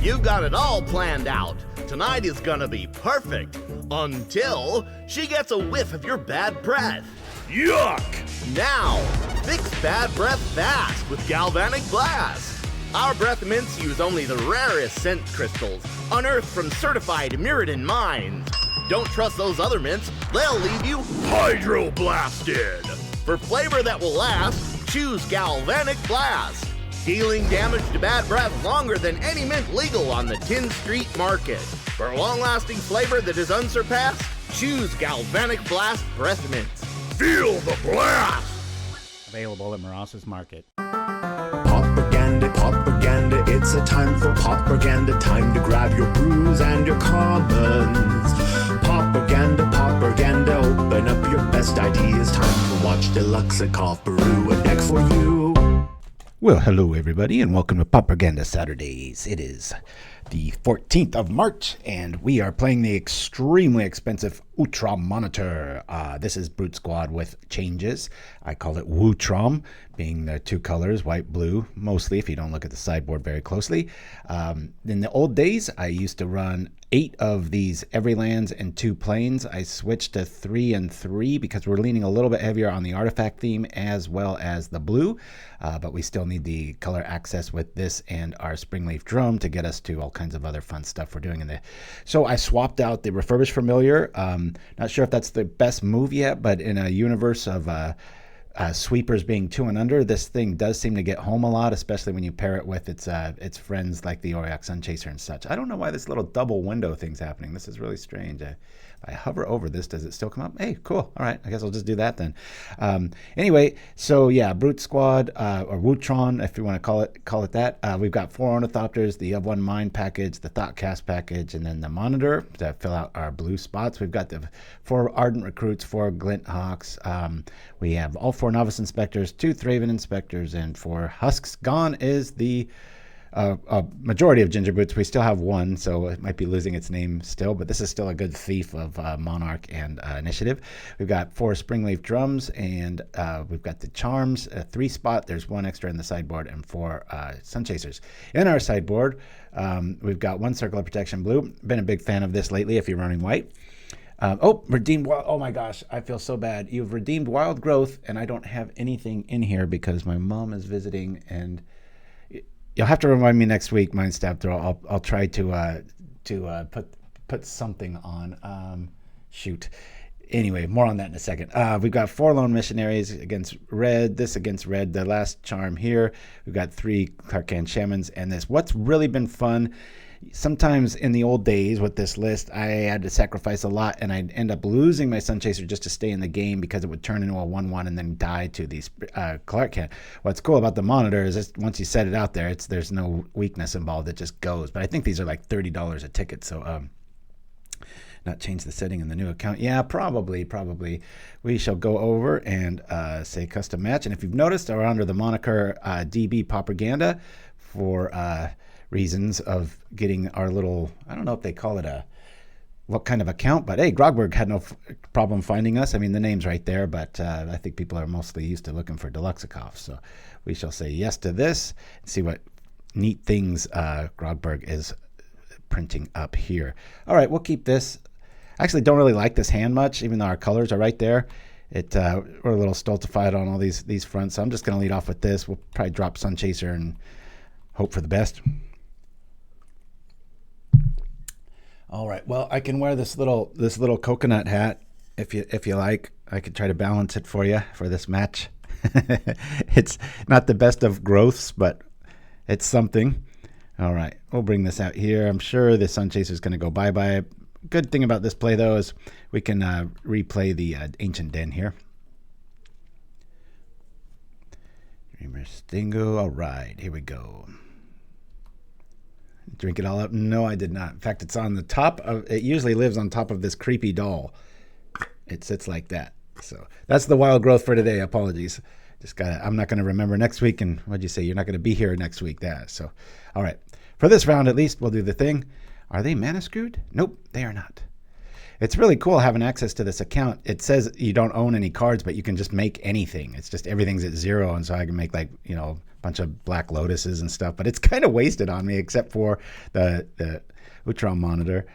You've got it all planned out. Tonight is gonna be perfect. Until she gets a whiff of your bad breath. Yuck! Now, fix bad breath fast with Galvanic Blast. Our breath mints use only the rarest scent crystals, unearthed from certified Mirrodin mines. Don't trust those other mints, they'll leave you Hydroblasted. For flavor that will last, choose Galvanic Blast. Dealing damage to bad breath longer than any mint legal on the Tin Street market. For long-lasting flavor that is unsurpassed, choose Galvanic Blast Breath Mints. Feel the blast! Available at Moros's Market. Propaganda, propaganda, it's a time for propaganda. Time to grab your brews and your commons. Propaganda, propaganda, open up your best ideas. Time to watch Deluxecoff brew a deck for you. Well, hello everybody, and welcome to Propaganda Saturdays. It is the 14th of March, and we are playing the extremely expensive Utrom Monitor. This is Brute Squad with changes. I call it WU-TROM, being the two colors, white, blue, mostly if you don't look at the sideboard very closely. In the old days, I used to run 8 of these Everylands and 2 Plains. I switched to 3 and 3 because we're leaning a little bit heavier on the artifact theme as well as the blue, but we still need the color access with this and our Springleaf Drum to get us to all kinds of other fun stuff we're doing in there. So I swapped out the Refurbished Familiar. Not sure if that's the best move yet, but in a universe of sweepers being 2 and under, this thing does seem to get home a lot, especially when you pair it with its friends like the Auriok Sunchaser and such. I don't know why this little double window thing's happening. This is really strange. If I hover over this, does it still come up? Hey, cool. All right, I guess I'll just do that then. Anyway, so yeah, Brute Squad, or WUtrom, if you want to call it that. We've got 4 Ornithopters, the of one Mind package, the Thoughtcast package, and then the Monitor to fill out our blue spots. We've got the 4 Ardent Recruits, 4 Glint Hawks. We have all 4 Novice Inspectors, 2 Thraben Inspectors, and 4 Husks. Gone is the majority of Gingerbrutes. We still have 1, so it might be losing its name still, but this is still a good thief of Monarch and Initiative. We've got 4 Springleaf Drums, and we've got the Charms, a 3 spot. There's 1 extra in the sideboard, and 4 Sunchasers. In our sideboard, we've got 1 Circle of Protection Blue. Been a big fan of this lately if you're running white. Redeemed Wild. Oh my gosh, I feel so bad. You've redeemed Wild Growth, and I don't have anything in here because my mom is visiting, and you'll have to remind me next week, Mind Stab Throw. I'll try to put something on. Shoot. Anyway, more on that in a second. We've got 4 Lone Missionaries against red. This against red. The last charm here. We've got 3 Krark-Clan Shamans, and this. What's really been fun. Sometimes in the old days with this list, I had to sacrifice a lot, and I'd end up losing my Sunchaser just to stay in the game because it would turn into a 1/1 and then die to these Krark-Clan. What's cool about the Monitor is just once you set it out there, there's no weakness involved. It just goes. But I think these are like $30 a ticket, so not change the setting in the new account. Yeah, probably. We shall go over and say custom match. And if you've noticed, we're under the moniker DB Propaganda for reasons of getting our little, I don't know if they call it what kind of account, but hey, Grogberg had no problem finding us. I mean, the name's right there, but I think people are mostly used to looking for Deluxecoff. So we shall say yes to this and see what neat things Grogberg is printing up here. All right, we'll keep this. I actually don't really like this hand much, even though our colors are right there. We're a little stultified on all these fronts, so I'm just going to lead off with this. We'll probably drop Sunchaser and hope for the best. All right. Well, I can wear this little coconut hat if you like. I could try to balance it for you for this match. It's not the best of growths, but it's something. All right. We'll bring this out here. I'm sure the Sunchaser is going to go bye-bye. Good thing about this play, though, is we can replay the Ancient Den here. Dreamer Stingo. All right. Here we go. Drink it all up? No, I did not. In fact, it's on the top of, it usually lives on top of this creepy doll. It sits like that. So that's the wild growth for today. Apologies. I'm not going to remember next week. And what'd you say? You're not going to be here next week. So, all right. For this round, at least, we'll do the thing. Are they mana screwed? Nope, they are not. It's really cool having access to this account. It says you don't own any cards, but you can just make anything. It's just everything's at 0, and so I can make like, you know, a bunch of Black Lotuses and stuff. But it's kind of wasted on me, except for the Utrom Monitor.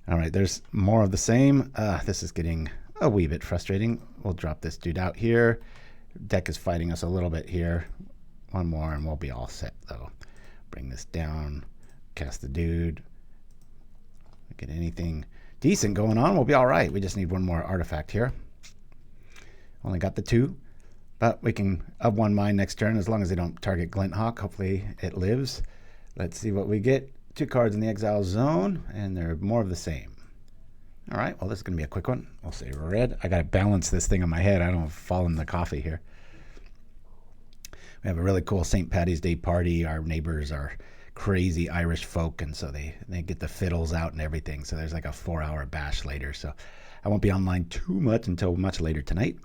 All right, there's more of the same. This is getting a wee bit frustrating. We'll drop this dude out here. Deck is fighting us a little bit here. One more, and we'll be all set, though. Bring this down. Cast the dude. Get anything decent going on, we'll be all right. We just need one more artifact here. Only got the 2, but we can up 1 mine next turn as long as they don't target Glint Hawk. Hopefully it lives. Let's see what we get. 2 cards in the exile zone, and they're more of the same. All right, well, this is going to be a quick one. We'll say red. I got to balance this thing on my head. I don't fall in the coffee here. We have a really cool St. Paddy's Day party. Our neighbors are crazy Irish folk, and so they get the fiddles out and everything. So there's like a 4-hour bash later. So I won't be online too much until much later tonight.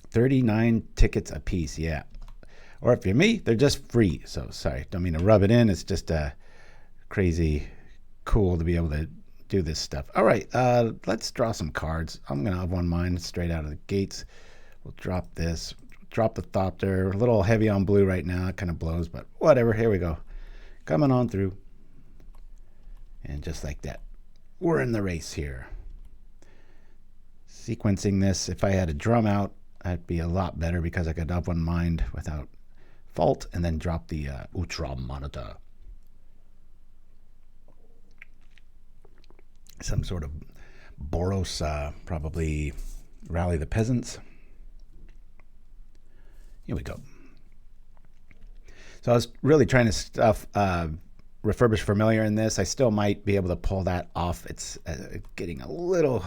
39 tickets a piece, yeah. Or if you're me, they're just free. So sorry, don't mean to rub it in. It's just crazy cool to be able to do this stuff. All right, let's draw some cards. I'm gonna have one mine straight out of the gates. We'll drop this. Drop the Thoughtcast. A little heavy on blue right now. It kind of blows, but whatever. Here we go. Coming on through. And just like that, we're in the race here. Sequencing this, if I had a drum out, I'd be a lot better because I could up 1 mind without fault and then drop the Utrom Monitor. Some sort of Boros, probably Rally the Peasants. Here we go. So I was really trying to stuff Refurbish Familiar in this. I still might be able to pull that off. It's getting a little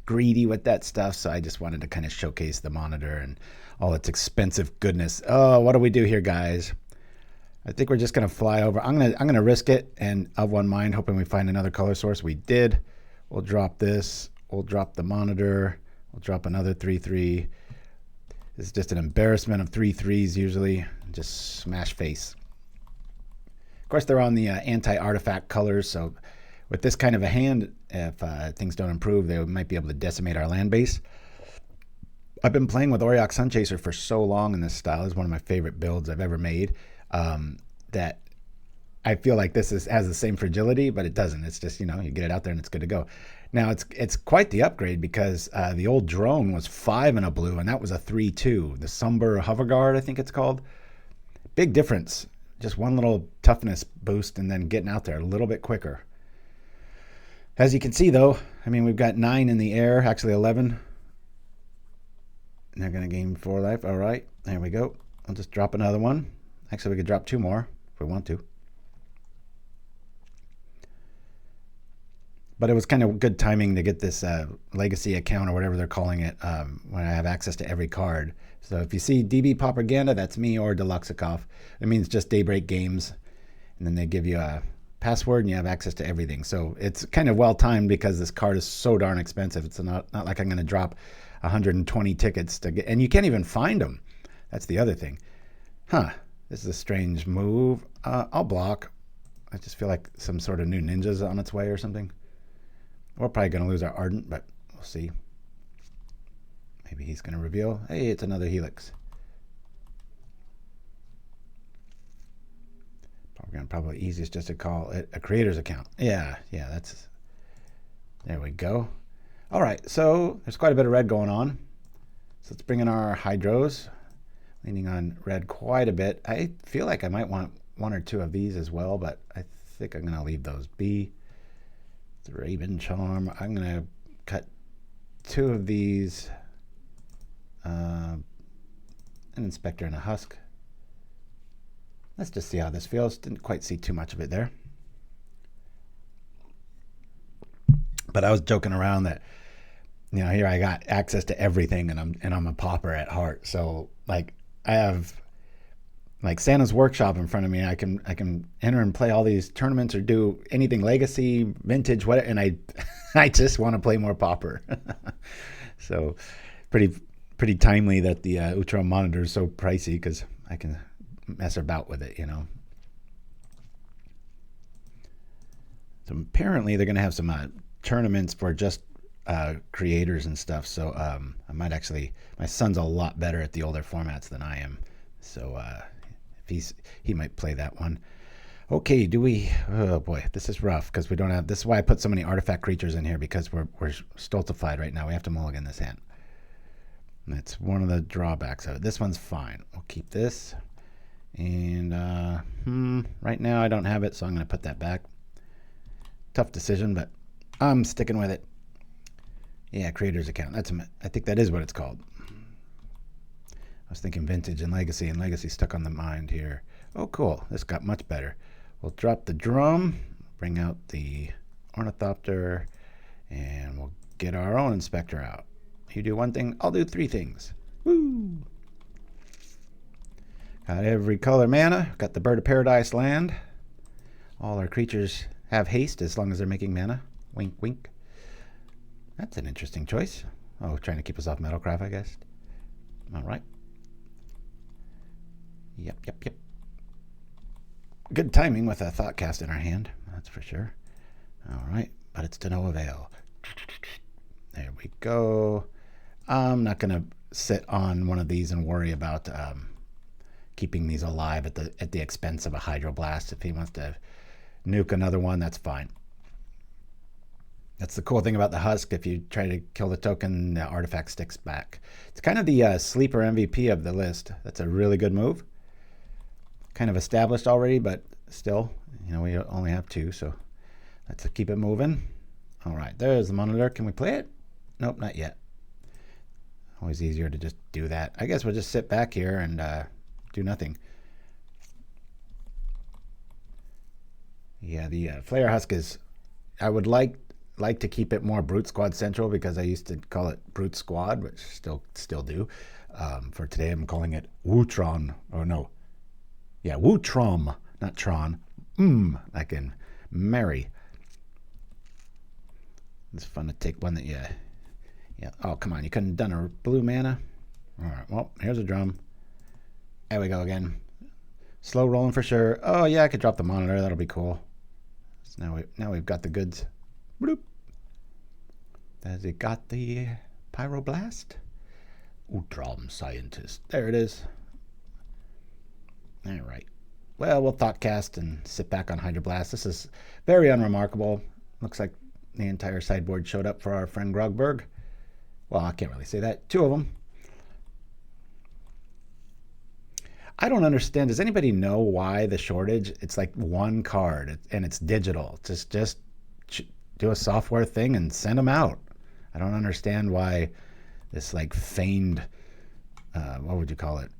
greedy with that stuff, so I just wanted to kind of showcase the monitor and all its expensive goodness. Oh, what do we do here, guys? I think we're just gonna fly over. I'm gonna risk it and of 1 mind, hoping we find another color source. We did. We'll drop this. We'll drop the monitor. We'll drop another 3/3. It's just an embarrassment of 3/3s usually. Just smash face. Of course, they're on the anti-artifact colors, so with this kind of a hand, if things don't improve, they might be able to decimate our land base. I've been playing with Auriok Sunchaser for so long in this style. It's one of my favorite builds I've ever made, that I feel like this has the same fragility, but it doesn't. It's just, you know, you get it out there and it's good to go. Now, it's quite the upgrade because the old drone was 5 and a blue, and that was a 3/2. The Somber Hoverguard, I think it's called. Big difference. Just one little toughness boost and then getting out there a little bit quicker. As you can see, though, I mean, we've got 9 in the air, actually 11. And they're going to gain 4 life. All right, there we go. I'll just drop another one. Actually, we could drop 2 more if we want to. But it was kind of good timing to get this legacy account or whatever they're calling it when I have access to every card. So if you see DB Propaganda, that's me, or Deluxekoff. It means just Daybreak Games. And then they give you a password and you have access to everything. So it's kind of well timed because this card is so darn expensive. It's not like I'm going to drop 120 tickets to get, and you can't even find them. That's the other thing. Huh, this is a strange move. I'll block. I just feel like some sort of new ninja's on its way or something. We're probably going to lose our Ardent, but we'll see. Maybe he's going to reveal. Hey, it's another Helix. Probably easiest just to call it a creator's account. Yeah, that's... There we go. All right, so there's quite a bit of red going on. So let's bring in our Hydros. Leaning on red quite a bit. I feel like I might want 1 or 2 of these as well, but I think I'm going to leave those be. Thraben Charm. I'm going to cut 2 of these. An Inspector and a Husk. Let's just see how this feels. Didn't quite see too much of it there. But I was joking around that, you know, here I got access to everything, and I'm a pauper at heart. So like I have like Santa's Workshop in front of me. I can enter and play all these tournaments or do anything legacy, vintage, whatever, and I just want to play more pauper. So pretty timely that the Utrom Monitor is so pricey because I can mess about with it, you know. So apparently they're going to have some tournaments for just creators and stuff. So I might actually, my son's a lot better at the older formats than I am. So if he might play that one. Okay, do we, oh boy, this is rough because we don't have, this is why I put so many artifact creatures in here, because we're stultified right now. We have to mulligan this hand. That's one of the drawbacks of it. This one's fine. We'll keep this. And right now I don't have it, so I'm going to put that back. Tough decision, but I'm sticking with it. Yeah, creator's account. I think that is what it's called. I was thinking vintage and legacy stuck on the mind here. Oh, cool. This got much better. We'll drop the drum, bring out the Ornithopter, and we'll get our own inspector out. You do one thing, I'll do three things. Woo! Got every color mana. Got the Bird of Paradise land. All our creatures have haste as long as they're making mana. Wink, wink. That's an interesting choice. Oh, trying to keep us off Metalcraft, I guess. All right. Yep. Good timing with a Thoughtcast in our hand, that's for sure. All right, but it's to no avail. There we go. I'm not going to sit on one of these and worry about keeping these alive at the expense of a Hydroblast. If he wants to nuke another one, that's fine. That's the cool thing about the Husk. If you try to kill the token, the artifact sticks back. It's kind of the sleeper MVP of the list. That's a really good move. Kind of established already, but still, we only have two, so let's keep it moving. All right, there's the monitor. Can we play it? Nope, not yet. Always easier to just do that. I guess we'll just sit back here and do nothing. Yeah, the Flayer Husk is, I would like to keep it more Brute Squad central, because I used to call it Brute Squad, which still do. For today, I'm calling it WU-TROM. Oh no. Yeah, WU-TROM, not Tron. Like in Mary. It's fun to take one that yeah. Oh, come on, you couldn't have done a blue mana? All right, well, here's a drum. There we go again. Slow rolling for sure. Oh yeah, I could drop the monitor. That'll be cool. So now we've got the goods. Bloop. Has it got the Pyroblast? Utrom scientist. There it is. All right. Well, we'll Thoughtcast and sit back on Hydroblast. This is very unremarkable. Looks like the entire sideboard showed up for our friend Grogberg. Well, I can't really say that. Two of them. I don't understand. Does anybody know why the shortage? It's like one card and it's digital. Just do a software thing and send them out. I don't understand why this like feigned, what would you call it?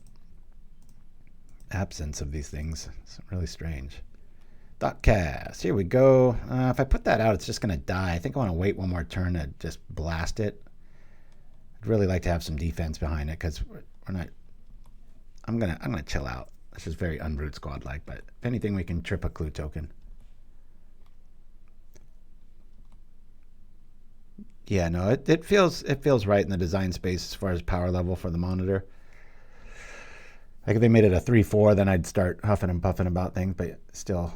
Absence of these things. It's really strange. Thoughtcast. Here we go. If I put that out, it's just going to die. I think I want to wait one more turn to just blast it. I'd really like to have some defense behind it, because we're not. I'm gonna chill out. This is very unbrute squad like, but if anything, we can trip a clue token. Yeah, no, it feels right in the design space as far as power level for the monitor. Like if they made it a 3/4, then I'd start huffing and puffing about things, but still,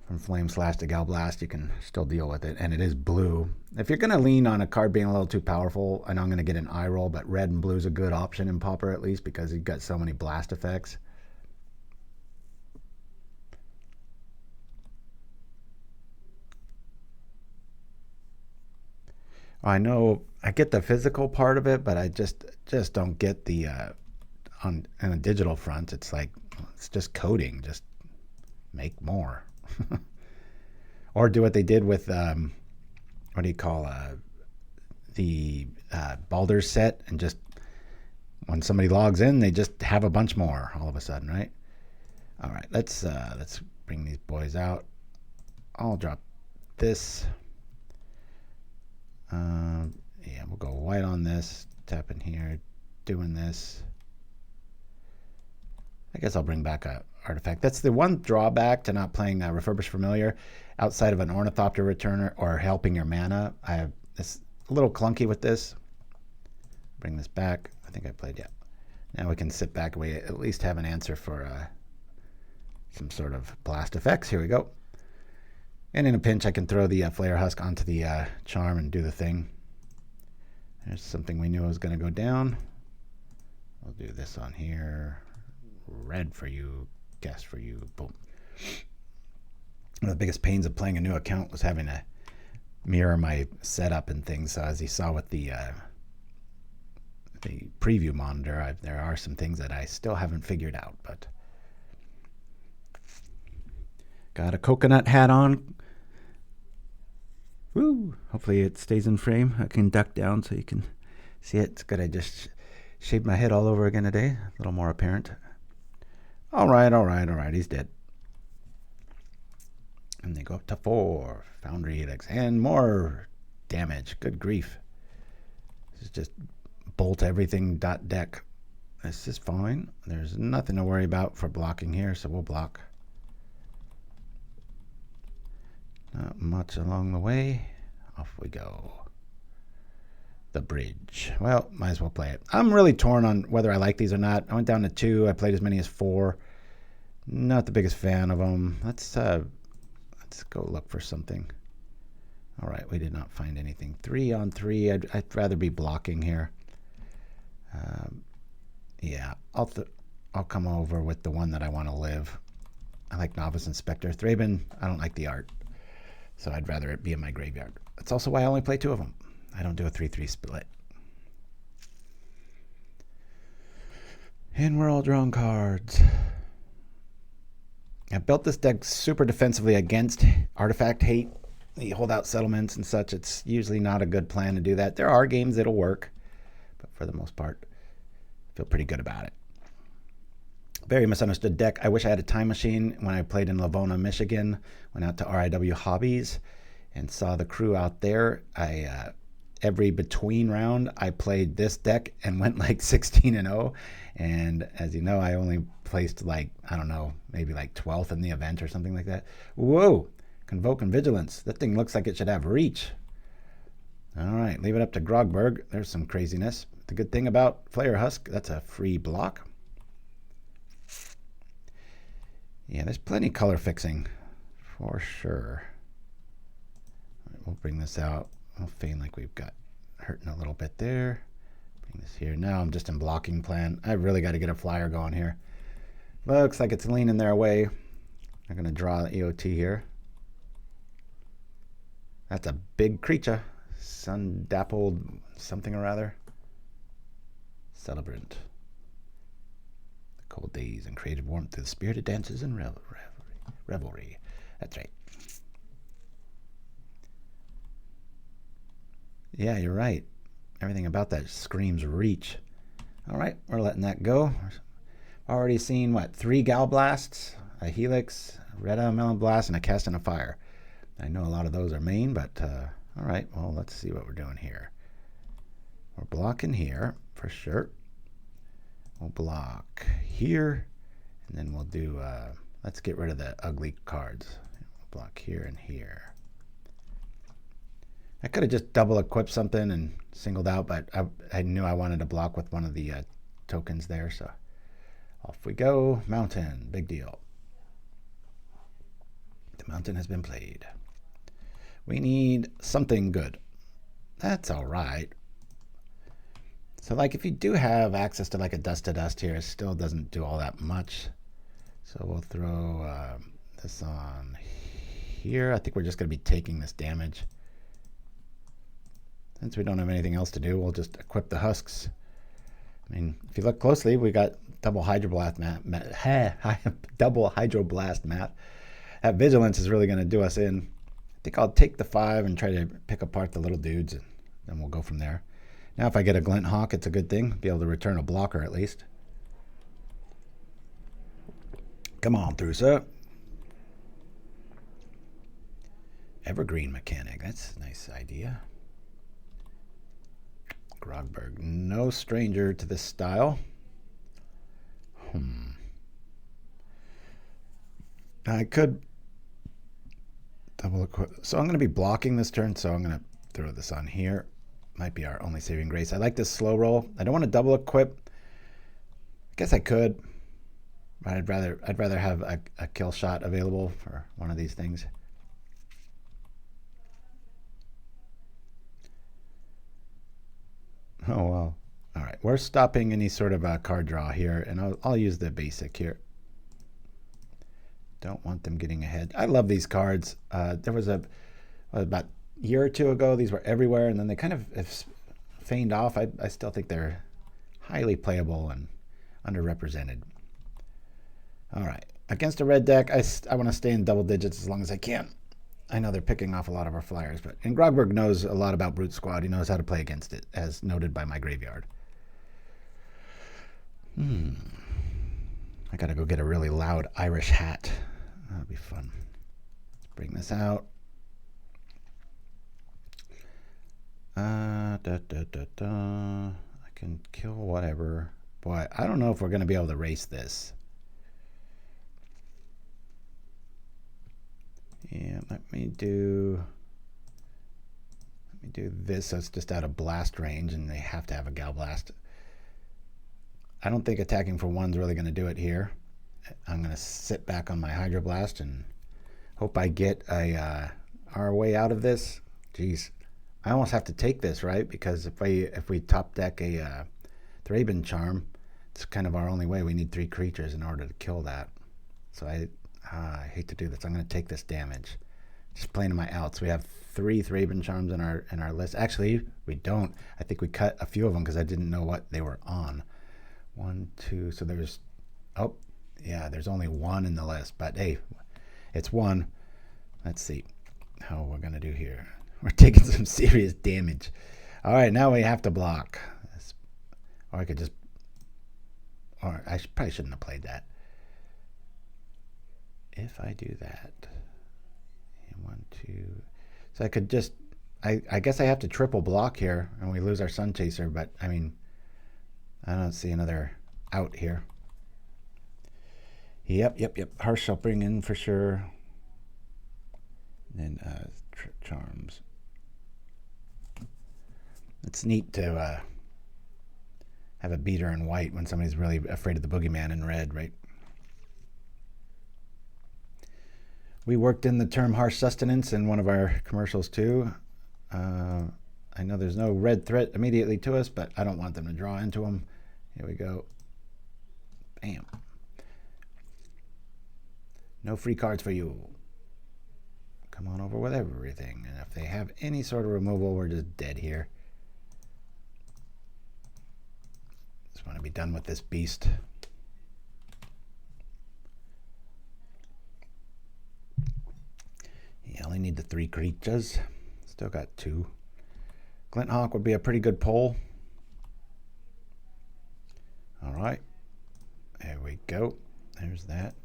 from Flame Slash to Galblast, you can still deal with it, and it is blue. If you're going to lean on a card being a little too powerful, I know I'm going to get an eye roll, but red and blue is a good option in Pauper, at least, because you've got so many blast effects. I know I get the physical part of it, but I just don't get the on a digital front. It's like it's just coding, just make more. Or do what they did with what do you call the Baldur's set, and just when somebody logs in, they just have a bunch more all of a sudden, right? All right, let's bring these boys out. I'll drop this. Yeah, we'll go white on this, tap in here, doing this. I guess I'll bring back a artifact. That's the one drawback to not playing Refurbished Familiar outside of an Ornithopter returner or helping your mana. It's a little clunky with this. Bring this back. I think I played, yeah. Now we can sit back and we at least have an answer for some sort of blast effects. Here we go. And in a pinch, I can throw the Flayer Husk onto the Charm and do the thing. There's something we knew was going to go down. We'll do this on here. Red for you, guess for you, boom. One of the biggest pains of playing a new account was having to mirror my setup and things. So as you saw with the preview monitor, there are some things that I still haven't figured out, but got a coconut hat on. Woo! Hopefully it stays in frame. I can duck down so you can see it. It's good. I just shaved my head all over again today. A little more apparent. All right. He's dead. And they go up to 4. Foundry Helix. And more damage. Good grief. This is just bolt everything .deck. This is fine. There's nothing to worry about for blocking here, so we'll block. Not much along the way. Off we go. The bridge. Well, might as well play it. I'm really torn on whether I like these or not. I went down to 2. I played as many as 4. Not the biggest fan of them. Let's go look for something. All right, we did not find anything. 3 on 3. I'd rather be blocking here. Yeah, I'll come over with the one that I want to live. I like Novice Inspector. Thraben, I don't like the art, so I'd rather it be in my graveyard. That's also why I only play 2 of them. I don't do a 3-3 split. And we're all drawing cards. I built this deck super defensively against artifact hate, the holdout settlements and such. It's usually not a good plan to do that. There are games that'll work, but for the most part, I feel pretty good about it. Very misunderstood deck. I wish I had a time machine. When I played in Lavona, Michigan, went out to RIW Hobbies and saw the crew out there. Every between round, I played this deck and went like 16-0. And as you know, I only placed like, I don't know, maybe like 12th in the event or something like that. Whoa, Convoke and Vigilance. That thing looks like it should have reach. All right, leave it up to Grogberg. There's some craziness. The good thing about Flayer Husk, that's a free block. Yeah, there's plenty color fixing for sure. All right, we'll bring this out. I'll feign like we've got hurting a little bit there. Bring this here. Now I'm just in blocking plan. I really got to get a flyer going here. Looks like it's leaning their way. I'm going to draw the EOT here. That's a big creature. Sun dappled something or other. Celebrant. The cold days and creative warmth through the spirited dances and revelry. That's right. Yeah, you're right. Everything about that screams reach. All right, we're letting that go. Already seen, what, 3 Gal Blasts, a Helix, a Retta, Melon Blast, and a Cast and a Fire. I know a lot of those are main, but all right, well, let's see what we're doing here. We're blocking here for sure. We'll block here, and then we'll do, let's get rid of the ugly cards. We'll block here and here. I could have just double equipped something and singled out, but I knew I wanted to block with one of the tokens there, so off we go. Mountain, big deal. The mountain has been played. We need something good. That's all right. So like if you do have access to like a dust to dust here, it still doesn't do all that much. So we'll throw this on here. I think we're just going to be taking this damage. Since we don't have anything else to do, we'll just equip the husks. I mean, if you look closely, we got double Hydroblast double Hydroblast math. That Vigilance is really going to do us in. I think I'll take the 5 and try to pick apart the little dudes, and then we'll go from there. Now, if I get a Glint Hawk, it's a good thing. Be able to return a blocker at least. Come on through, sir. Evergreen mechanic. That's a nice idea. Grogberg, no stranger to this style. I could double equip. So I'm going to be blocking this turn, so I'm going to throw this on here. Might be our only saving grace. I like this slow roll. I don't want to double equip. I guess I could, but I'd rather have a kill shot available for one of these things. we're stopping any sort of a card draw here, and I'll use the basic here. Don't want them getting ahead. I love these cards. There was about a year or two ago, these were everywhere, and then they kind of have feigned off. I still think they're highly playable and underrepresented. All right. Against a red deck, I want to stay in double digits as long as I can. I know they're picking off a lot of our flyers, and Grogberg knows a lot about Brute Squad. He knows how to play against it, as noted by my graveyard. I gotta go get a really loud Irish hat. That'll be fun. Let's bring this out. I can kill whatever. Boy, I don't know if we're gonna be able to race this. Yeah, let me do this so it's just out of blast range, and they have to have a Gal Blast. I don't think attacking for one's really going to do it here. I'm going to sit back on my Hydroblast and hope I get our way out of this. Jeez, I almost have to take this, right? Because if we top deck a Thraben Charm, it's kind of our only way. We need 3 creatures in order to kill that. So I hate to do this. I'm going to take this damage. Just playing my outs. We have 3 Thraben Charms in our list. Actually, we don't. I think we cut a few of them because I didn't know what they were on. 1, 2. So there's, oh yeah, there's only 1 in the list. But hey, it's 1. Let's see how we're going to do here. We're taking some serious damage. All right, now we have to block. Or I could just, or I probably shouldn't have played that. If I do that, 1, 2, so I could just, I guess I have to triple block here, and we lose our Sunchaser. But I mean, I don't see another out here. Yep. Harsh I'll bring in for sure. And then Charms. It's neat to have a beater in white when somebody's really afraid of the boogeyman in red, right? We worked in the term Harsh Sustenance in one of our commercials too. I know there's no red threat immediately to us, but I don't want them to draw into them. Here we go. Bam. No free cards for you. Come on over with everything. And if they have any sort of removal, we're just dead here. Just want to be done with this beast. I only need the 3 creatures. Still got 2. Glint Hawk would be a pretty good pull. All right. There we go. There's that.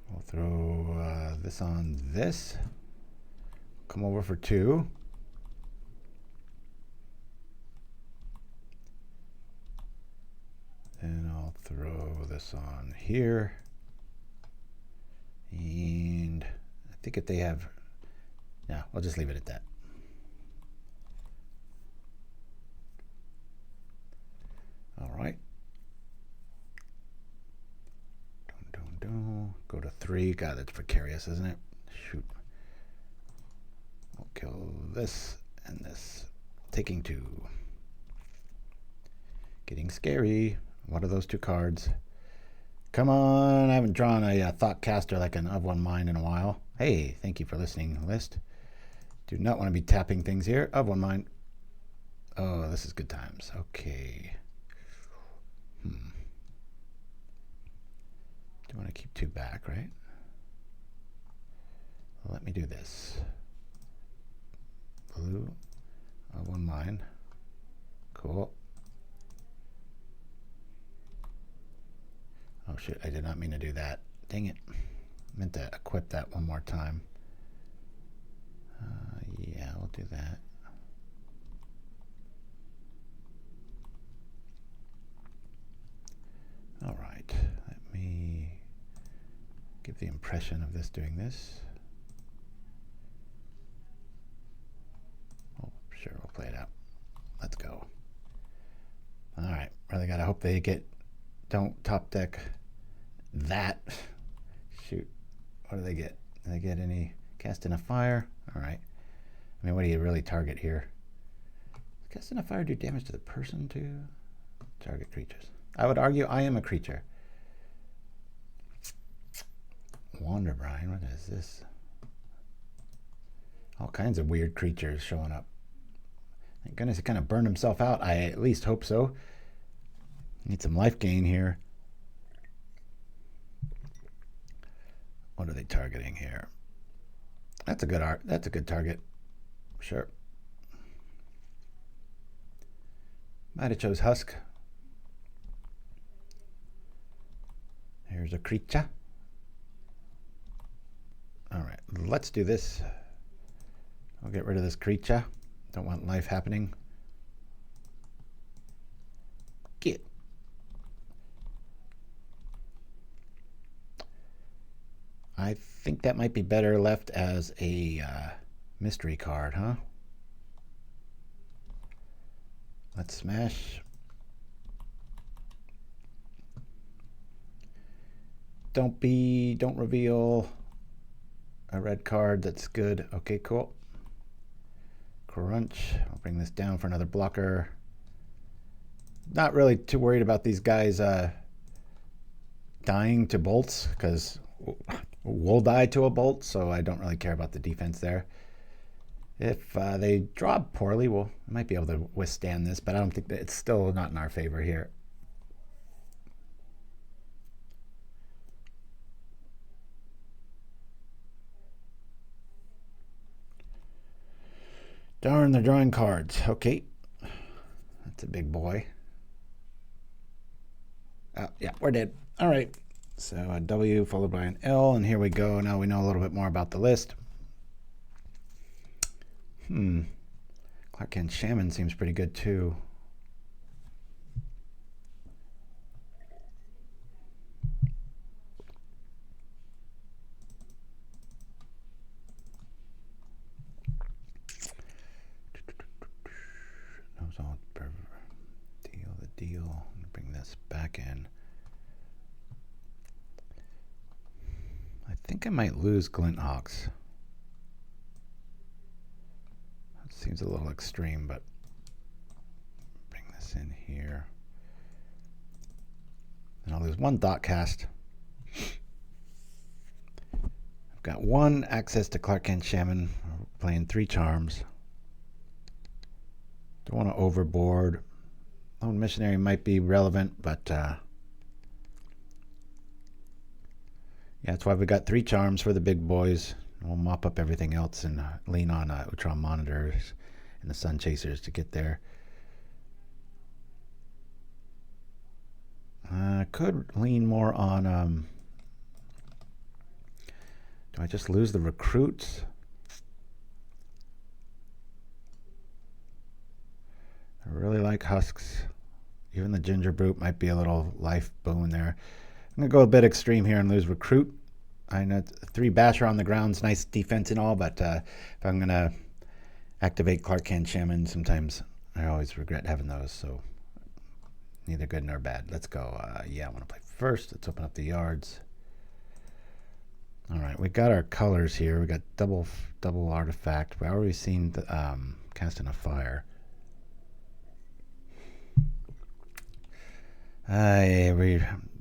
We'll throw this on this. Come over for 2. Then I'll throw this on here. And I think if they have, yeah, I'll just leave it at that. All right. Go to 3. God, that's precarious, isn't it? Shoot. We'll kill this and this. Taking 2. Getting scary. What are those 2 cards? Come on, I haven't drawn a Thoughtcaster like an Of One Mind in a while. Hey, thank you for listening, list. Do not want to be tapping things here. Of One Mind. Oh, this is good times. Okay. Do want to keep 2 back, right? Well, let me do this. Blue. Of One Mind. Cool. Oh shit, I did not mean to do that. Dang it. Meant to equip that one more time. Yeah, we'll do that. All right, let me give the impression of this doing this. Oh, sure, we'll play it out. Let's go. All right, really gotta hope they don't top deck that. Shoot. What do they get? Do they get any cast in a fire? All right. I mean, what do you really target here? Casting a fire do damage to the person too? Target creatures. I would argue I am a creature. Wanderbrine, what is this? All kinds of weird creatures showing up. Thank goodness he kind of burned himself out. I at least hope so. Need some life gain here. What are they targeting here? That's a good art. That's a good target. Sure. Might have chose Husk. Here's a creature. Alright, let's do this. I'll get rid of this creature. Don't want life happening. Get. I think that might be better left as a mystery card, huh? Let's smash. Don't reveal a red card. That's good. Okay, cool. Crunch. I'll bring this down for another blocker. Not really too worried about these guys dying to bolts, because we'll die to a bolt, so I don't really care about the defense there. If they draw poorly, we might be able to withstand this, but I don't think that it's still not in our favor here. Darn, they're drawing cards. Okay. That's a big boy. Oh, yeah, we're dead. All right. So a W followed by an L, and here we go. Now we know a little bit more about the list. Krark-Clan Shaman seems pretty good too. Deal. I'm gonna bring this back in. I think I might lose Glint Hawks. That seems a little extreme, but bring this in here. And I'll lose one Thoughtcast. I've got one access to Krark-Clan Shaman, playing 3 charms. Don't want to overboard. Lone Missionary might be relevant, but yeah, that's why we got 3 charms for the big boys. We'll mop up everything else and lean on Utrom Monitors and the Sunchasers to get there. Could lean more on. Do I just lose the recruits? I really like Husks. Even the Gingerbrute might be a little life boon there. I'm going to go a bit extreme here and lose Recruit. I know 3 Basher on the ground's nice defense and all, but if I'm going to activate Krark-Clan Shaman, sometimes I always regret having those, so neither good nor bad. Let's go. Yeah, I want to play first. Let's open up the yards. All right, we got our colors here. We got double artifact. We already seen the casting a fire.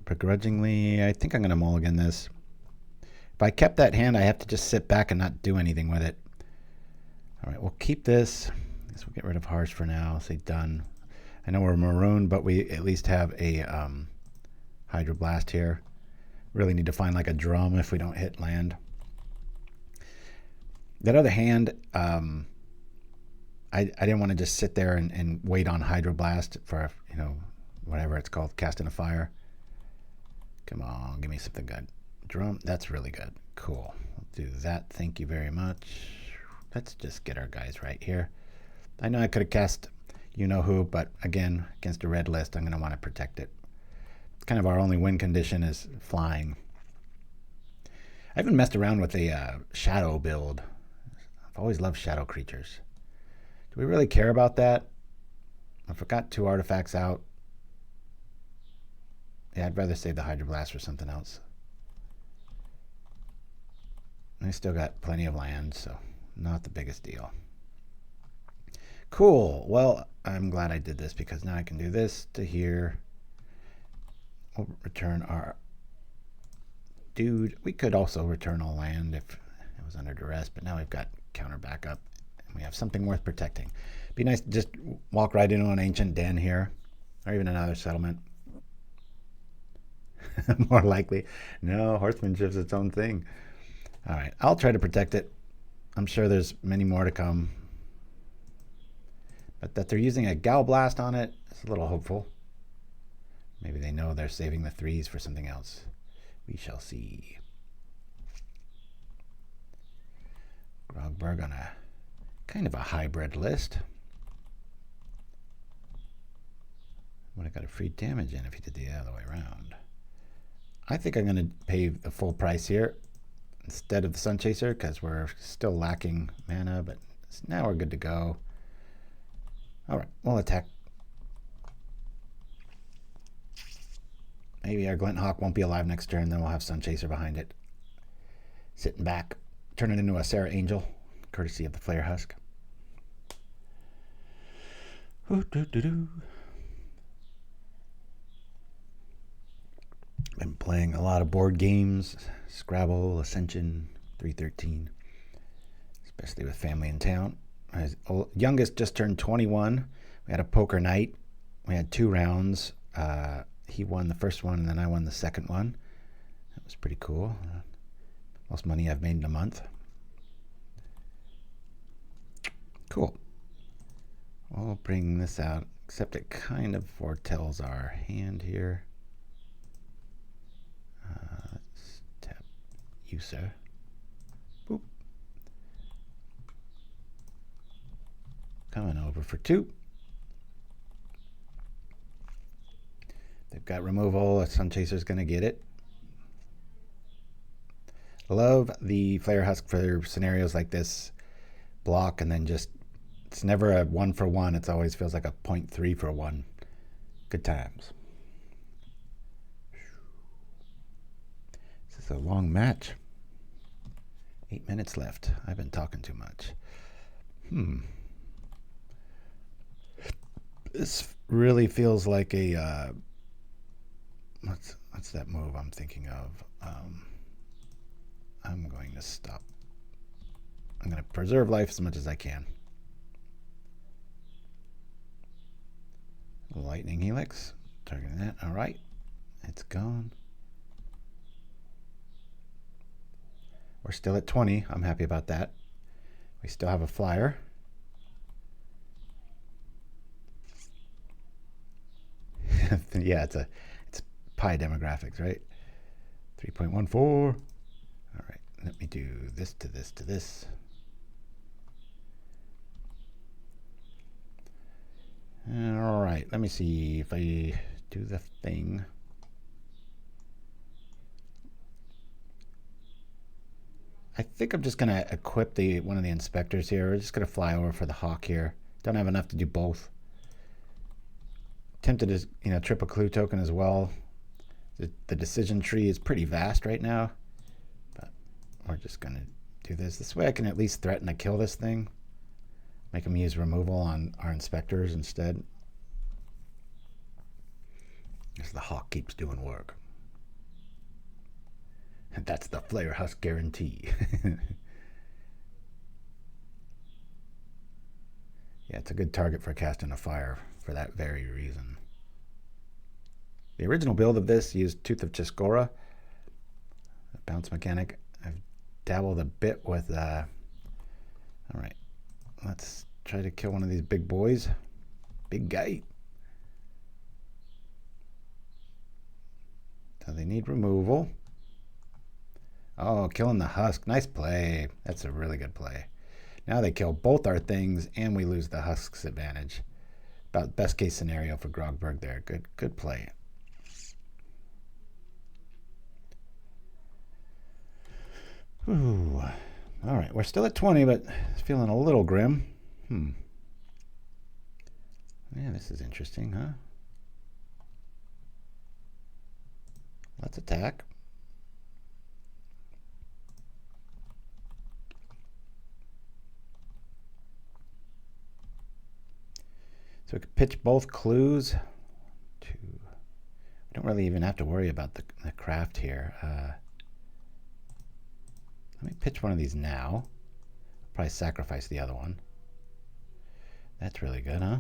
Begrudgingly, I think I'm going to mulligan this. If I kept that hand, I have to just sit back and not do anything with it. All right, we'll keep this. I guess we'll get rid of Harsh for now. Say done. I know we're maroon, but we at least have a Hydroblast here. Really need to find like a drum if we don't hit land. That other hand, I didn't want to just sit there and wait on Hydroblast for, you know, whatever it's called, casting a fire. Come on, give me something good. Drum, that's really good. Cool. We'll do that. Thank you very much. Let's just get our guys right here. I know I could have cast you-know-who, but again, against a red list, I'm going to want to protect it. It's kind of our only win condition is flying. I haven't messed around with a shadow build. I've always loved shadow creatures. Do we really care about that? I forgot 2 artifacts out. Yeah, I'd rather save the Hydroblast for something else. I still got plenty of land, so not the biggest deal. Cool. Well, I'm glad I did this because now I can do this to here. We'll return our dude. We could also return a land if it was under duress, but now we've got counter backup and we have something worth protecting. Be nice to just walk right into an ancient den here, or even another settlement. More likely. No, horsemanship's its own thing. All right, I'll try to protect it. I'm sure there's many more to come. But that they're using a Galblast on it is a little hopeful. Maybe they know they're saving the 3s for something else. We shall see. Grogberg on a kind of a hybrid list. Would have got a free damage in if he did the other way around. I think I'm going to pay the full price here instead of the Sunchaser because we're still lacking mana, but now we're good to go. All right, we'll attack. Maybe our Glint Hawk won't be alive next turn, then we'll have Sunchaser behind it. Sitting back, turn it into a Sarah Angel, courtesy of the Flayer Husk. Been playing a lot of board games, Scrabble, Ascension, 313, especially with family in town. His youngest just turned 21. We had a poker night. We had 2 rounds. He won the first one, and then I won the second one. That was pretty cool. Most money I've made in a month. Cool. We'll bring this out, except it kind of foretells our hand here. Let's tap you, sir. Boop. Coming over for 2. They've got removal. A Sunchaser's going to get it. Love the Flayer Husk for scenarios like this. Block and then just, it's never a 1-for-1. It always feels like a 0.3 for 1. Good times. This is a long match. 8 minutes left. I've been talking too much. This really feels like a what's that move I'm thinking of? I'm going to stop. I'm going to preserve life as much as I can. Lightning Helix. Targeting that. All right. It's gone. We're still at 20. I'm happy about that. We still have a flyer. Yeah, it's pi demographics, right? 3.14. All right, let me do this to this to this. All right, let me see if I do the thing. I think I'm just going to equip one of the inspectors here. We're just going to fly over for the Hawk here. Don't have enough to do both. Tempted to, trip a clue token as well. The decision tree is pretty vast right now, but we're just going to do this. This way I can at least threaten to kill this thing. Make them use removal on our inspectors instead. As the Hawk keeps doing work. And that's the Flayer Husk guarantee. Yeah, it's a good target for casting a fire for that very reason. The original build of this used Tooth of Chiskora, a bounce mechanic. I've dabbled a bit with... All right, let's try to kill one of these big boys. Big guy. So they need removal. Oh, killing the Husk. Nice play. That's a really good play. Now they kill both our things, and we lose the Husk's advantage. About best case scenario for Grogberg there. Good play. Ooh. All right, we're still at 20, but it's feeling a little grim. Yeah, this is interesting, huh? Let's attack. So we could pitch both clues. We don't really even have to worry about the craft here. Let me pitch one of these now. Probably sacrifice the other one. That's really good, huh?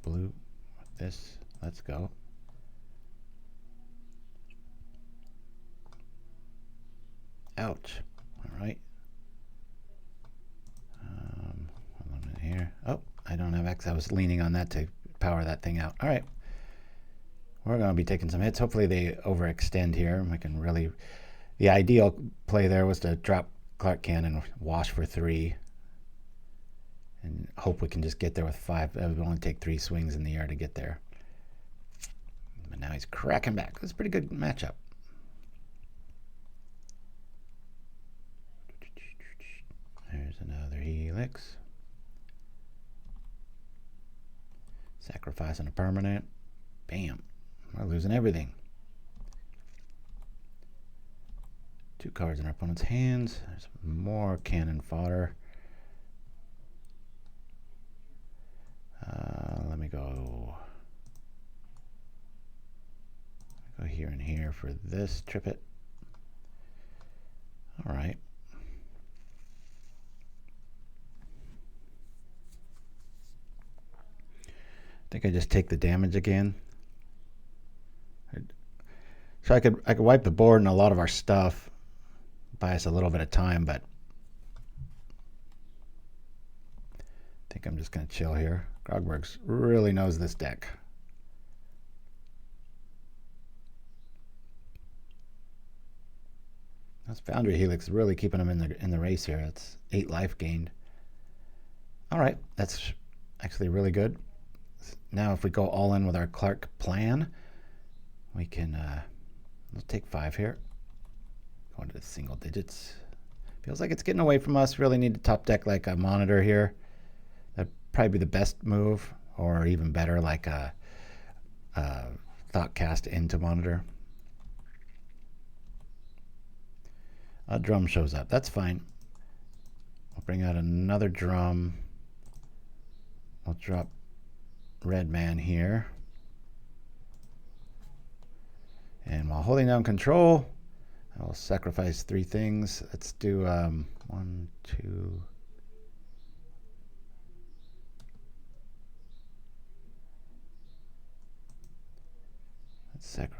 Blue with this. Let's go. Ouch. All right. Hold on a minute here. Oh, I don't have X. I was leaning on that to power that thing out. All right. We're going to be taking some hits. Hopefully they overextend here. We can really... The ideal play there was to drop Krark-Clan and wash for 3. And hope we can just get there with 5. It would only take 3 swings in the air to get there. But now he's cracking back. That's a pretty good matchup. There's another Helix. Sacrificing a permanent. Bam. We're losing everything. 2 cards in our opponent's hands. There's more cannon fodder. Let me go here and here for this. Trip it. All right. I think I just take the damage again. So I could wipe the board and a lot of our stuff, buy us a little bit of time, but I think I'm just going to chill here. Grogbergs really knows this deck. That's Foundry Helix really keeping him in the race here. It's 8 life gained. All right, that's actually really good. Now if we go all in with our Clark plan, we can let's take 5 here. Going to the single digits. Feels like it's getting away from us. Really need to top deck like a Monitor here. That'd probably be the best move, or even better, like a Thoughtcast into Monitor. A drum shows up. That's fine. We'll bring out another drum. We'll drop Red Man here. And while holding down control, I will sacrifice 3 things. Let's do 1, 2.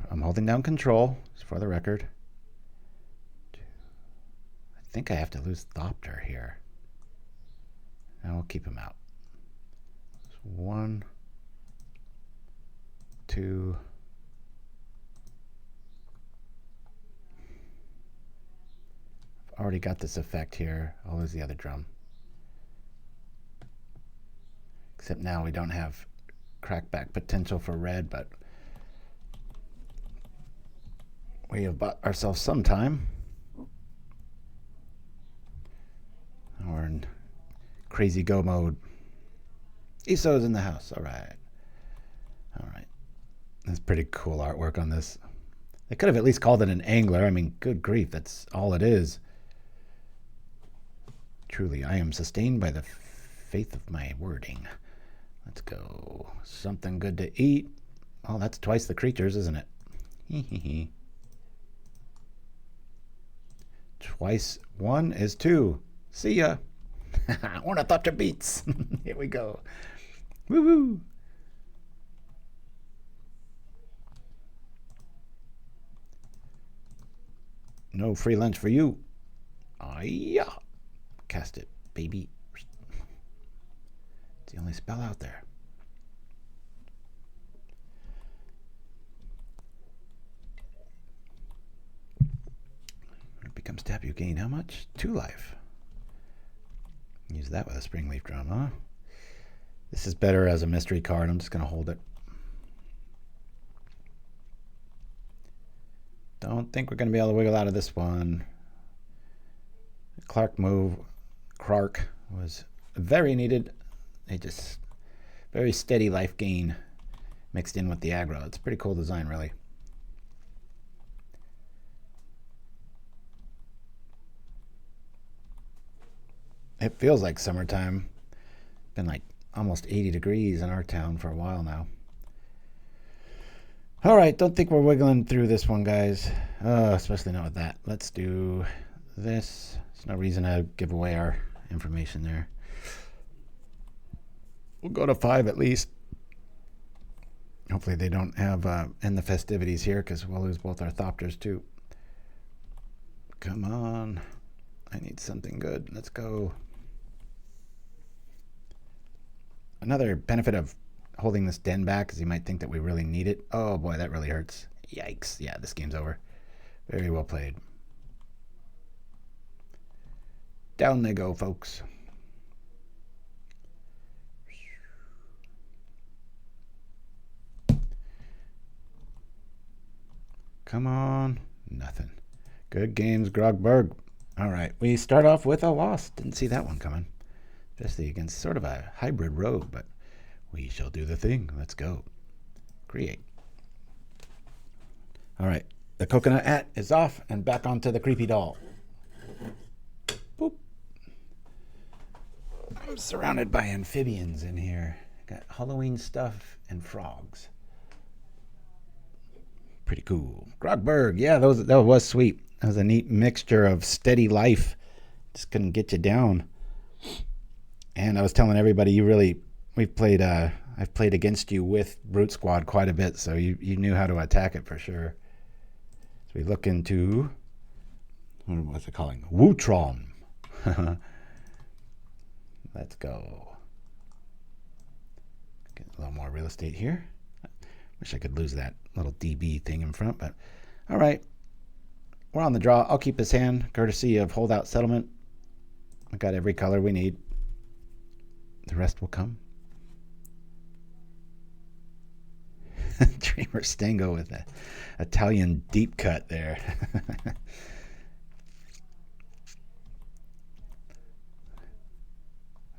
I'm holding down control, just for the record. 2. I think I have to lose Thopter here. And we'll keep him out. 1, 2. I've already got this effect here. I'll lose the other drum. Except now we don't have crackback potential for red, but we have bought ourselves some time. We're in crazy go mode. ESO's in the house. All right. All right. That's pretty cool artwork on this. They could have at least called it an angler. I mean, good grief, that's all it is. Truly, I am sustained by the faith of my wording. Let's go. Something good to eat. Oh, that's twice the creatures, isn't it? Hee. Twice 1 is 2. See ya. Ornithopter beats. Here we go. Woo-hoo. No free lunch for you. Yeah. Cast it, baby. It's the only spell out there. It becomes tap. You gain how much? 2 life. Use that with a Springleaf Drum, huh? This is better as a mystery card. I'm just going to hold it. Don't think we're going to be able to wiggle out of this one. Clark move. Krark was very needed. They just very steady life gain mixed in with the aggro. It's a pretty cool design, really. It feels like summertime. been like almost 80 degrees in our town for a while now. All right, don't think we're wiggling through this one, guys. Especially not with that. Let's do this. There's no reason to give away our information there. We'll go to 5 at least. Hopefully they don't have end the festivities here, because we'll lose both our Thopters too. Come on. I need something good. Let's go. Another benefit of holding this den back is you might think that we really need it. Oh boy, that really hurts. Yikes. Yeah, this game's over. Very well played. Down they go, folks. Come on. Nothing. Good games, Grogberg. All right, we start off with a loss. Didn't see that one coming. Especially against sort of a hybrid rogue, but we shall do the thing. Let's go. Create. All right, the coconut hat is off and back onto the creepy doll. Boop. I'm surrounded by amphibians in here. Got Halloween stuff and frogs. Pretty cool. Grogberg, yeah, that was sweet. That was a neat mixture of steady life. Just couldn't get you down. And I was telling everybody, I've played against you with Brute Squad quite a bit, so you knew how to attack it for sure. So we look into, what's it calling? WU-TROM. Let's go. Get a little more real estate here. Wish I could lose that little DB thing in front, but all right. We're on the draw. I'll keep his hand, courtesy of Holdout Settlement. I got every color we need. The rest will come. Dreamer Stango with an Italian deep cut there.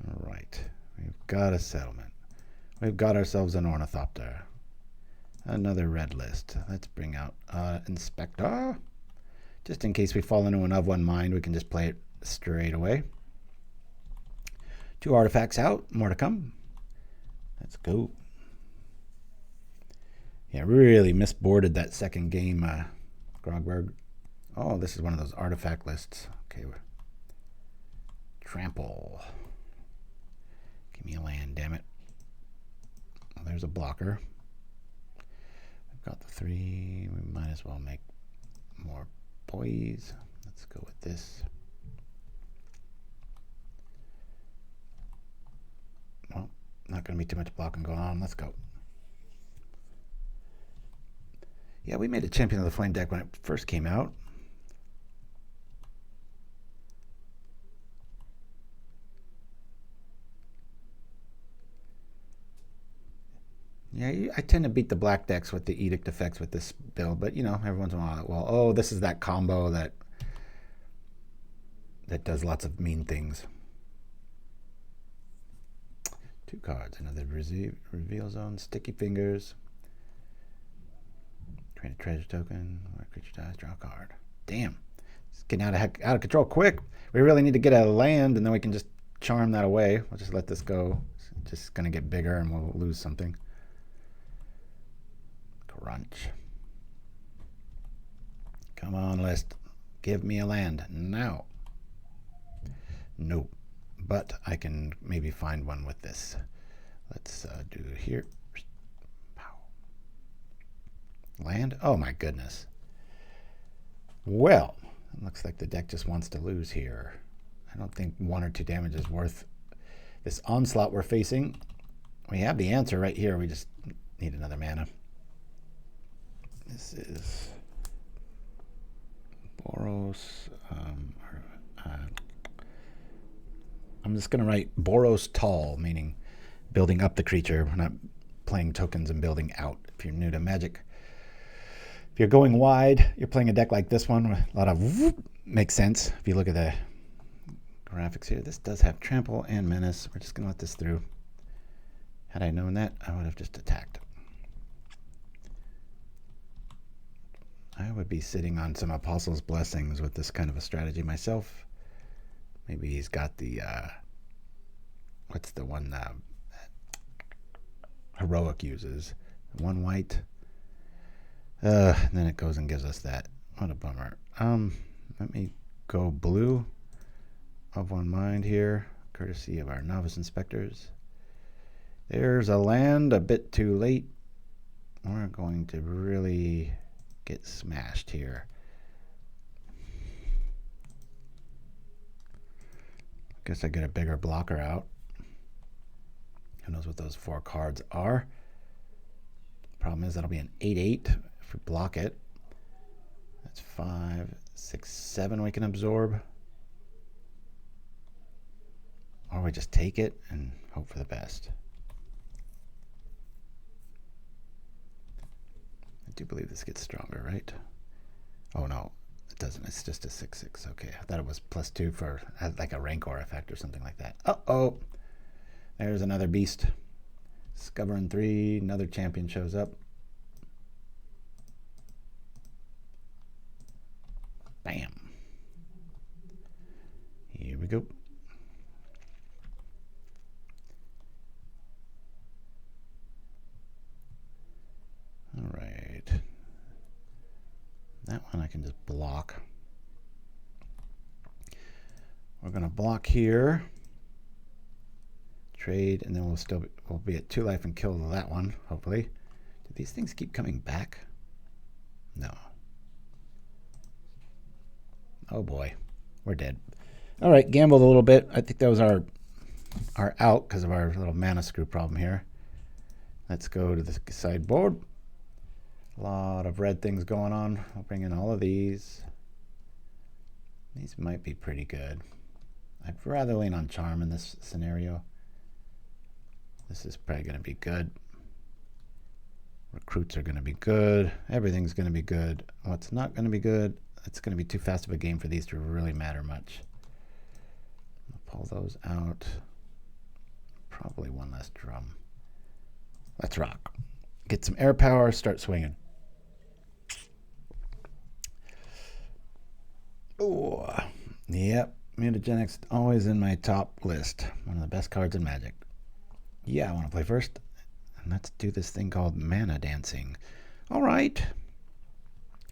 All right. We've got a settlement. We've got ourselves an Ornithopter. Another red list. Let's bring out Inspector. Just in case we fall into an of one mind, we can just play it straight away. 2 artifacts out. More to come. Let's go. Yeah, really misboarded that second game, Grogberg. Oh, this is one of those artifact lists. Okay. Trample. Give me a land, damn it. Well, there's a blocker. We've got the 3. We might as well make more boys. Let's go with this. Well, not going to be too much blocking going on. Let's go. Yeah, we made a Champion of the Flame deck when it first came out. Yeah, I tend to beat the black decks with the Edict effects with this build, but, you know, every once in a while, well, oh, this is that combo that does lots of mean things. 2 cards, another Reveal Zone, Sticky Fingers, create a treasure token, or a creature dies, draw a card. Damn, it's getting out of control quick. We really need to get a land, and then we can just charm that away. We'll just let this go. It's just going to get bigger, and we'll lose something. Crunch. Come on, list. Give me a land now. Nope. But I can maybe find one with this. Let's do here. Pow. Land? Oh my goodness. Well, it looks like the deck just wants to lose here. I don't think 1 or 2 damage is worth this onslaught we're facing. We have the answer right here. We just need another mana. This is Boros. I'm just going to write Boros Tall, meaning building up the creature. We're not playing tokens and building out. If you're new to Magic, if you're going wide, you're playing a deck like this one. A lot of whoop, makes sense. If you look at the graphics here, this does have Trample and Menace. We're just going to let this through. Had I known that, I would have just attacked. I would be sitting on some Apostles' Blessings with this kind of a strategy myself. Maybe he's got the, what's the one Heroic uses? 1 white. And then it goes and gives us that. What a bummer. Let me go blue of one mind here, courtesy of our Novice Inspectors. There's a land a bit too late. We're going to really get smashed here. Guess I get a bigger blocker out. Who knows what those 4 cards are? Problem is that'll be an 8/8 if we block it. That's 5, 6, 7 we can absorb. Or we just take it and hope for the best. I do believe this gets stronger, right? Oh no, it doesn't. It's just a 6/6. Okay, I thought it was +2 for like a Rancor effect or something like that. Uh-oh. There's another beast. Discovering 3, another champion shows up. Bam. Here we go. All right. That one I can just block. We're going to block here. Trade, and then we'll be at 2 life and kill that one, hopefully. Do these things keep coming back? No. Oh boy, we're dead. All right, gambled a little bit. I think that was our out because of our little mana screw problem here. Let's go to the sideboard. A lot of red things going on. I'll bring in all of these. These might be pretty good. I'd rather lean on Charm in this scenario. This is probably going to be good. Recruits are going to be good. Everything's going to be good. What's not going to be good, it's going to be too fast of a game for these to really matter much. I'll pull those out. Probably one less drum. Let's rock. Get some air power, start swinging. Oh, yep. Mutagenics always in my top list. One of the best cards in Magic. Yeah, I want to play first. And let's do this thing called mana dancing. All right.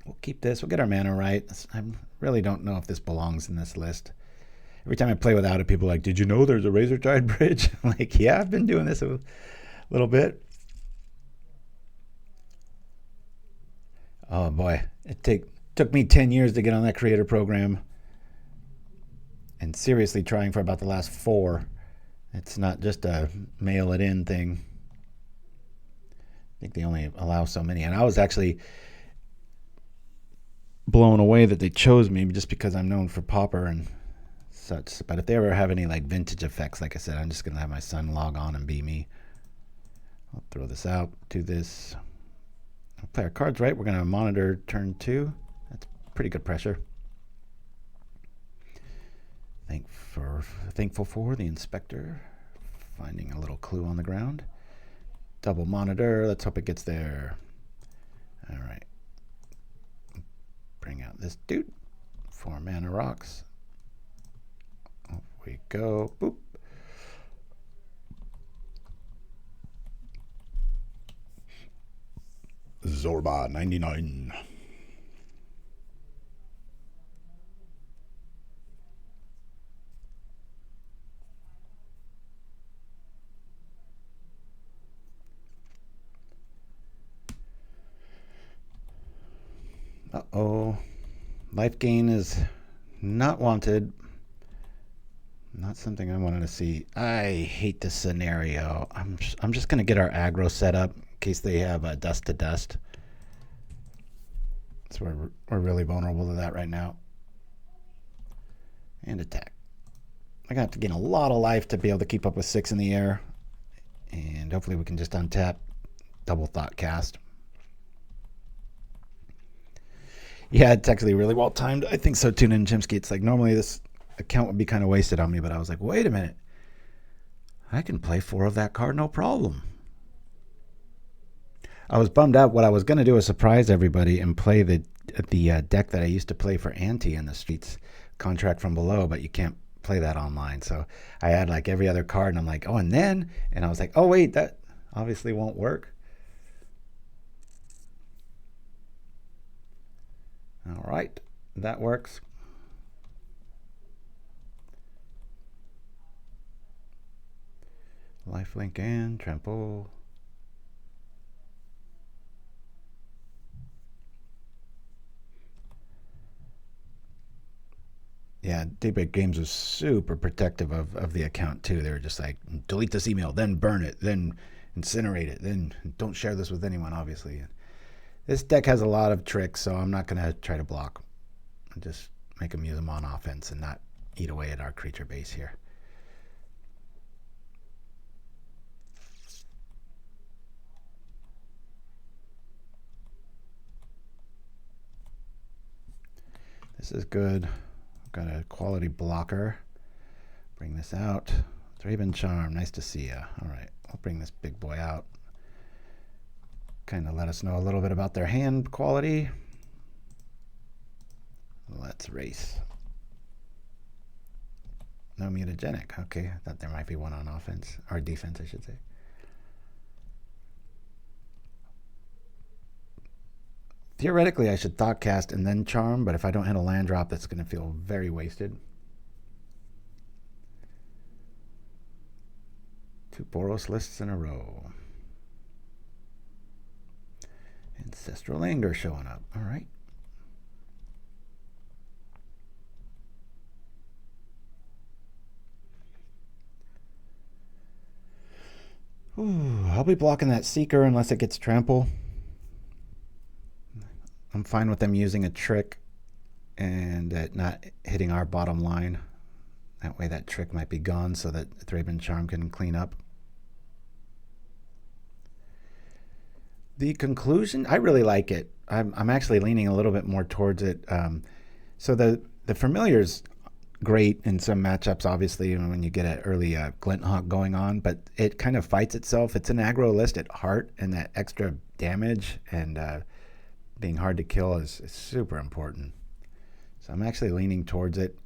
We'll keep this. We'll get our mana right. I really don't know if this belongs in this list. Every time I play without it, people are like, did you know there's a Razortide Bridge? I'm like, yeah, I've been doing this a little bit. Oh, boy. It took me 10 years to get on that creator program. And seriously trying for about the last 4. It's not just a mail it in thing. I think they only allow so many. And I was actually blown away that they chose me just because I'm known for Pauper and such. But if they ever have any like vintage effects, like I said, I'm just going to have my son log on and be me. I'll throw this out, do this. I'll play our cards right. We're going to monitor turn 2. That's pretty good pressure. Thankful for the Inspector finding a little clue on the ground. Double monitor. Let's hope it gets there. All right. Bring out this dude. 4 mana rocks. Off we go. Boop. Zorba 99. Uh-oh. Life gain is not wanted. Not something I wanted to see. I hate this scenario. I'm just going to get our aggro set up in case they have a dust to dust. So we're really vulnerable to that right now. And attack. I'm going to have to gain a lot of life to be able to keep up with 6 in the air. And hopefully we can just untap. Double Thoughtcast. Yeah, it's actually really well timed. I think so too, Ninjimsky. It's like normally this account would be kind of wasted on me, but I was like, wait a minute. I can play 4 of that card, no problem. I was bummed out. What I was going to do is surprise everybody and play the deck that I used to play for Ante in the Streets, Contract from Below, but you can't play that online. So I had like every other card, and I'm like, oh, and then, and I was like, oh wait, that obviously won't work. All right, that works. Lifelink and trample. Yeah, Daybreak Games was super protective of the account too. They were just like, delete this email, then burn it, then incinerate it, then don't share this with anyone, obviously. This deck has a lot of tricks, so I'm not going to try to block. I'll just make them use them on offense and not eat away at our creature base here. This is good. Got a quality blocker. Bring this out. Thraben Charm, nice to see ya. All right, I'll bring this big boy out. Kind of let us know a little bit about their hand quality. Let's race. No mutagenic. Okay, I thought there might be one on offense, or defense, I should say. Theoretically, I should Thoughtcast and then Charm, but if I don't hit a land drop, that's going to feel very wasted. 2 Boros lists in a row. Ancestral Anger showing up. All right. Ooh, I'll be blocking that Seeker unless it gets trample. I'm fine with them using a trick and not hitting our bottom line. That way that trick might be gone so that Thraben Charm can clean up. The conclusion, I really like it. I'm actually leaning a little bit more towards it. So the familiar's great in some matchups, obviously, when you get an early Glint Hawk going on, but it kind of fights itself. It's an aggro list at heart, and that extra damage and being hard to kill is super important. So I'm actually leaning towards it.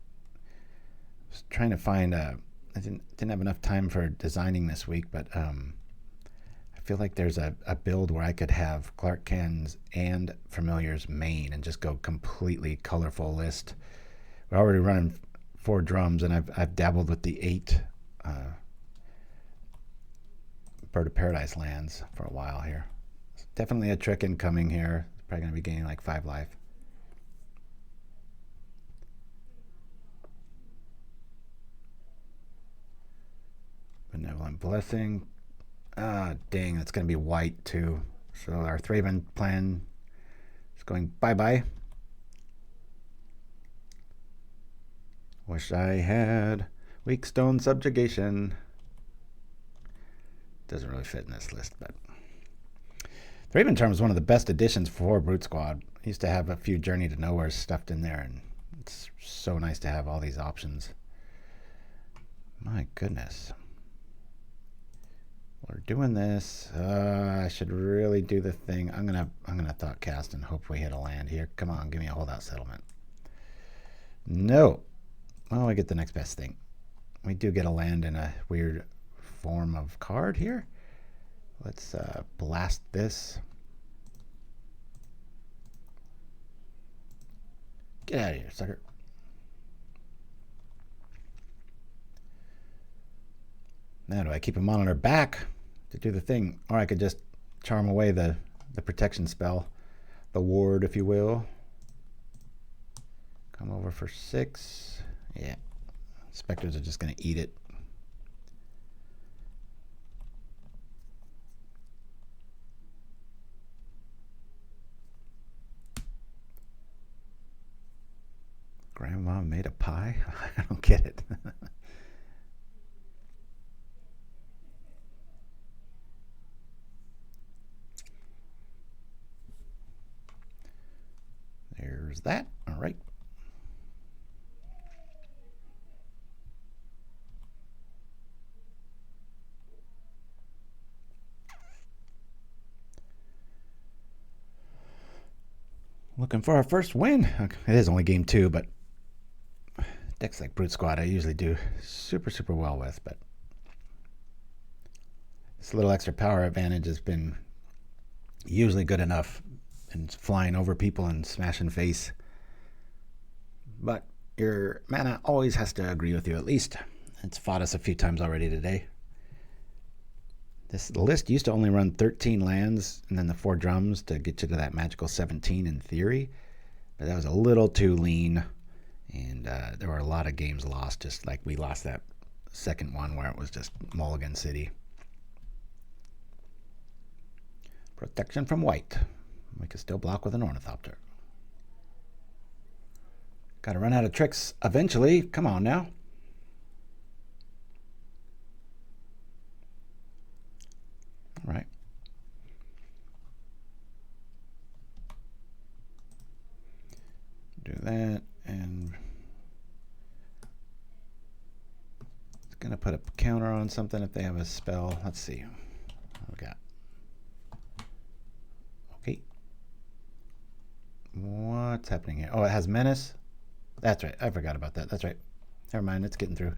Just trying to find I didn't have enough time for designing this week, but I feel like there's a build where I could have Krark-Clans and Familiars main and just go completely colorful list. We're already running 4 drums, and I've dabbled with the 8 Bird of Paradise lands for a while here. It's definitely a trick incoming here. It's probably going to be gaining like 5 life. Benevolent Blessing. Ah, dang, that's going to be white too. So our Thraben plan is going bye-bye. Wish I had Weak Stone Subjugation. Doesn't really fit in this list, but Thraben Charm is one of the best additions for Brute Squad. I used to have a few Journey to Nowhere stuffed in there, and it's so nice to have all these options. My goodness. We're doing this. I should really do the thing. I'm gonna Thoughtcast and hope we hit a land here. Come on, give me a Holdout Settlement. No. Well, we get the next best thing. We do get a land in a weird form of card here. Let's blast this. Get out of here, sucker. Now, do I keep a monitor back to do the thing? Or I could just charm away the protection spell. The ward, if you will. Come over for 6. Yeah. Specters are just going to eat it. Grandma made a pie? I don't get it. There's that. All right. Looking for our first win. It is only game 2, but Decks like Brute Squad I usually do super well with, but this little extra power advantage has been usually good enough and flying over people and smashing face. But your mana always has to agree with you at least. It's fought us a few times already today. This list used to only run 13 lands and then the 4 drums to get you to that magical 17 in theory. But that was a little too lean. And there were a lot of games lost, just like we lost that second one where it was just Mulligan City. Protection from white. We can still block with an Ornithopter. Got to run out of tricks eventually. Come on now. All right. Do that, and it's going to put a counter on something if they have a spell. Let's see. What we got? Okay. What's happening here? Oh, it has Menace. That's right. I forgot about that. That's right. Never mind. It's getting through.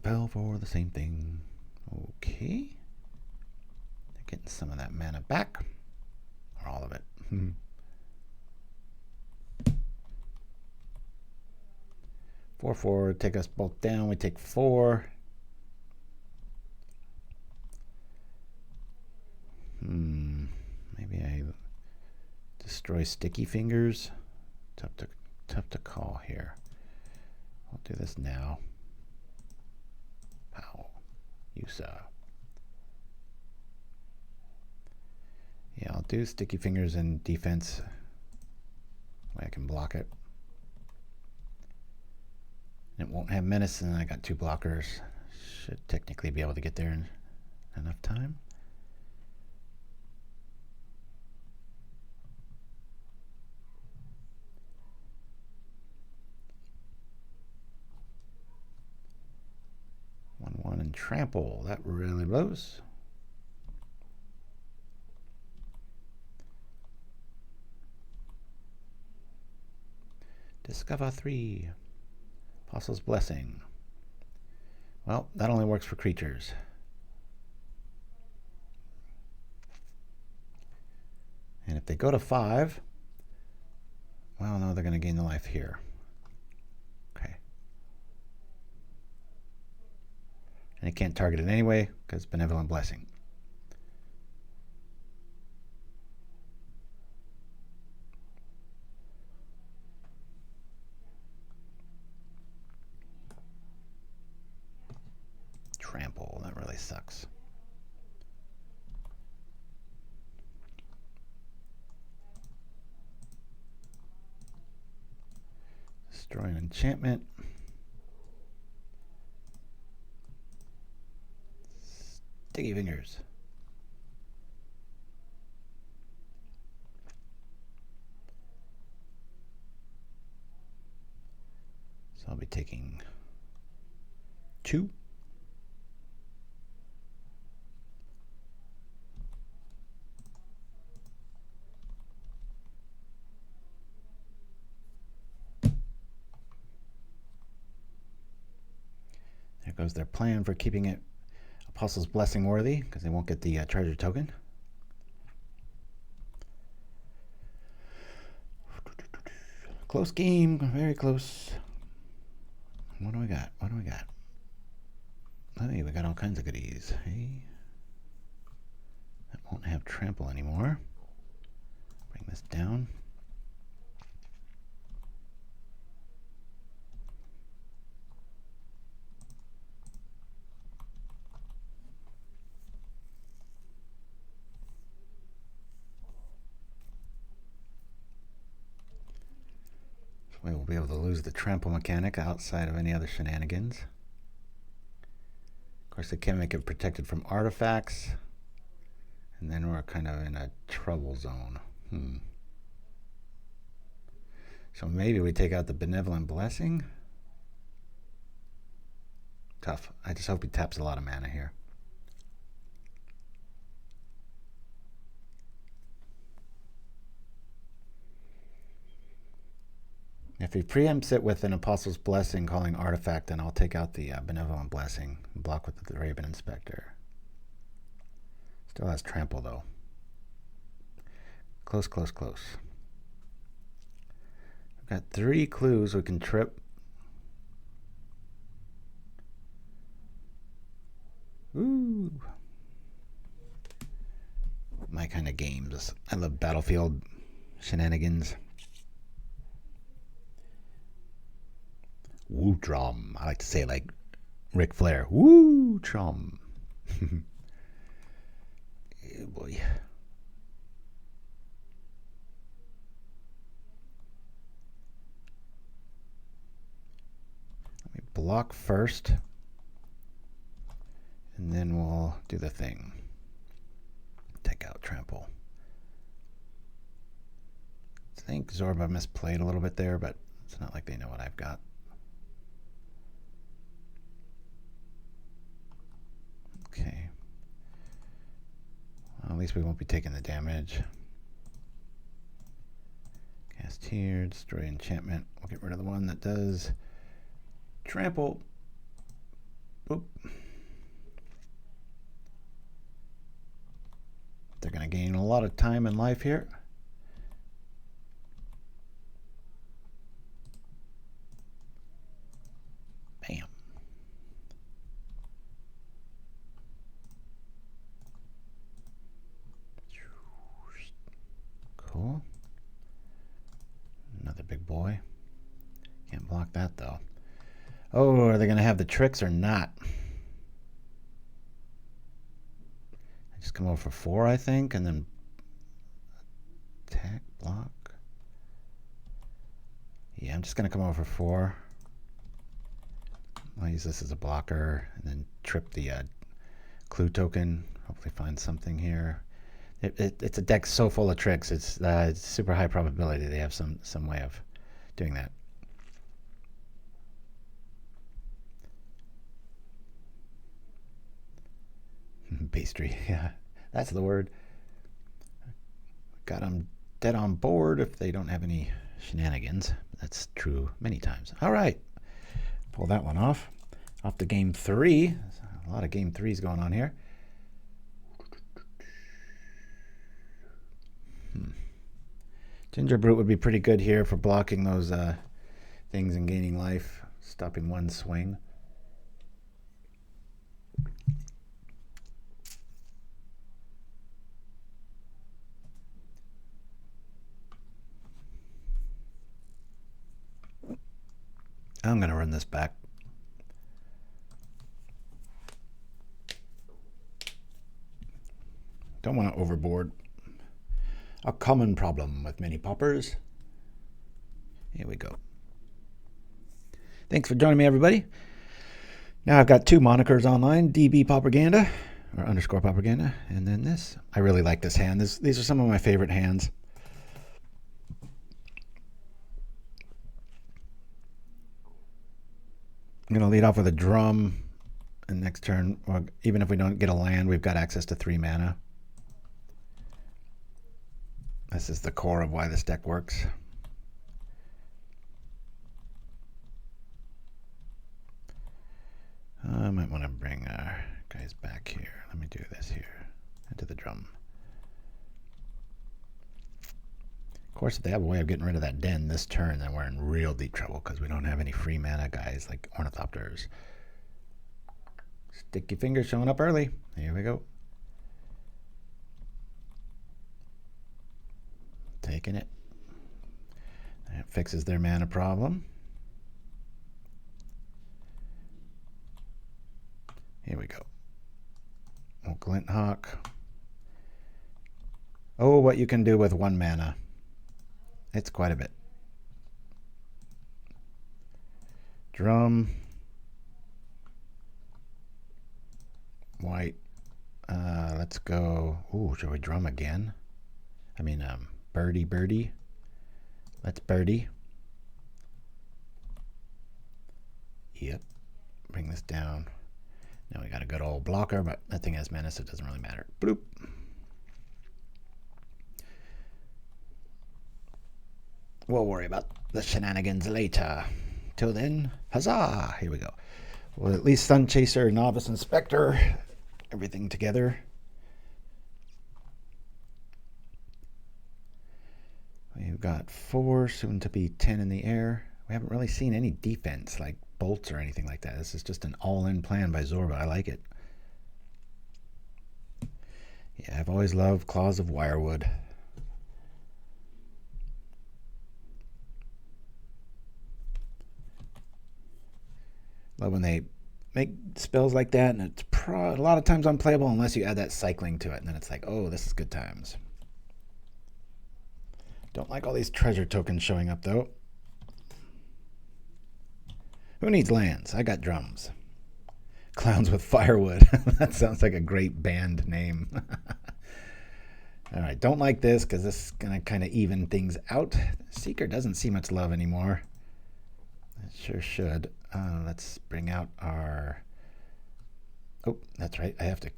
Bell for the same thing. Okay. They're getting some of that mana back. Or all of it. 4/4. Take us both down. We take 4. Maybe I destroy Sticky Fingers. Tough to call here. I'll do this now. Pow. Yusa. Yeah, I'll do Sticky Fingers in defense. That way I can block it. It won't have Menace, and I got 2 blockers. Should technically be able to get there in enough time. And trample. That really blows. Discover 3. Apostle's Blessing. Well, that only works for creatures. And if they go to 5, well, no, they're going to gain the life here. And it can't target it anyway because Benevolent Blessing. Trample, that really sucks. Destroy an enchantment. Sticky Fingers. So I'll be taking 2. There goes their plan for keeping it Apostle's Blessing worthy, because they won't get the treasure token. Close game, very close. What do we got? What do we got? Hey, we got all kinds of goodies. Hey, that won't have trample anymore. Bring this down. We will be able to lose the trample mechanic outside of any other shenanigans. Of course, they can make it protected from artifacts. And then we're kind of in a trouble zone. So maybe we take out the Benevolent Blessing. Tough. I just hope he taps a lot of mana here. If he preempts it with an Apostle's Blessing calling artifact, then I'll take out the Benevolent Blessing and block with the Thraben Inspector. Still has trample though. Close, close, close. We've got 3 clues we can trip. Ooh. My kind of games. I love battlefield shenanigans. WU-TROM. I like to say it like Ric Flair. WU-TROM. Oh boy. Let me block first. And then we'll do the thing. Take out trample. I think Zorba misplayed a little bit there, but it's not like they know what I've got. Okay. Well, at least we won't be taking the damage. Cast here, destroy enchantment. We'll get rid of the one that does trample. Boop. They're going to gain a lot of time and life here. Bam. Cool. Another big boy. Can't block that though. Oh, are they going to have the tricks or not? I just come over for 4, I think, and then attack, block. Yeah, I'm just going to come over for 4. I'll use this as a blocker and then trip the clue token. Hopefully find something here. It's a deck so full of tricks. It's super high probability they have some way of doing that. Pastry, yeah, that's the word. Got them dead on board if they don't have any shenanigans. That's true many times. All right, pull that one off to game 3. There's a lot of game 3s going on here. Gingerbrute would be pretty good here for blocking those things and gaining life, stopping one swing. I'm going to run this back. Don't want to overboard. A common problem with many poppers. Here we go. Thanks for joining me, everybody. Now I've got 2 monikers online, DB Propaganda, or underscore Propaganda, and then this. I really like this hand. These are some of my favorite hands. I'm going to lead off with a drum, and next turn, or even if we don't get a land, we've got access to 3 mana. This is the core of why this deck works. I might want to bring our guys back here. Let me do this here. Into the drum. Of course, if they have a way of getting rid of that den this turn, then we're in real deep trouble because we don't have any free mana guys like Ornithopters. Sticky fingers showing up early. Here we go. Taking it. That fixes their mana problem. Here we go. Oh, Glint Hawk. Oh, what you can do with 1 mana. It's quite a bit. Drum. White. Let's go. Ooh, should we drum again? I mean, birdie. Let's birdie. Yep. Bring this down. Now we got a good old blocker, but that thing has mana, so it doesn't really matter. Bloop. We'll worry about the shenanigans later. Till then, huzzah! Here we go. Well, at least Sunchaser, Novice Inspector, everything together. We've got 4, soon to be 10 in the air. We haven't really seen any defense, like bolts or anything like that. This is just an all-in plan by Zorba. I like it. Yeah, I've always loved Claws of Wirewood. Love when they make spells like that, and it's a lot of times unplayable unless you add that cycling to it, and then it's like, oh, this is good times. Don't like all these treasure tokens showing up, though. Who needs lands? I got drums. Clowns with Firewood. That sounds like a great band name. All right, don't like this because this is going to kind of even things out. Seeker doesn't see much love anymore. It sure should. Let's bring out our... Oh, that's right. I have to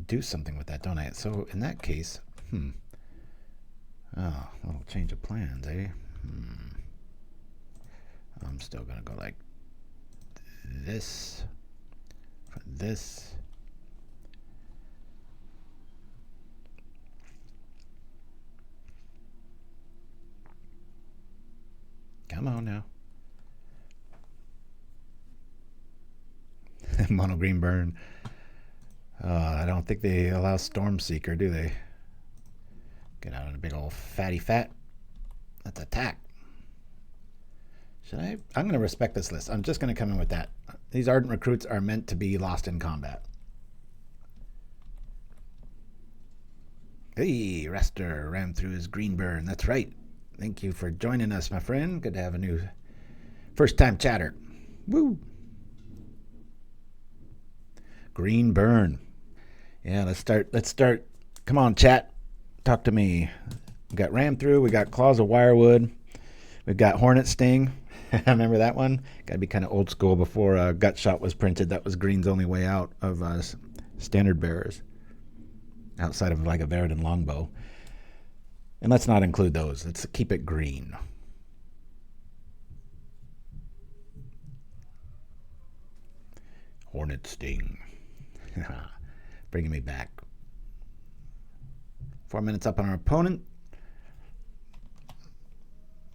do something with that, don't I? So in that case, oh, a little change of plans, eh? I'm still going to go like this for this. Come on now. Mono green burn. I don't think they allow Stormseeker, do they? Get out on a big old fatty fat. Let's attack. Should I? I'm going to respect this list. I'm just going to come in with that. These Ardent Recruits are meant to be lost in combat. Hey, Rester ran through his green burn. That's right. Thank you for joining us, my friend. Good to have a new first-time chatter. Woo! Green burn. Yeah, let's start. Come on, chat. Talk to me. We got Ram Through. We got Claws of Wirewood. We've got Hornet Sting. Remember that one? Got to be kind of old school before Gut Shot was printed. That was Green's only way out of standard bearers. Outside of like a Veridon Longbow. And let's not include those. Let's keep it green. Hornet Sting. Bringing me back. 4 minutes up on our opponent.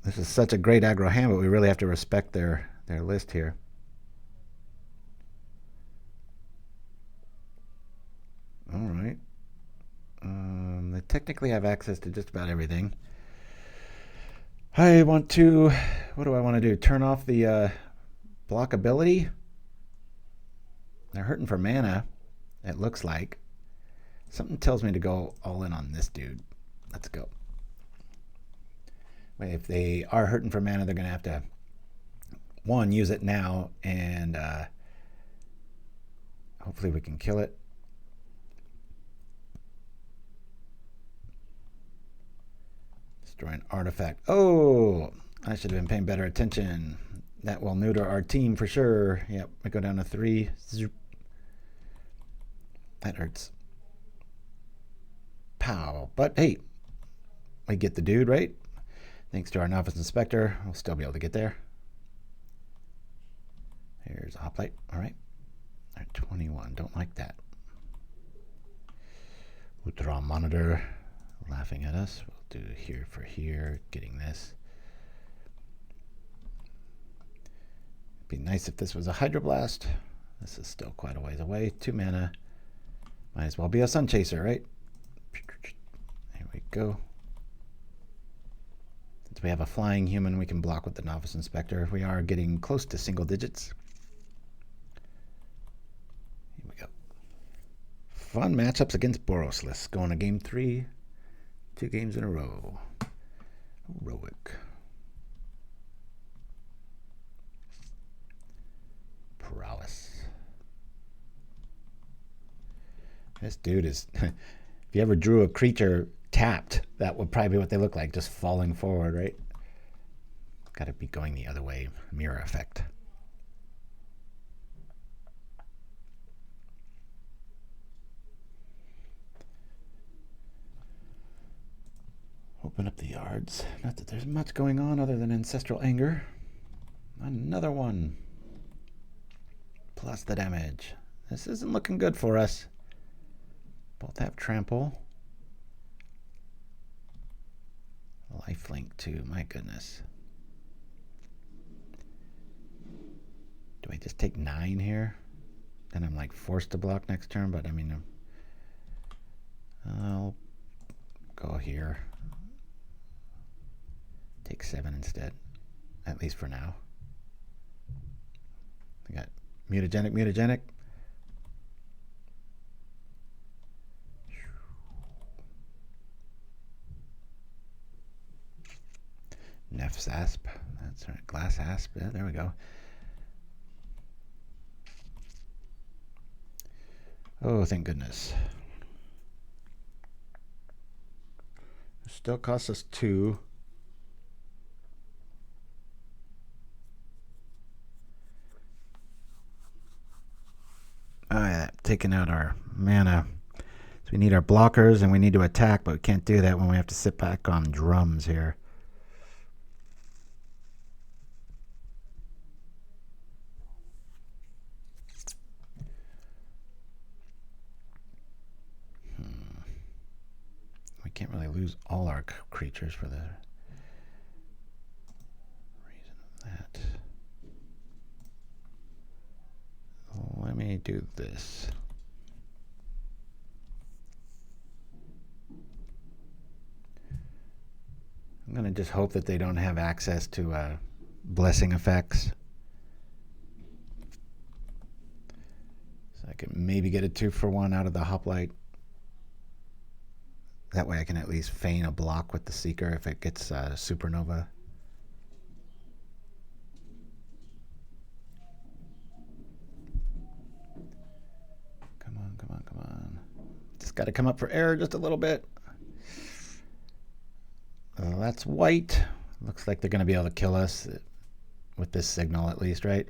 This is such a great aggro hand, but we really have to respect their list here. All right. They technically have access to just about everything. I want to... What do I want to do? Turn off the block ability? They're hurting for mana, it looks like. Something tells me to go all in on this dude. Let's go. If they are hurting for mana, they're going to have to, one, use it now, and hopefully we can kill it. Destroy an artifact. Oh, I should have been paying better attention. That will neuter our team for sure. Yep, we go down to 3. Zoop. That hurts. Pow. But hey, we get the dude, right? Thanks to our Novice Inspector, we'll still be able to get there. Here's a hoplite. All right. All right, 21. Don't like that. Utrom Monitor laughing at us. We'll do here for here, getting this. It'd be nice if this was a Hydroblast. This is still quite a ways away. 2 mana. Might as well be a Sunchaser, right? Here we go. Since we have a flying human, we can block with the Novice Inspector. We are getting close to single digits. Here we go. Fun matchups against Boroslis. Going to game 3. 2 games in a row. Heroic. Prowess. This dude is... If you ever drew a creature tapped, that would probably be what they look like, just falling forward, right? Got to be going the other way. Mirror effect. Open up the yards. Not that there's much going on other than Ancestral Anger. Another one. Plus the damage. This isn't looking good for us. Both have Trample. Lifelink too, my goodness. Do I just take 9 here? Then I'm like forced to block next turn, but I mean, I'll go here. Take 7 instead, at least for now. I got mutagenic. Neff's Asp. That's right. Glass Asp. Yeah, there we go. Oh, thank goodness. It still costs us 2. Oh, yeah, taking out our mana. So we need our blockers and we need to attack, but we can't do that when we have to sit back on drums here. We can't really lose all our creatures for the reason of that. Let me do this. I'm going to just hope that they don't have access to blessing effects. So I can maybe get a 2-for-1 out of the Hoplite. That way I can at least feign a block with the Seeker if it gets Supernova. Come on. Just got to come up for air just a little bit. That's white. Looks like they're going to be able to kill us with this signal at least, right?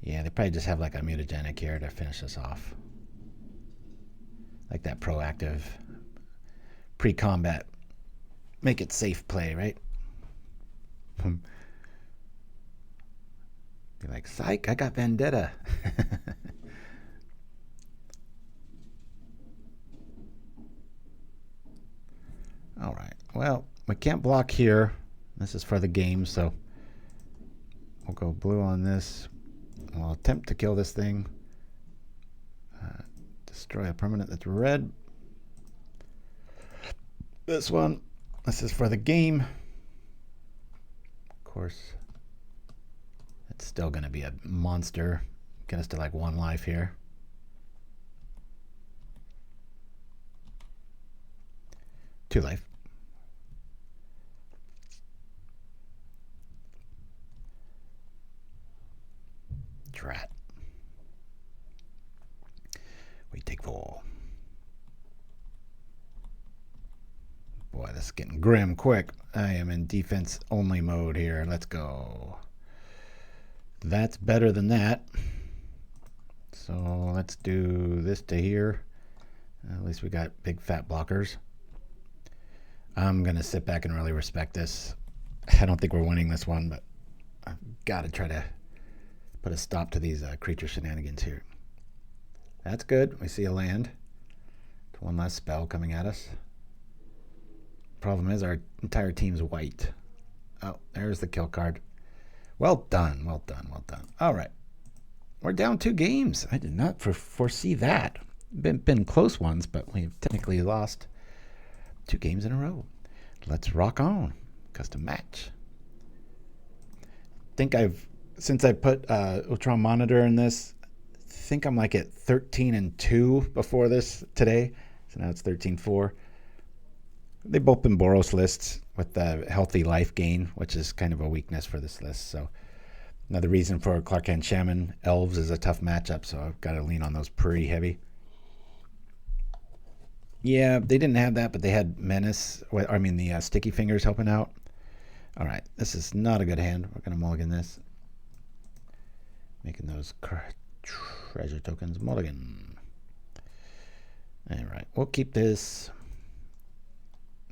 Yeah, they probably just have like a mutagenic here to finish us off. Like that proactive pre-combat. Make it safe play, right? Be like, psych, I got Vendetta. All right, well, we can't block here. This is for the game, so we'll go blue on this. We'll attempt to kill this thing. Destroy a permanent that's red. This one, this is for the game. Of course, it's still going to be a monster. Get us to like 1 life here. Two life. Drat. We take 4. Boy, this is getting grim quick. I am in defense only mode here. Let's go. That's better than that. So let's do this to here. At least we got big fat blockers. I'm going to sit back and really respect this. I don't think we're winning this one, but I've got to try to put a stop to these creature shenanigans here. That's good. We see a land. It's 1 less spell coming at us. Problem is our entire team's white. Oh, there's the kill card. Well done. All right. We're down 2 games. I did not foresee that. Been close ones, but we've technically lost 2 games in a row. Let's rock on. Custom match. Since I put Utrom Monitor in this, I think I'm like at 13-2 before this today. So now it's 13-4. They've both been Boros lists with the healthy life gain, which is kind of a weakness for this list. So another reason for Krark-Clan Shaman Elves is a tough matchup, so I've got to lean on those pretty heavy. Yeah, they didn't have that, but they had Menace. I mean, the Sticky Fingers helping out. All right, this is not a good hand. We're going to mulligan this. Making those treasure tokens mulligan. Alright, we'll keep this.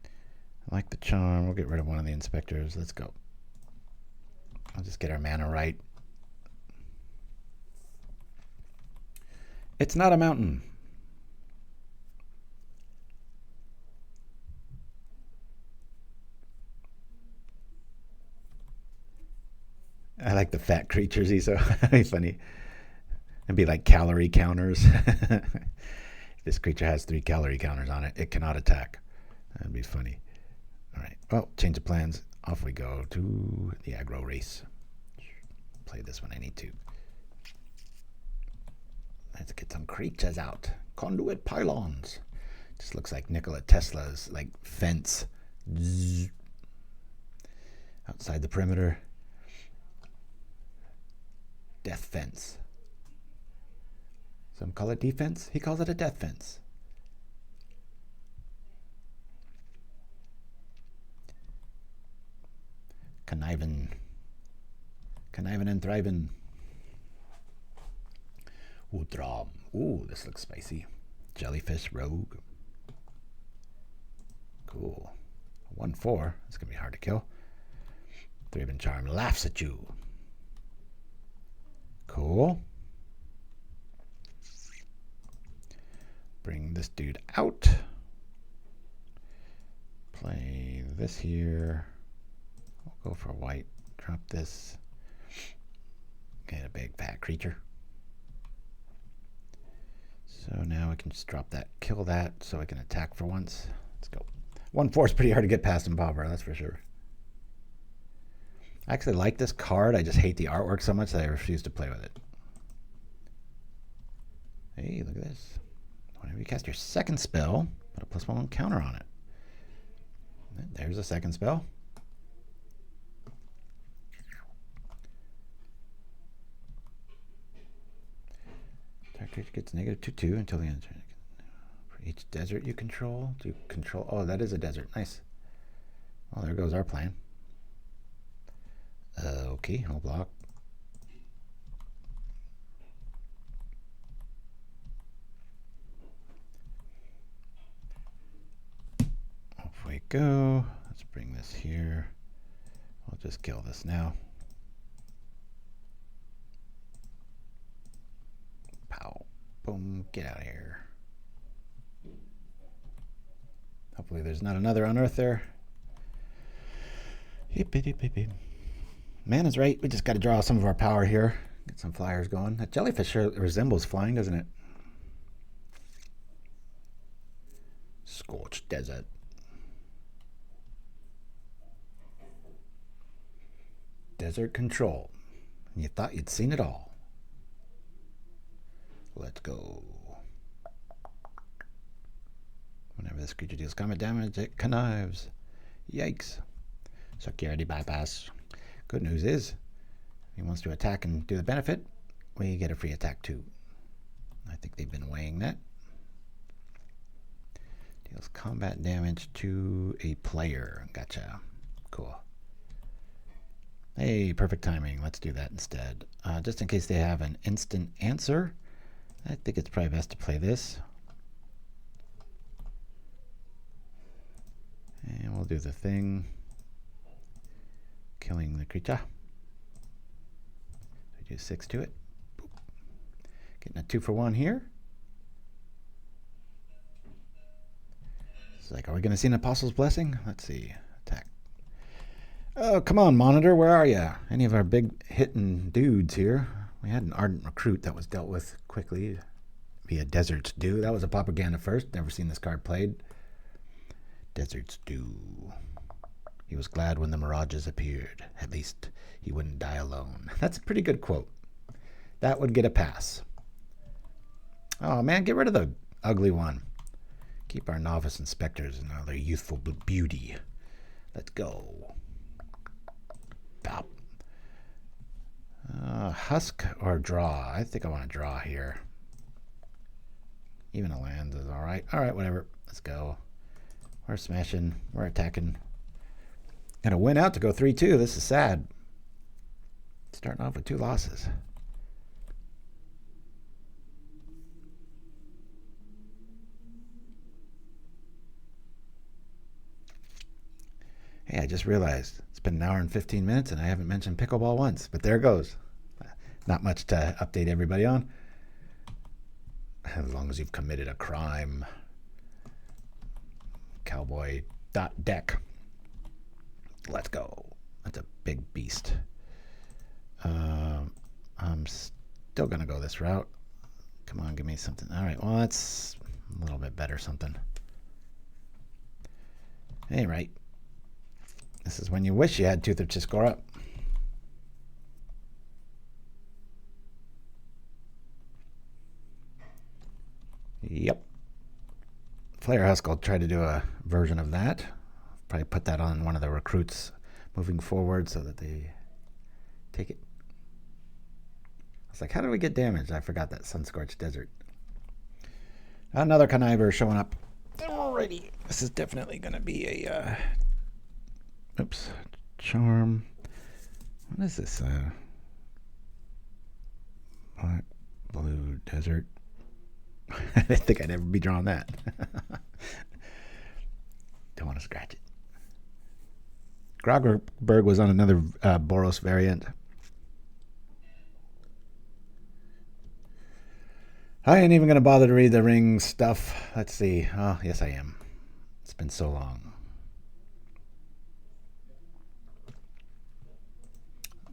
I like the charm. We'll get rid of one of the inspectors. Let's go. I'll just get our mana right. It's not a mountain. I like the fat creatures. He's so funny. It'd be like calorie counters. This creature has 3 calorie counters on it. It cannot attack. That'd be funny. All right. Well, change of plans. Off we go to the aggro race. Play this when I need to. Let's get some creatures out. Conduit pylons. Just looks like Nikola Tesla's like fence. Zzz. Outside the perimeter. Death fence. Some call it defense. He calls it a death fence. Conniving and Thraben. Utrom. Ooh, this looks spicy. Jellyfish rogue. Cool. 1/4. It's gonna be hard to kill. Thraben Charm laughs at you. Cool. Bring this dude out. Play this here. We'll go for white. Drop this. Get a big fat creature. So now we can just drop that, kill that, so we can attack for once. Let's go. 1/4 is pretty hard to get past in Pauper, that's for sure. I actually like this card. I just hate the artwork so much that I refuse to play with it. Hey, look at this. Whenever you cast your second spell, put a +1 counter on it. There's a second spell. Target creature gets -2/2 until the end of the turn. For each desert you control, oh, that is a desert. Nice. Well, there goes our plan. Okay, I'll block. Off we go. Let's bring this here. I'll just kill this now. Pow. Boom. Get out of here. Hopefully there's not another unearth there. Mana's right. We just got to draw some of our power here. Get some flyers going. That jellyfish sure resembles flying, doesn't it? Scorched desert. Desert control. You thought you'd seen it all. Let's go. Whenever this creature deals combat damage, it connives. Yikes. Security bypass. Good news is, if he wants to attack and do the benefit, we get a free attack too. I think they've been weighing that. Deals combat damage to a player. Gotcha. Cool. Hey, perfect timing. Let's do that instead. Just in case they have an instant answer, I think it's probably best to play this. And we'll do the thing. Killing the creature. We do 6 to it. Boop. Getting a 2-for-1 here. It's like, are we going to see an Apostle's Blessing? Let's see. Attack. Oh, come on, Monitor. Where are you? Any of our big hitting dudes here? We had an Ardent Recruit that was dealt with quickly via Desert's Dew. That was a propaganda first. Never seen this card played. Desert's Dew. He was glad when the mirages appeared. At least he wouldn't die alone. That's a pretty good quote. That would get a pass. Oh man, get rid of the ugly one. Keep our Novice Inspectors and all their youthful beauty. Let's go. Pop. Husk or draw? I think I want to draw here. Even a land is alright. Alright, whatever. Let's go. We're smashing. We're attacking. Gonna win out to go 3-2. This is sad. Starting off with 2 losses. Hey, I just realized it's been an hour and 15 minutes and I haven't mentioned pickleball once, but there it goes. Not much to update everybody on. As long as you've committed a crime. Cowboy.deck. Let's go. That's a big beast. I'm still going to go this route. Come on, give me something. All right, well, that's a little bit better something. Hey, right. This is when you wish you had Tooth of Chiscora. Yep. Flayer Husk will try to do a version of that. Probably put that on one of the recruits moving forward so that they take it. I was like, how do we get damaged? I forgot that Sunscorched Desert. Another conniver showing up. Alrighty. This is definitely going to be a... oops. Charm. What is this? Black, blue, desert. I didn't think I'd ever be drawing that. Don't want to scratch it. Groggerberg was on another Boros variant. I ain't even going to bother to read the ring stuff. Let's see. Oh, yes, I am. It's been so long.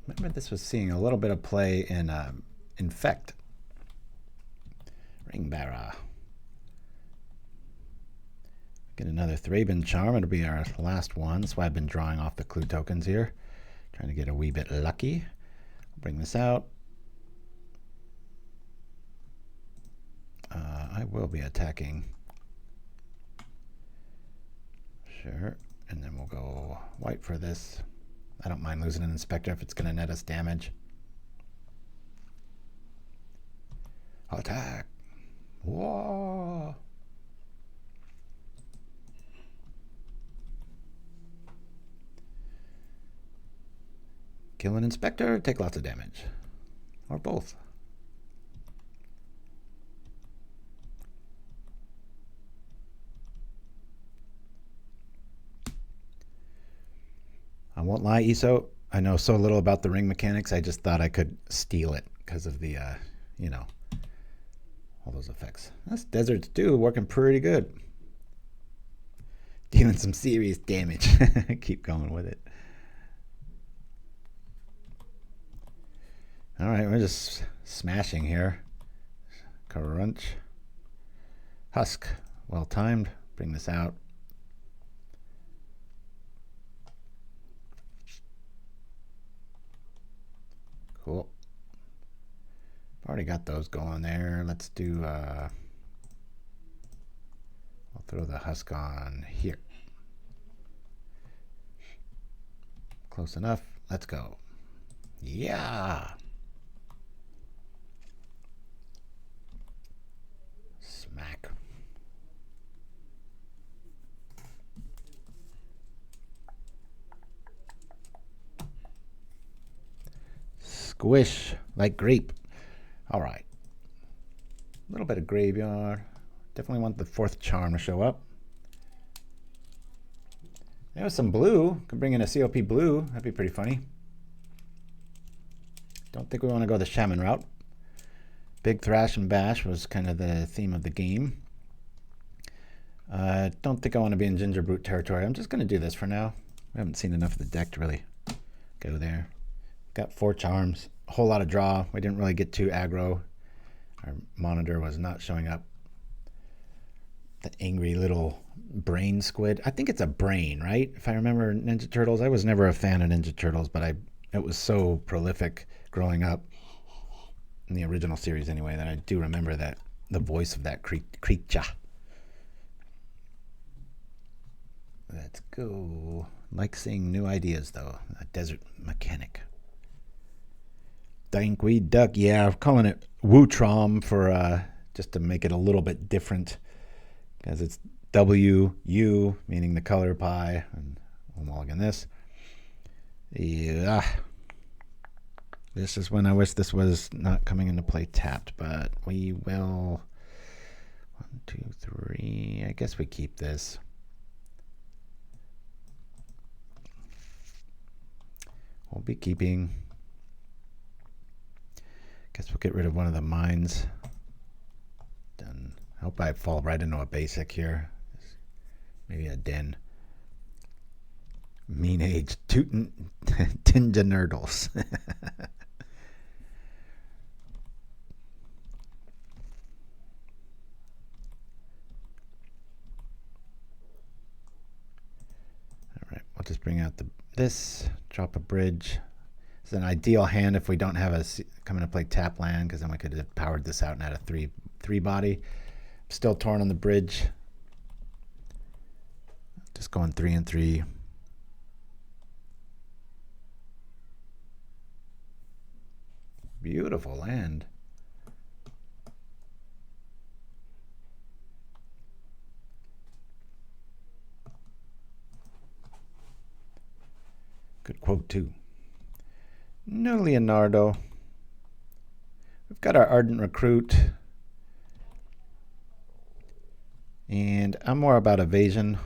Remember this was seeing a little bit of play in Infect. Ringbearer. Get another Thraben Charm. It'll be our last one. That's why I've been drawing off the clue tokens here. Trying to get a wee bit lucky. Bring this out. I will be attacking. Sure. And then we'll go white for this. I don't mind losing an Inspector if it's going to net us damage. Attack. Whoa. Kill an Inspector, take lots of damage. Or both. I won't lie, ESO, I know so little about the ring mechanics, I just thought I could steal it because of the, you know, all those effects. That's Deserts do working pretty good. Dealing some serious damage. Keep going with it. All right, we're just smashing here. Crunch. Husk. Well timed. Bring this out. Cool. Already got those going there. Let's do, I'll throw the Husk on here. Close enough. Let's go. Yeah. Smack. Squish like grape. All right. A little bit of graveyard. Definitely want the fourth charm to show up. There's some blue. Could bring in a COP blue. That'd be pretty funny. Don't think we want to go the Shaman route. Big Thrash and Bash was kind of the theme of the game. Don't think I want to be in Gingerbrute territory. I'm just going to do this for now. We haven't seen enough of the deck to really go there. Got 4 charms, a whole lot of draw. We didn't really get too aggro. Our monitor was not showing up. The angry little brain squid. I think it's a brain, right? If I remember Ninja Turtles, I was never a fan of Ninja Turtles, but it was so prolific growing up in the original series anyway that I do remember that the voice of that creature. Let's go. Like seeing new ideas though. A desert mechanic. Dankweed duck, yeah, I'm calling it WU-TROM for just to make it a little bit different, because it's WU, meaning the color pie, and we'll mulligan this. Yeah, this is when I wish this was not coming into play tapped, but we will. 1, 2, 3. I guess we keep this. be keeping. Guess we'll get rid of one of the mines. Done. I hope I fall right into a basic here. Maybe a den. Mean age. Tootin' Tinja Nurdles. Alright, we'll just bring out this. Drop a bridge. It's an ideal hand if we don't have a come into play tap land, because then we could have powered this out and had a three body. Still torn on the bridge. Just going 3 and 3. Beautiful land. Good quote too. No Leonardo. We've got our Ardent Recruit. And I'm more about evasion.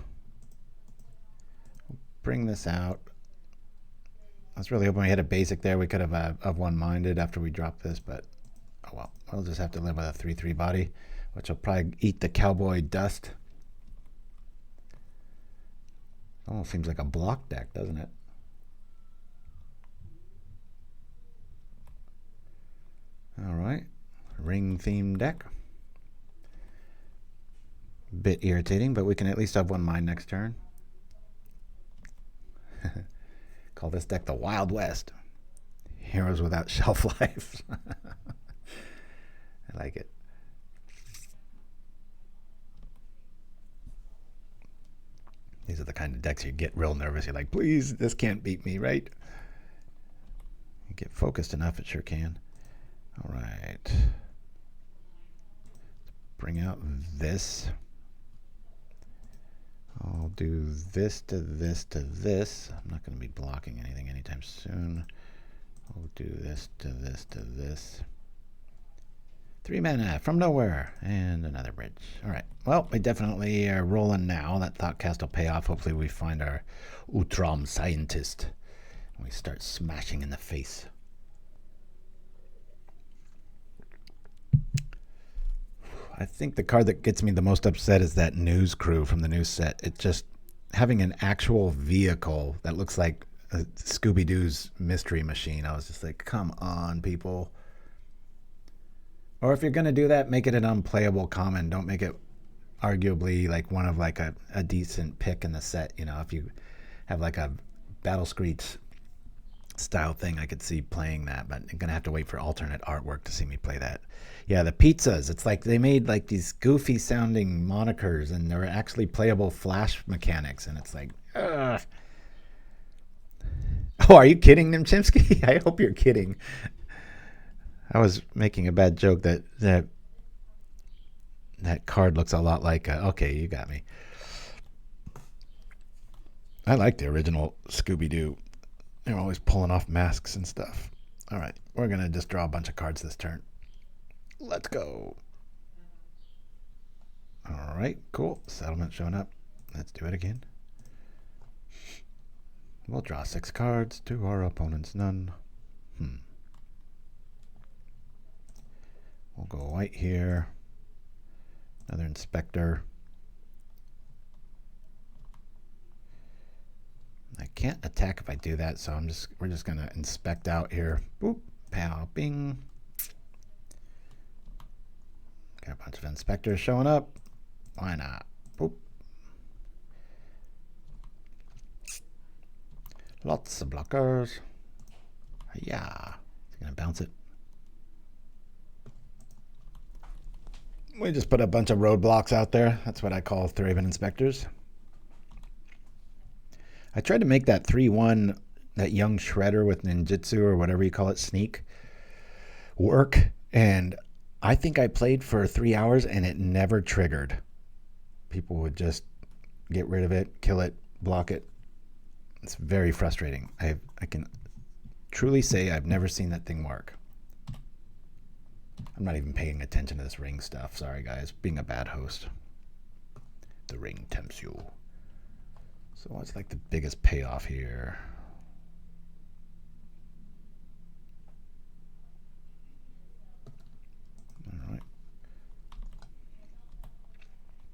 Bring this out. I was really hoping we had a basic there. We could have one-minded after we drop this, but oh well. We'll just have to live with a 3/3 body, which will probably eat the cowboy dust. Almost seems like a block deck, doesn't it? All right, ring theme deck. Bit irritating, but we can at least have one mind next turn. Call this deck the Wild West. Heroes without shelf life. I like it. These are the kind of decks you get real nervous. You're like, please, this can't beat me, right? You get focused enough, it sure can. All right. Bring out this. I'll do this to this to this. I'm not going to be blocking anything anytime soon. I'll do this to this to this. 3 mana from nowhere. And another bridge. All right. Well, we definitely are rolling now. That Thoughtcast will pay off. Hopefully we find our Utrom scientist. And we start smashing in the face. I think the card that gets me the most upset is that news crew from the news set. It just having an actual vehicle that looks like a Scooby-Doo's mystery machine. I was just like, come on, people. Or if you're going to do that, make it an unplayable common. Don't make it arguably like one of like a decent pick in the set. You know, if you have like a Battle Screech style thing, I could see playing that, but I'm gonna have to wait for alternate artwork to see me play that. Yeah, the pizzas, it's like they made like these goofy sounding monikers and they're actually playable flash mechanics, and it's like, ugh. Oh, are you kidding, Nimchinsky? I hope you're kidding. I was making a bad joke that card looks a lot like okay, you got me. I like the original Scooby-Doo. They're always pulling off masks and stuff. All right, we're going to just draw a bunch of cards this turn. Let's go. All right, cool. Settlement showing up. Let's do it again. We'll draw 6 cards to our opponent's none. We'll go white here. Another Inspector. I can't attack if I do that, so we're just gonna inspect out here. Boop, pow, bing. Got a bunch of inspectors showing up. Why not? Boop. Lots of blockers. Yeah. Is he gonna bounce it? We just put a bunch of roadblocks out there. That's what I call Thraben Inspectors. I tried to make that 3/1, that young shredder with ninjutsu or whatever you call it, sneak, work. And I think I played for 3 hours and it never triggered. People would just get rid of it, kill it, block it. It's very frustrating. I can truly say I've never seen that thing work. I'm not even paying attention to this ring stuff. Sorry, guys. Being a bad host. The ring tempts you. So what's like the biggest payoff here?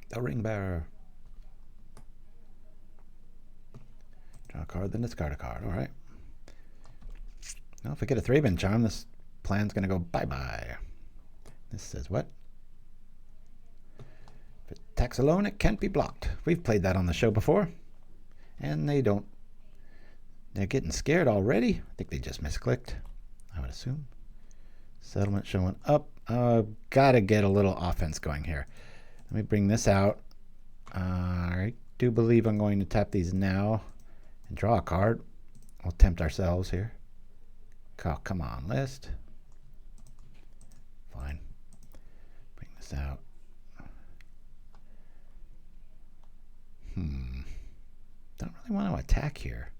The ring bearer. Draw a card, then discard a card. All right. Now, if we get a Thraben Charm, this plan's going to go bye-bye. This says what? If it attacks alone, it can't be blocked. We've played that on the show before. And they don't. They're getting scared already. I think they just misclicked, I would assume. Settlement showing up. Gotta get a little offense going here. Let me bring this out. I do believe I'm going to tap these now and draw a card. We'll tempt ourselves here. Oh, come on, list. Fine. Bring this out. Don't really want to attack here.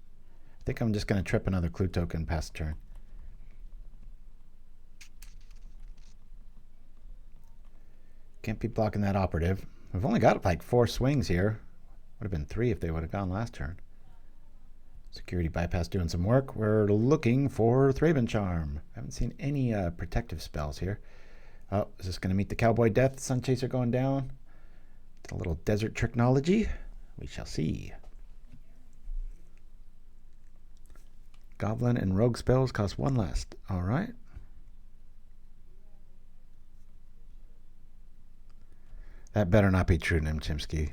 I think I'm just going to trip another clue token past turn. Can't be blocking that operative. We've only got like 4 swings here. Would have been 3 if they would have gone last turn. Security bypass doing some work. We're looking for Thraben Charm. Haven't seen any protective spells here. Oh, is this going to meet the Cowboy Death? Sunchaser going down. It's a little desert technology. We shall see. Goblin and rogue spells cost 1 less. All right. That better not be true, Nimchimsky.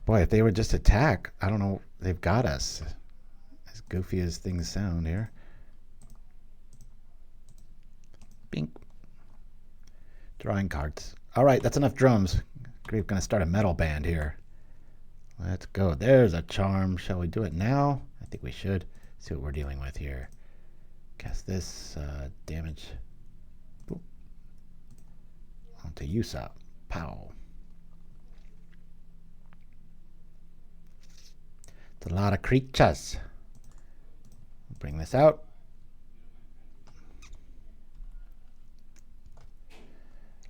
Boy, if they would just attack, I don't know. They've got us. As goofy as things sound here. Bink. Drawing cards. All right, that's enough drums. We're going to start a metal band here. Let's go. There's a charm. Shall we do it now? I think we should. See what we're dealing with here. Cast this. Damage. Boop. Onto Usopp. Pow. It's a lot of creatures. Bring this out.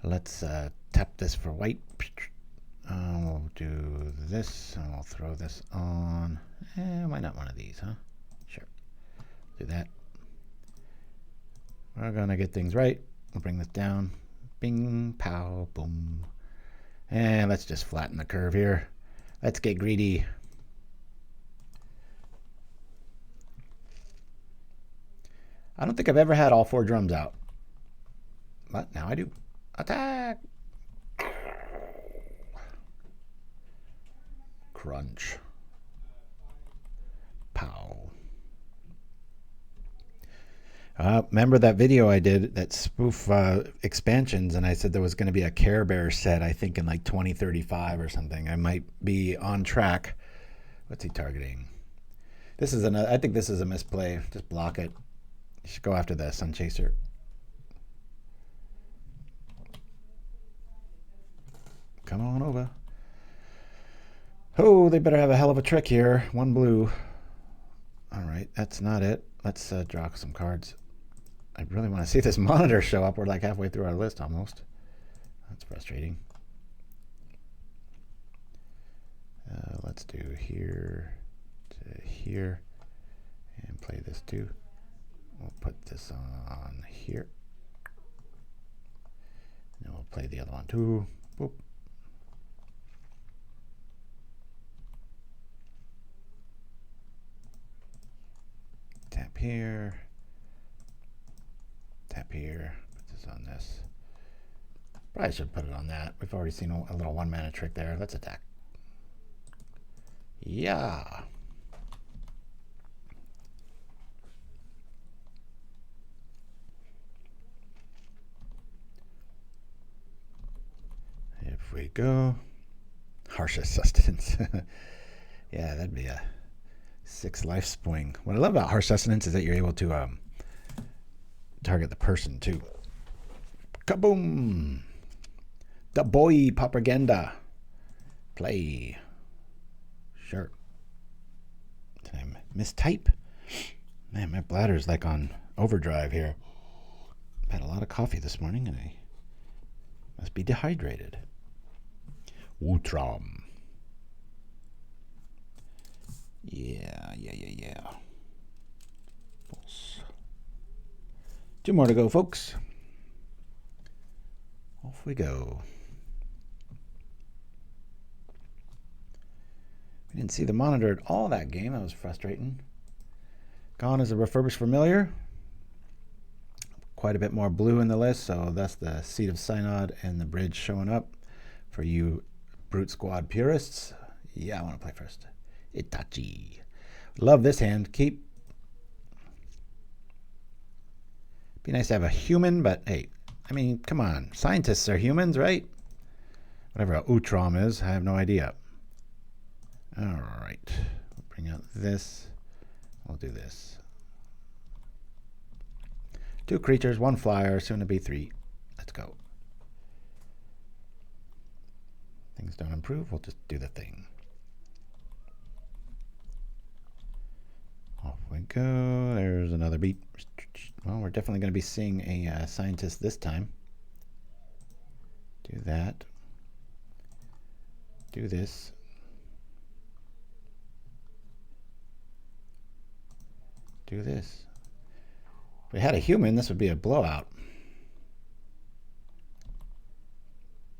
Let's tap this for white. We'll do this, and we'll throw this on. Why not one of these, huh? Sure. Do that. We're going to get things right. We'll bring this down. Bing, pow, boom. And let's just flatten the curve here. Let's get greedy. I don't think I've ever had all 4 drums out. But now I do. Attack! Crunch. Pow. Remember that video I did, that spoof expansions, and I said there was going to be a Care Bear set, I think in like 2035 or something. I might be on track. What's he targeting? This is another. I think this is a misplay. Just block it. You should go after the Sunchaser. Come on over. Oh, they better have a hell of a trick here. 1 blue. All right, that's not it. Let's draw some cards. I really want to see this monitor show up. We're like halfway through our list almost. That's frustrating. Let's do here to here and play this too. We'll put this on here. And we'll play the other one too. Boop. Tap here. Tap here. Put this on this. Probably should put it on that. We've already seen a little 1-mana trick there. Let's attack. Yeah. If we go. Harsh Sustenance. Yeah, that'd be a 6 life swing. What I love about Harsh Sustenance is that you're able to target the person too. Kaboom! The boy propaganda. Play. Sure. Did I mistype? Man, my bladder's like on overdrive here. I've had a lot of coffee this morning and I must be dehydrated. WU-TROM. Yeah. False. 2 more to go, folks. Off we go. We didn't see the monitor at all that game. That was frustrating. Gone is a refurbished familiar. Quite a bit more blue in the list, so that's the Seat of Synod and the Bridge showing up for you Brute Squad purists. Yeah, I want to play first. Itachi. Love this hand. Keep. Be nice to have a human, but hey, I mean, come on. Scientists are humans, right? Whatever a WU-TROM is, I have no idea. All right. We'll bring out this. We'll do this. 2 creatures, 1 flyer, soon to be 3. Let's go. Things don't improve, we'll just do the thing. Off we go. There's another beat. Well, we're definitely going to be seeing a scientist this time. Do that. Do this. Do this. If we had a human, this would be a blowout.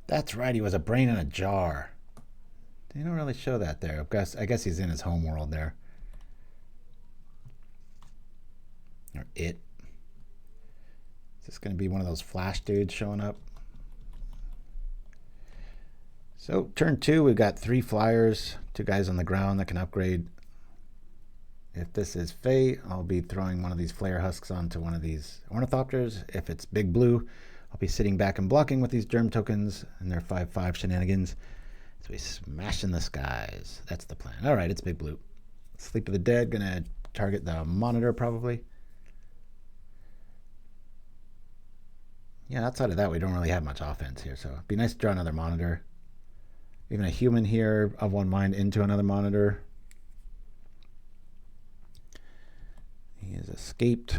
That's right, he was a brain in a jar. They don't really show that there. I guess he's in his home world there. Or it. Is this going to be one of those flash dudes showing up? So, turn 2, we've got 3 flyers, 2 guys on the ground that can upgrade. If this is Fae, I'll be throwing one of these Flayer Husks onto one of these Ornithopters. If it's Big Blue, I'll be sitting back and blocking with these Germ tokens and their 5/5 shenanigans. So we smash in the skies. That's the plan. All right, it's Big Blue. Sleep of the Dead, gonna target the monitor probably. Yeah, outside of that, we don't really have much offense here, so it'd be nice to draw another monitor. Even a human here of 1 mind into another monitor. He has escaped.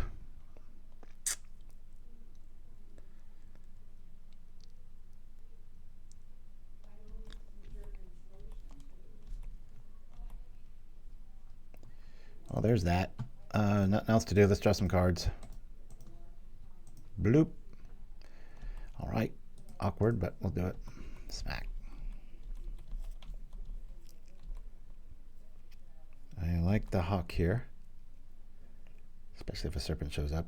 Well, there's that. Nothing else to do. Let's draw some cards. Bloop. All right. Awkward, but we'll do it. Smack. I like the hawk here. Especially if a serpent shows up.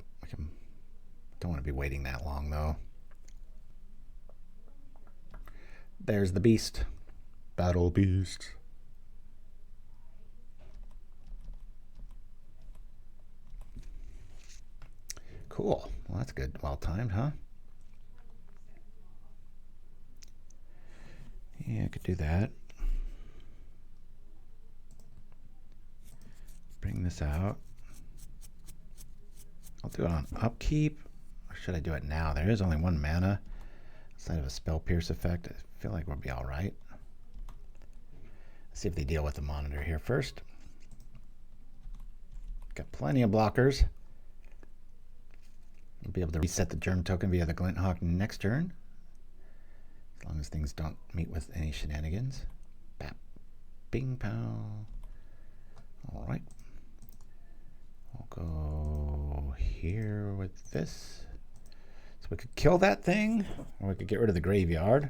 Don't want to be waiting that long, though. There's the beast. Battle beast. Cool. Well, that's good. Well timed, huh? Yeah, I could do that. Bring this out. I'll do it on upkeep. Or should I do it now? There is only 1 mana outside of a spell pierce effect. I feel like we'll be all right. Let's see if they deal with the monitor here first. Got plenty of blockers. We'll be able to reset the Germ token via the Glint Hawk next turn. As long as things don't meet with any shenanigans. Bap. Bing pow. All right. I'll go here with this. So we could kill that thing, or we could get rid of the graveyard. I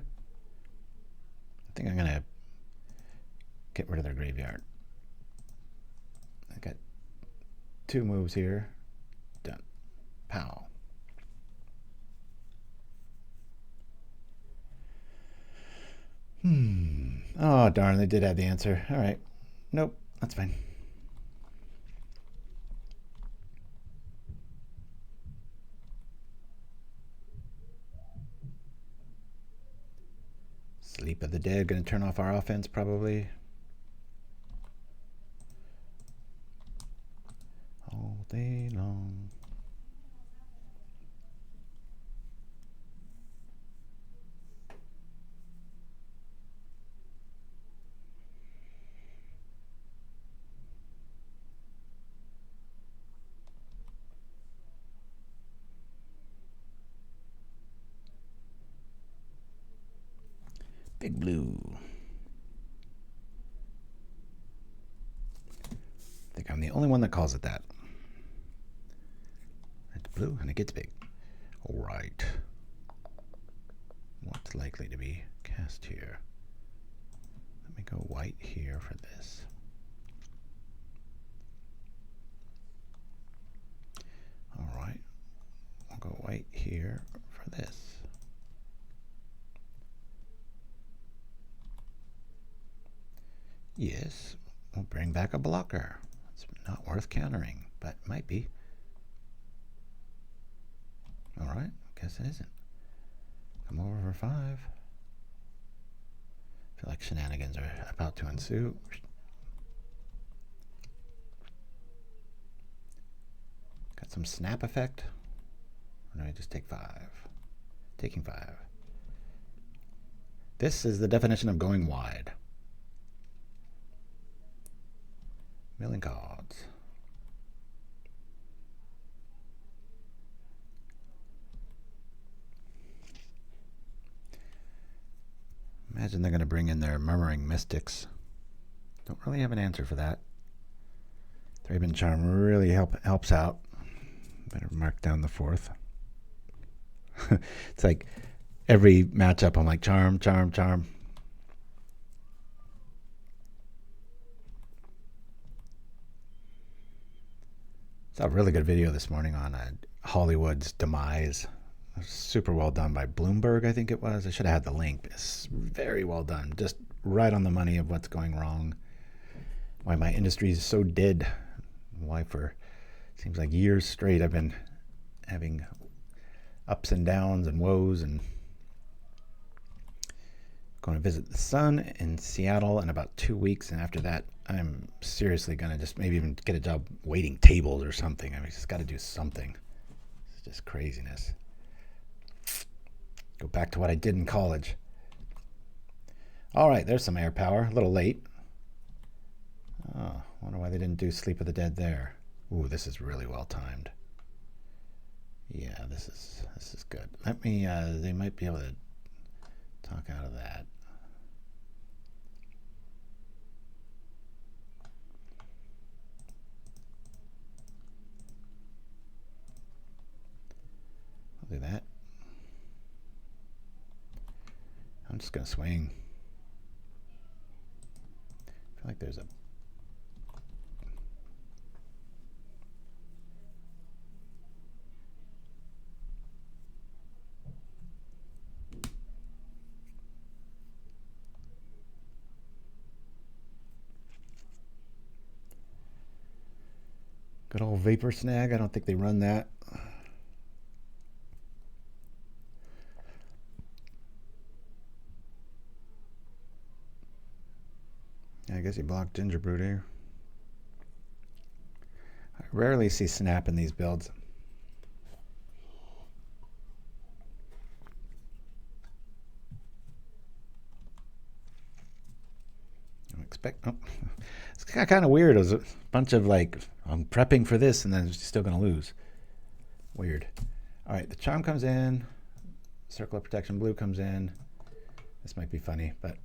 think I'm going to get rid of their graveyard. I got 2 moves here. Done. Pow. Oh, darn, they did have the answer. All right. Nope, that's fine. Sleep of the Dead, going to turn off our offense probably. All day long. Big Blue. I think I'm the only one that calls it that. It's blue and it gets big. All right. What's likely to be cast here? Let me go white here for this. Yes, we'll bring back a blocker. It's not worth countering, but might be. Alright, guess it isn't. Come over for 5. Feel like shenanigans are about to ensue. Got some snap effect. Or do I just take 5? Taking 5. This is the definition of going wide. Milling cards. Imagine they're going to bring in their Murmuring Mystics. Don't really have an answer for that. Thraben Charm really helps out. Better mark down the 4th. It's like every matchup I'm like charm, charm, charm. Saw a really good video this morning on Hollywood's demise. Super well done by Bloomberg, I think it was. I should have had the link. It's very well done. Just right on the money of what's going wrong. Why my industry is so dead. Why for seems like years straight I've been having ups and downs and woes, and going to visit the son in Seattle in about 2 weeks, and after that I'm seriously going to just maybe even get a job waiting tables or something. I mean, just got to do something. It's just craziness. Go back to what I did in college. All right, there's some air power. A little late. Oh, wonder why they didn't do Sleep of the Dead there. Ooh, this is really well timed. Yeah, this is good. Let me. They might be able to talk out of that. I'll do that. I'm just gonna swing. I feel like there's a good old Vapor Snag. I don't think they run that. I guess he blocked Gingerbrute here. I rarely see snap in these builds. I expect. Oh, it's kind of weird. It was a bunch of like, I'm prepping for this, and then still going to lose. Weird. All right, the charm comes in. Circle of Protection blue comes in. This might be funny, but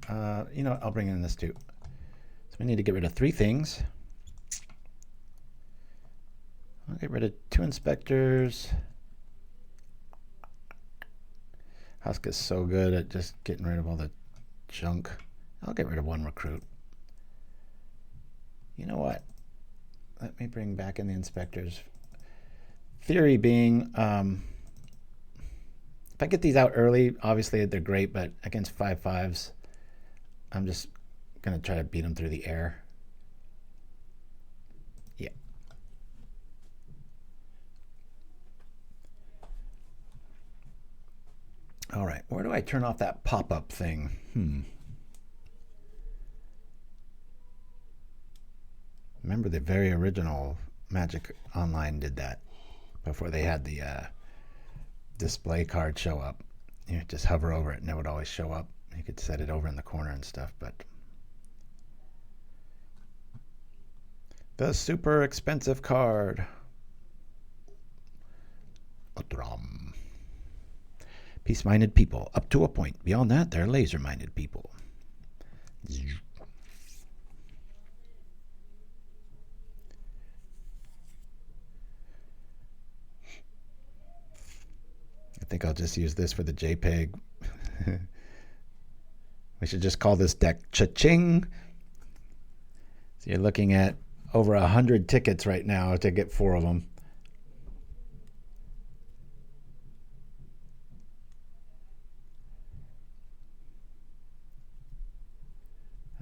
you know what? I'll bring in this too. So we need to get rid of 3 things. I'll get rid of 2 inspectors. Husk is so good at just getting rid of all the junk. I'll get rid of 1 recruit. You know what? Let me bring back in the inspectors. Theory being, if I get these out early, obviously they're great, but against 5/5s, I'm just going to try to beat them through the air. Yeah. All right, where do I turn off that pop-up thing? Remember the very original Magic Online did that before they had the display card show up. You just hover over it and it would always show up. You could set it over in the corner and stuff, but the super expensive card. Utrom. Peace-minded people, up to a point. Beyond that, they're laser-minded people. I think I'll just use this for the JPEG. We should just call this deck Cha-Ching. So you're looking at over 100 tickets right now to get 4 of them.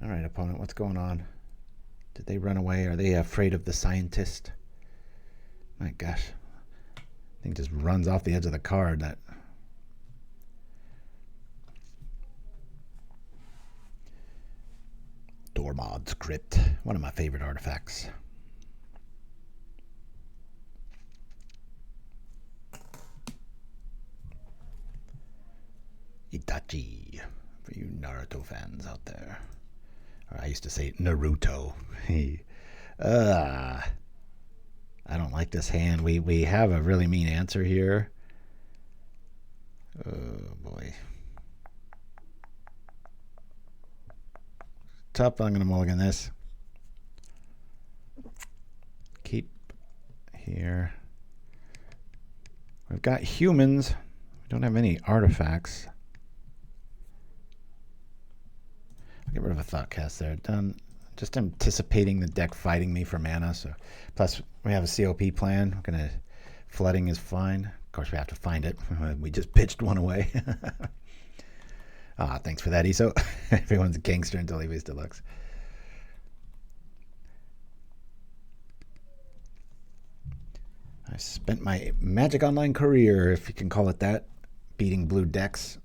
All Alright, opponent, what's going on? Did they run away? Are they afraid of the scientist? My gosh. Thing just runs off the edge of the card. That Tormod's Crypt, one of my favorite artifacts. Itachi, for you Naruto fans out there. Or I used to say Naruto. I don't like this hand. We have a really mean answer here. Oh boy. Tough. I'm going to mulligan this. Keep here. We've got humans. We don't have any artifacts. I'll get rid of a Thoughtcast there. Done. Just anticipating the deck fighting me for mana. So, plus we have a COP plan. We're gonna flooding is fine. Of course, we have to find it. We just pitched one away. Thanks for that, ESO. Everyone's a gangster until he plays deluxe. I spent my Magic Online career, if you can call it that, beating blue decks.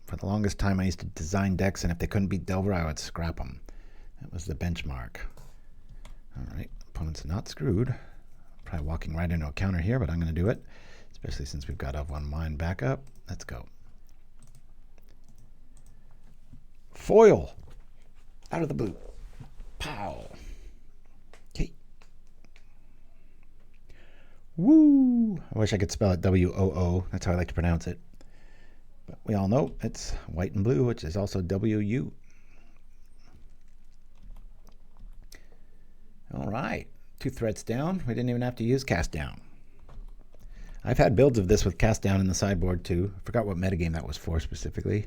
For the longest time, I used to design decks, and if they couldn't beat Delver, I would scrap them. That was the benchmark. All right, opponent's not screwed. Probably walking right into a counter here, but I'm going to do it, especially since we've got a one mine backup. Let's go. Foil out of the blue. Pow. Okay. Woo. I wish I could spell it W-O-O. That's how I like to pronounce it. But we all know it's white and blue, which is also W-U. All right, 2 threats down. We didn't even have to use cast down. I've had builds of this with cast down in the sideboard too. I forgot what metagame that was for specifically.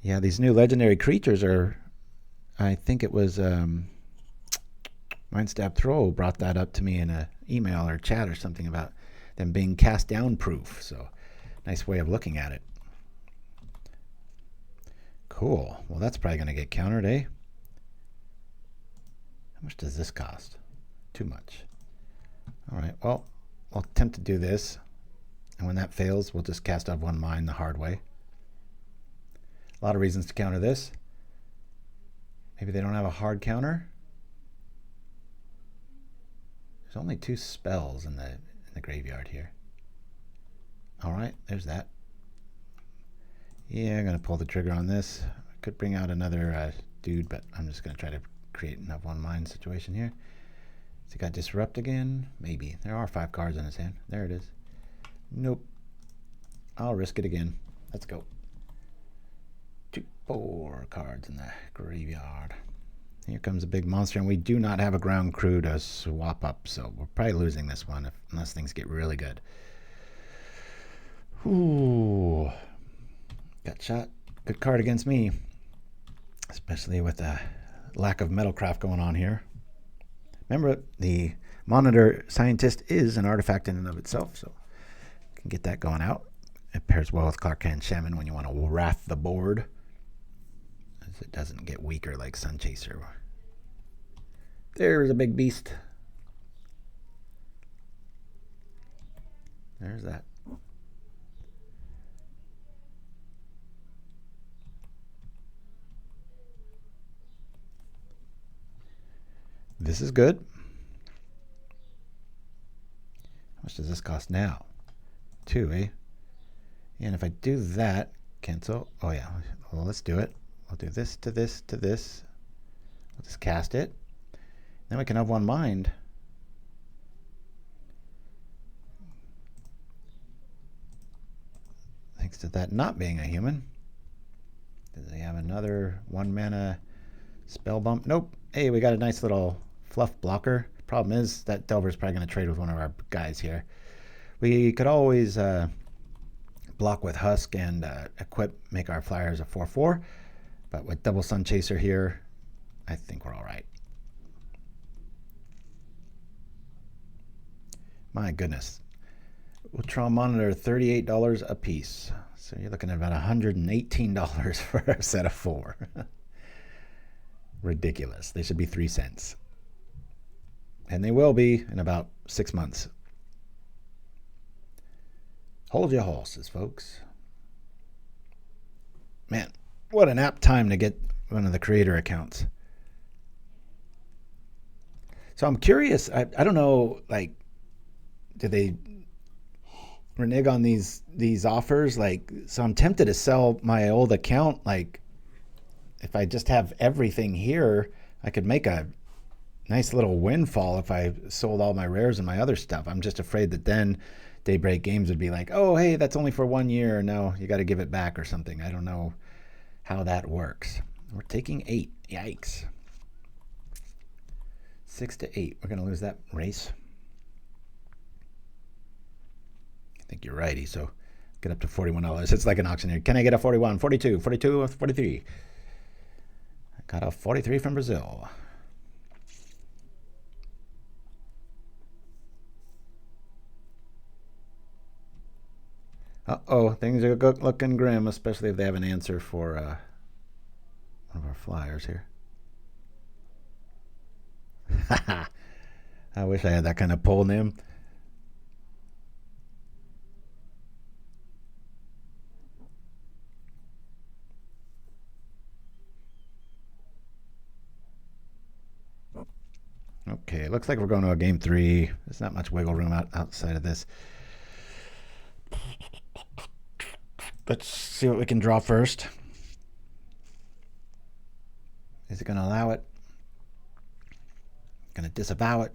Yeah, these new legendary creatures are, I think it was Mindstab Throw brought that up to me in an email or chat or something about them being cast down proof. So nice way of looking at it. Cool. Well, that's probably going to get countered, eh? How much does this cost? Too much. All right. Well, I'll attempt to do this. And when that fails, we'll just cast off one mine the hard way. A lot of reasons to counter this. Maybe they don't have a hard counter. There's only 2 spells in the graveyard here. All right. There's that. Yeah, I'm going to pull the trigger on this. I could bring out another dude, but I'm just going to try to create enough one mine situation here. Has he got Disrupt again? Maybe. There are 5 cards in his hand. There it is. Nope. I'll risk it again. Let's go. 4 cards in the graveyard. Here comes a big monster, and we do not have a ground crew to swap up, so we're probably losing this one unless things get really good. Ooh. Got shot. Good card against me. Especially with the lack of metalcraft going on here. Remember, the Monitor Scientist is an artifact in and of itself, so you can get that going out. It pairs well with Krark-Clan Shaman when you want to wrath the board. As it doesn't get weaker like Sunchaser. There's a big beast. There's that. This is good. How much does this cost now? 2, eh? And if I do that, cancel. Oh yeah, well, let's do it. I'll do this to this to this. We'll just cast it. Then we can have one mind. Thanks to that not being a human. Does he have another 1 mana spell bump? Nope. Hey, we got a nice little fluff blocker. Problem is that Delver's probably going to trade with one of our guys here. We could always block with Husk and equip, make our flyers a 4/4. But with double Sunchaser here, I think we're all right. My goodness. Utrom Monitor, $38 a piece. So you're looking at about $118 for a set of 4. Ridiculous. They should be 3 cents. And they will be in about 6 months. Hold your horses, folks. Man, what an apt time to get one of the creator accounts. So I'm curious, I don't know, like, do they renege on these offers? Like, so I'm tempted to sell my old account. Like, if I just have everything here, I could make a nice little windfall if I sold all my rares and my other stuff. I'm just afraid that then Daybreak Games would be like, oh, hey, that's only for 1 year. No, you got to give it back or something. I don't know how that works. We're taking 8. Yikes. 6 to 8. We're going to lose that race. I think you're righty. So get up to $41. It's like an auctioneer. Can I get a 41, 42, 42, or 43? I got a 43 from Brazil. Uh-oh, things are looking grim, especially if they have an answer for one of our flyers here. I wish I had that kind of pull nim. Okay, looks like we're going to a game 3. There's not much wiggle room outside of this. Let's see what we can draw first. Is it going to allow it? Going to disavow it?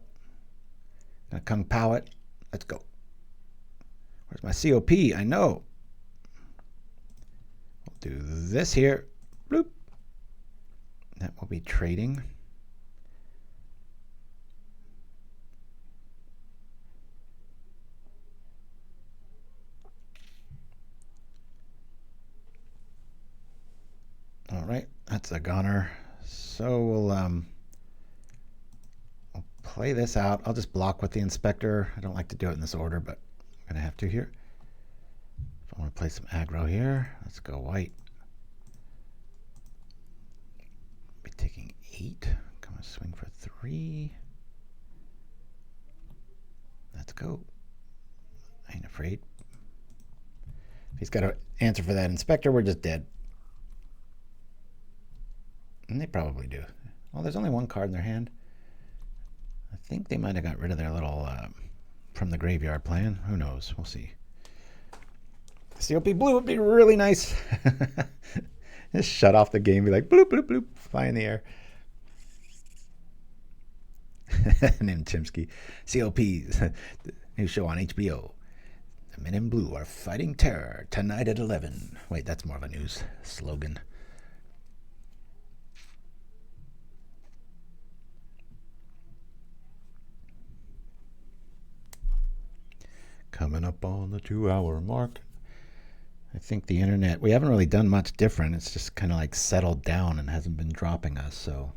Going to kung pao it? Let's go. Where's my COP? I know. We'll do this here. Bloop. That will be trading. All right, that's a goner. So we'll play this out. I'll just block with the Inspector. I don't like to do it in this order, but I'm going to have to here. If I want to play some aggro here, let's go white. Be taking 8. Going to swing for 3. Let's go. I ain't afraid. If he's got an answer for that Inspector, we're just dead. And they probably do. Well, there's only one card in their hand. I think they might have got rid of their little from the graveyard plan. Who knows? We'll see. COP blue would be really nice. Just shut off the game. Be like, bloop, bloop, bloop. Fly in the air. Named Chimsky. COP. New show on HBO. The Men in Blue are fighting terror tonight at 11. Wait, that's more of a news slogan. Coming up on the 2-hour mark. I think the internet, we haven't really done much different. It's just kind of like settled down and hasn't been dropping us. So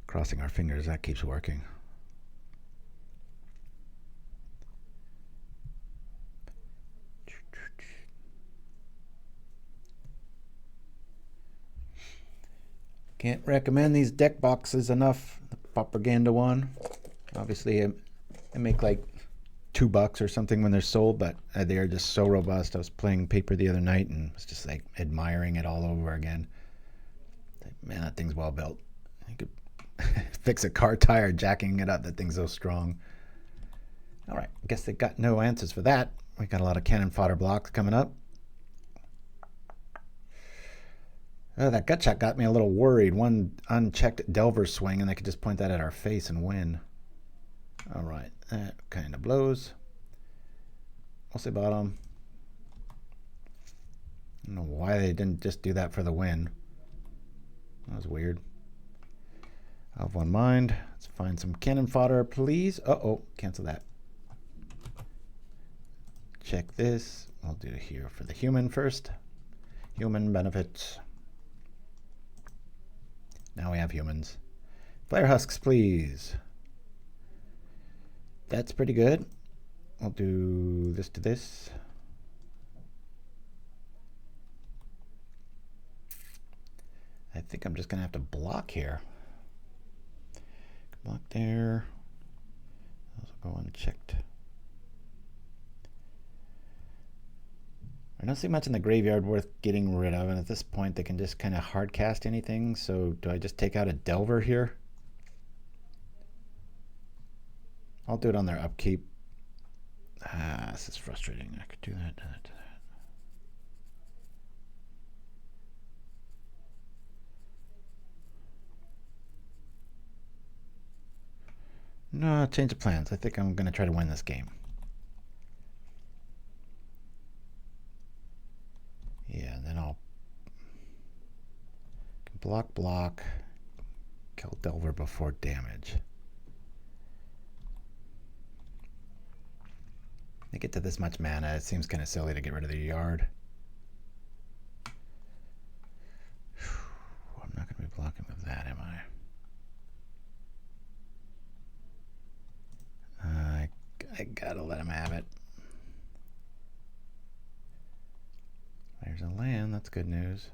crossing our fingers that keeps working. Can't recommend these deck boxes enough. The propaganda one. Obviously, I make like $2 or something when they're sold, but they are just so robust. I was playing Paper the other night and was just like admiring it all over again. Man, that thing's well built. You could fix a car tire jacking it up. That thing's so strong. All right, I guess they got no answers for that. We got a lot of cannon fodder blocks coming up. Oh, that gut shot got me a little worried. One unchecked Delver swing, and they could just point that at our face and win. All right, that kind of blows. We'll say bottom. I don't know why they didn't just do that for the win. That was weird. I have one mind. Let's find some cannon fodder, please. Uh-oh, cancel that. Check this. We'll do here for the human first. Human benefits. Now we have humans. Flayer Husks, please. That's pretty good. I'll do this to this. I think I'm just going to have to block here. Block there. Those will go unchecked. I don't see much in the graveyard worth getting rid of, and at this point they can just kind of hard cast anything. So do I just take out a Delver here? I'll do it on their upkeep. This is frustrating. I could do that, do that, do that. No, change of plans. I think I'm going to try to win this game. Yeah, then I'll block, kill Delver before damage. They get to this much mana, it seems kind of silly to get rid of the yard. I'm not going to be blocking with that, am I? I gotta let him have it. There's a land, that's good news.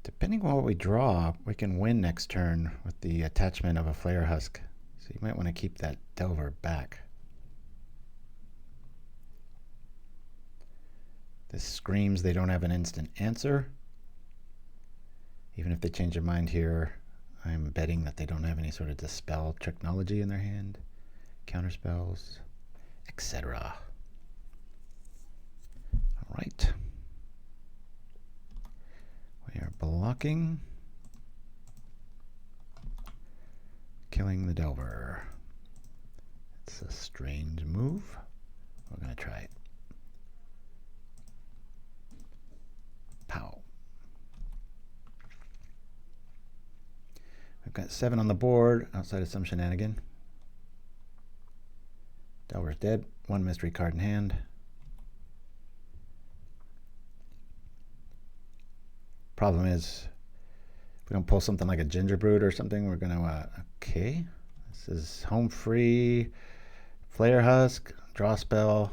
Depending on what we draw, we can win next turn with the attachment of a Flayer Husk. So you might want to keep that Delver back. This screams they don't have an instant answer. Even if they change their mind here, I'm betting that they don't have any sort of dispel technology in their hand, counter spells, etc. All right. We are blocking, killing the Delver. It's a strange move. We're going to try it. Pow. We've got 7 on the board outside of some shenanigan. Delver's dead. 1 mystery card in hand. Problem is, if we don't pull something like a Gingerbrute or something, we're going to, okay. This is home free, Flayer Husk, draw spell,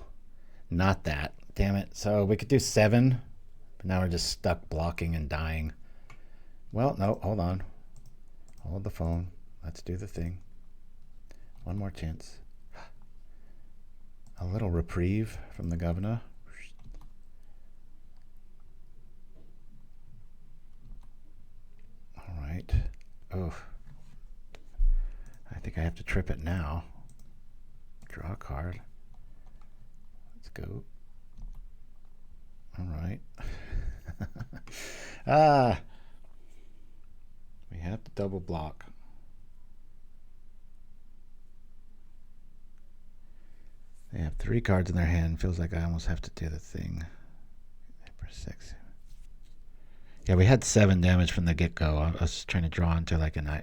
not that, damn it. So we could do 7, but now we're just stuck blocking and dying. Well, no, hold on. Hold the phone. Let's do the thing. One more chance. A little reprieve from the governor. Right. Oh, I think I have to trip it now. Draw a card. Let's go. All right. We have to double block. They have 3 cards in their hand. Feels like I almost have to do the thing. For 6. Yeah, we had 7 damage from the get-go. I was trying to draw into like an...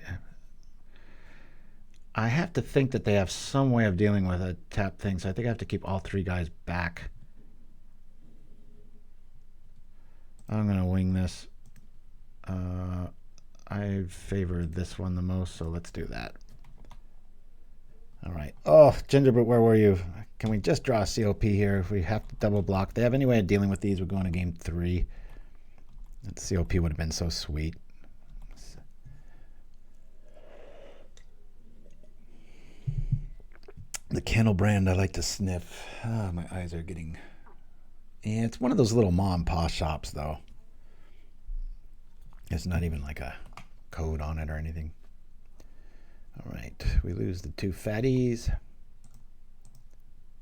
I have to think that they have some way of dealing with a tap thing, so I think I have to keep all 3 guys back. I'm going to wing this. I favor this one the most, so let's do that. All right. Oh, Gingerbrute, where were you? Can we just draw a COP here if we have to double block? If they have any way of dealing with these, we're going to game 3. That COP would have been so sweet. The candle brand I like to sniff. Oh, my eyes are getting... Yeah, it's one of those little mom and pop shops, though. It's not even like a code on it or anything. All right, we lose the 2 fatties.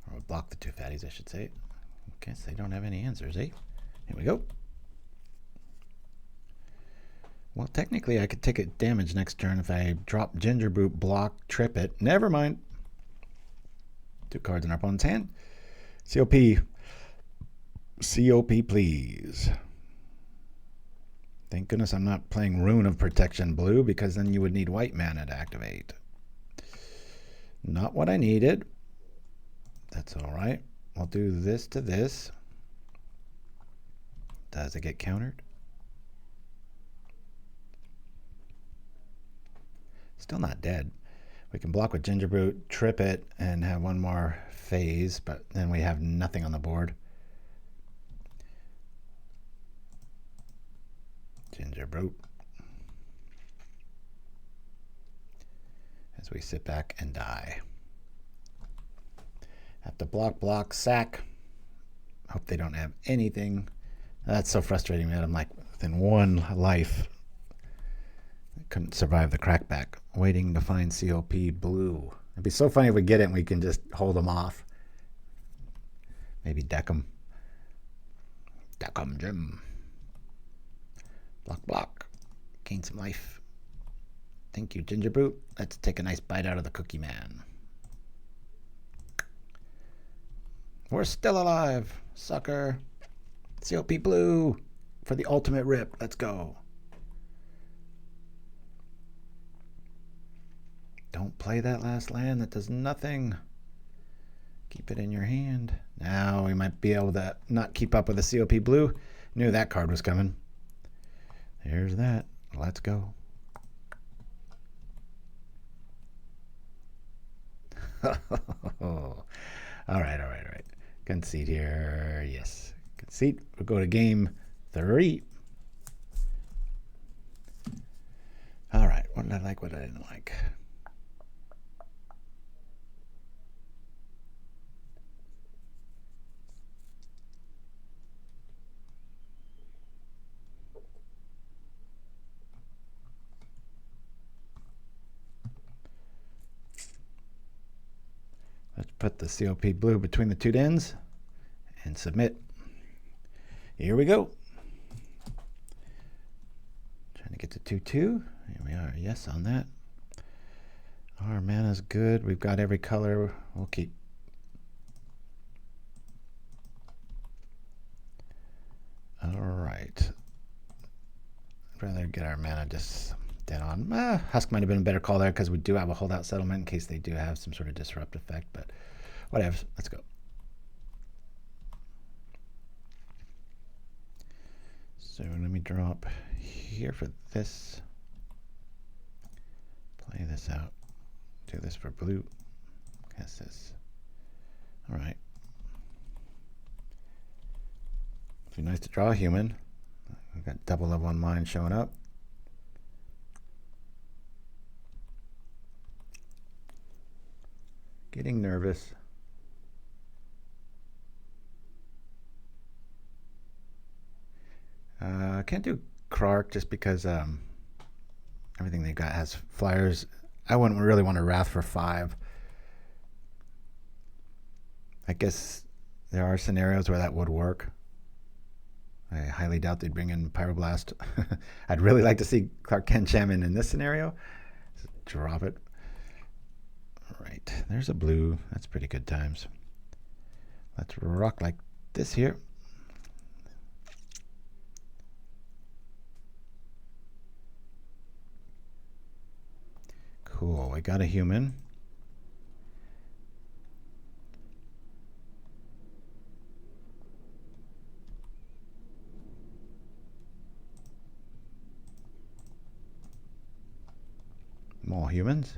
Or we block the 2 fatties, I should say. Guess they don't have any answers, eh? Here we go. Well, technically, I could take a damage next turn if I drop Gingerbrute, block, trip it. Never mind. 2 cards in our opponent's hand. COP. COP, please. Thank goodness I'm not playing Rune of Protection blue, because then you would need white mana to activate. Not what I needed. That's all right. I'll do this to this. Does it get countered? Still not dead. We can block with Gingerbrute, trip it, and have one more phase, but then we have nothing on the board. Gingerbrute. As we sit back and die. Have to block, sack. Hope they don't have anything. That's so frustrating, man. I'm like within one life. I couldn't survive the crackback. Waiting to find COP blue. It'd be so funny if we get it and we can just hold them off. Maybe deck them. Deck them, Jim. Block. Gain some life. Thank you, Gingerbrute. Let's take a nice bite out of the cookie man. We're still alive, sucker. COP blue for the ultimate rip. Let's go. Don't play that last land. That does nothing. Keep it in your hand. Now we might be able to not keep up with the COP blue. Knew that card was coming. There's that. Let's go. All right. Concede here. Yes. Concede. We'll go to game 3. All right. What did I like? What I didn't like? Let's put the COP blue between the two ends and submit. Here we go. Trying to get to 2-2. Here we are. Yes on that. Our mana's good. We've got every color. We'll keep. All right. I'd rather get our mana just dead on. Husk might have been a better call there because we do have a holdout settlement in case they do have some sort of disrupt effect, but whatever. Let's go. So let me drop here for this. Play this out. Do this for blue. Cast this. All right. It'd be nice to draw a human. We've got double level on mine showing up. Getting nervous. I can't do Krark just because everything they've got has flyers. I wouldn't really want to Wrath for 5. I guess there are scenarios where that would work. I highly doubt they'd bring in Pyroblast. I'd really like to see Krark-Clan Shaman in this scenario. Just drop it. All right, there's a blue. That's pretty good times. Let's rock like this here. Cool, we got a human. More humans.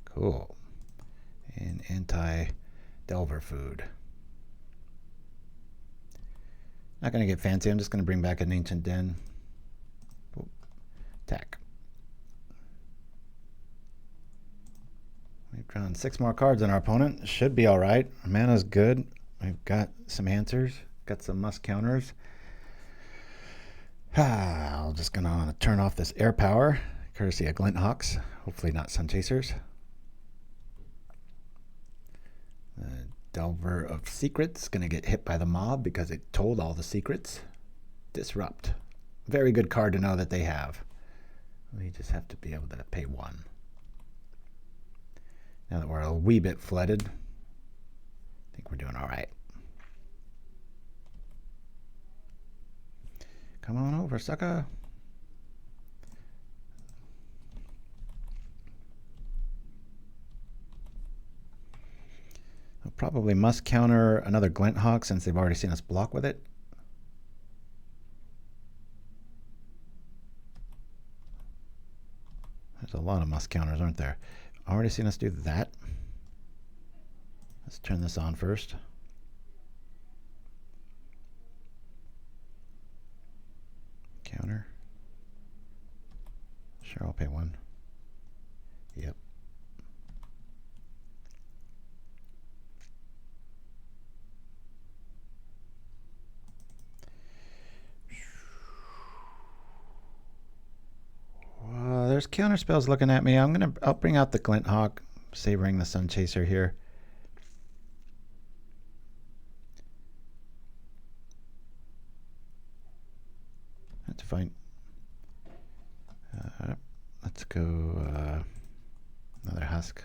Cool. And anti-delver food. Not going to get fancy. I'm just going to bring back an ancient den. Oop. Attack. We've drawn 6 more cards on our opponent. Should be all right. Our mana's good. We've got some answers. Got some must counters. I'm just going to turn off this air power, courtesy of Glint Hawks. Hopefully not Sunchasers. The Delver of Secrets going to get hit by the mob because it told all the secrets. Disrupt. Very good card to know that they have. We just have to be able to pay 1. Now that we're a wee bit flooded, I think we're doing all right. Come on over, sucker. Probably must counter another Glint Hawk since they've already seen us block with it. There's a lot of must counters, aren't there? Already seen us do that. Let's turn this on first. Counter. Sure, I'll pay one. Yep. There's counter spells looking at me. I'll bring out the Glint Hawk, savoring the Sunchaser here. That's fine. Let's go another Husk.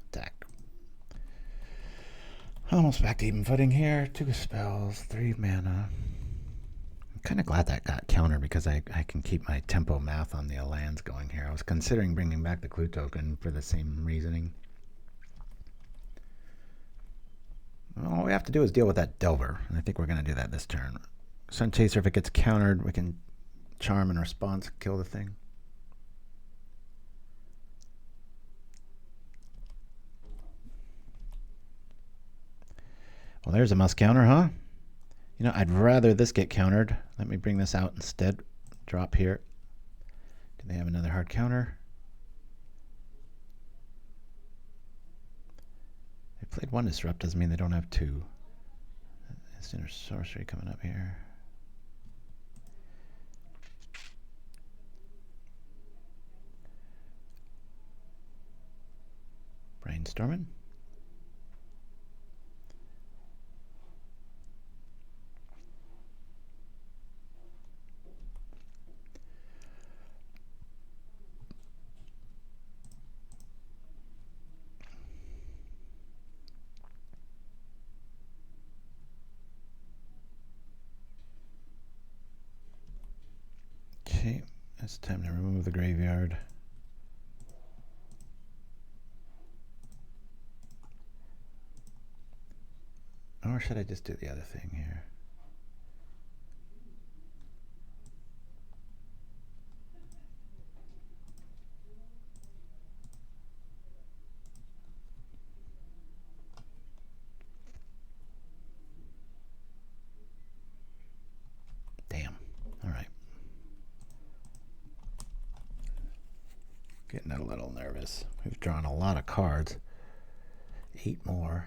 Attack. Almost back to even footing here. 2 spells, 3 mana. I'm kind of glad that got countered because I can keep my tempo math on the lands going here. I was considering bringing back the clue token for the same reasoning. All we have to do is deal with that Delver, and I think we're going to do that this turn. Sunchaser, if it gets countered, we can charm in response, kill the thing. Well, there's a must counter, huh? You know, I'd rather this get countered. Let me bring this out instead. Drop here. Do they have another hard counter? They played 1 disrupt, doesn't mean they don't have 2. Instant or sorcery coming up here. Brainstorming. Okay, it's time to remove the graveyard. Or should I just do the other thing here? Damn. All right. Getting a little nervous. We've drawn a lot of cards. 8 more.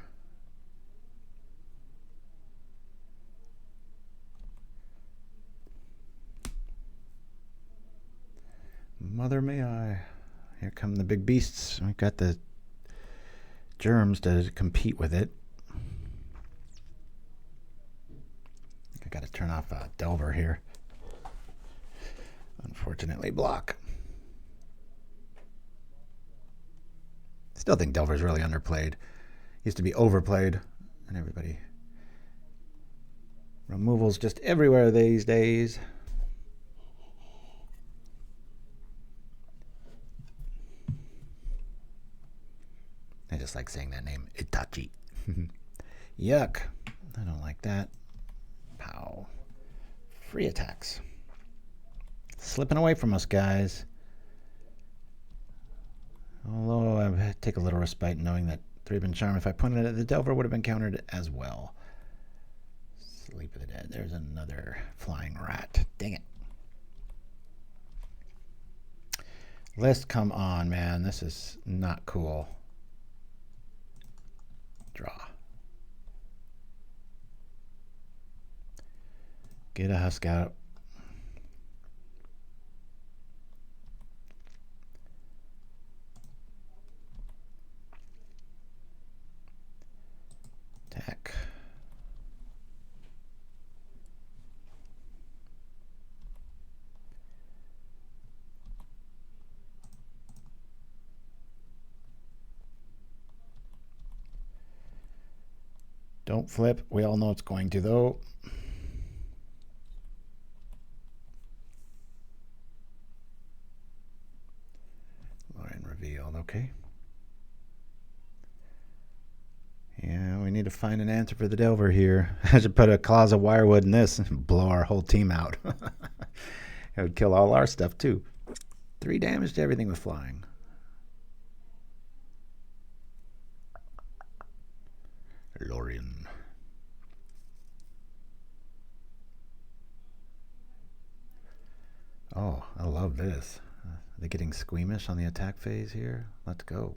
Mother may I. Here come the big beasts. We've got the germs to compete with it. I got to turn off Delver here. Unfortunately, block. Still think Delver's really underplayed. Used to be overplayed, and everybody. Removals just everywhere these days. I just like saying that name, Itachi. Yuck. I don't like that. Pow. Free attacks. Slipping away from us, guys. Although I take a little respite knowing that Thraben Charm, if I punted it at the Delver, would have been countered as well. Sleep of the Dead. There's another flying rat. Dang it. List, come on, man. This is not cool. Draw. Get a Husk out. Attack. Don't flip. We all know it's going to, though. Line revealed. Okay. to find an answer for the Delver here. I should put a claws of wirewood in this and blow our whole team out. It would kill all our stuff too. 3 damage to everything with flying. Lorien. Oh, I love this. Are they getting squeamish on the attack phase here? Let's go.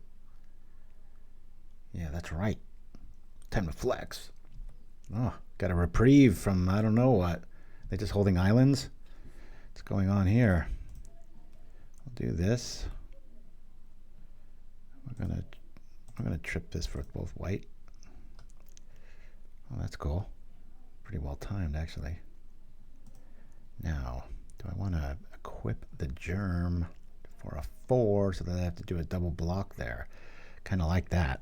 Yeah, that's right. Time to flex. Oh, got a reprieve from I don't know what. They just holding islands? What's going on here? We'll do this. I'm gonna trip this for both white. Oh, that's cool. Pretty well timed, actually. Now, do I want to equip the germ for a 4 so that I have to do a double block there? Kind of like that.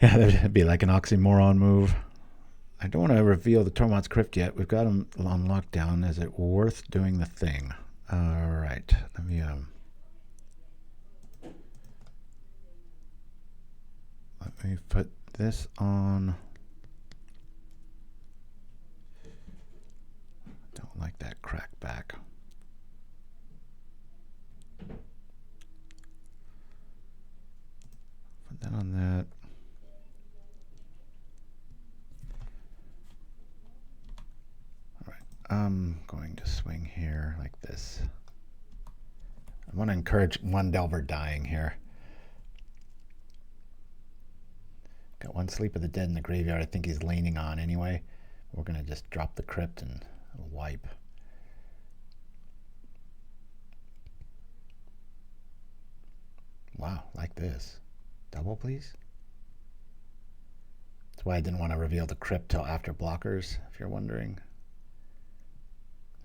Yeah, that'd be like an oxymoron move. I don't want to reveal the Tormod's Crypt yet. We've got him on lockdown. Is it worth doing the thing? All right. Let me put this on. Don't like that crack back. Put that on that. I'm going to swing here like this. I want to encourage one Delver dying here. Got one Sleep of the Dead in the graveyard I think he's leaning on anyway. We're going to just drop the Crypt and wipe. Wow, like this. Double, please? That's why I didn't want to reveal the Crypt till after blockers, if you're wondering.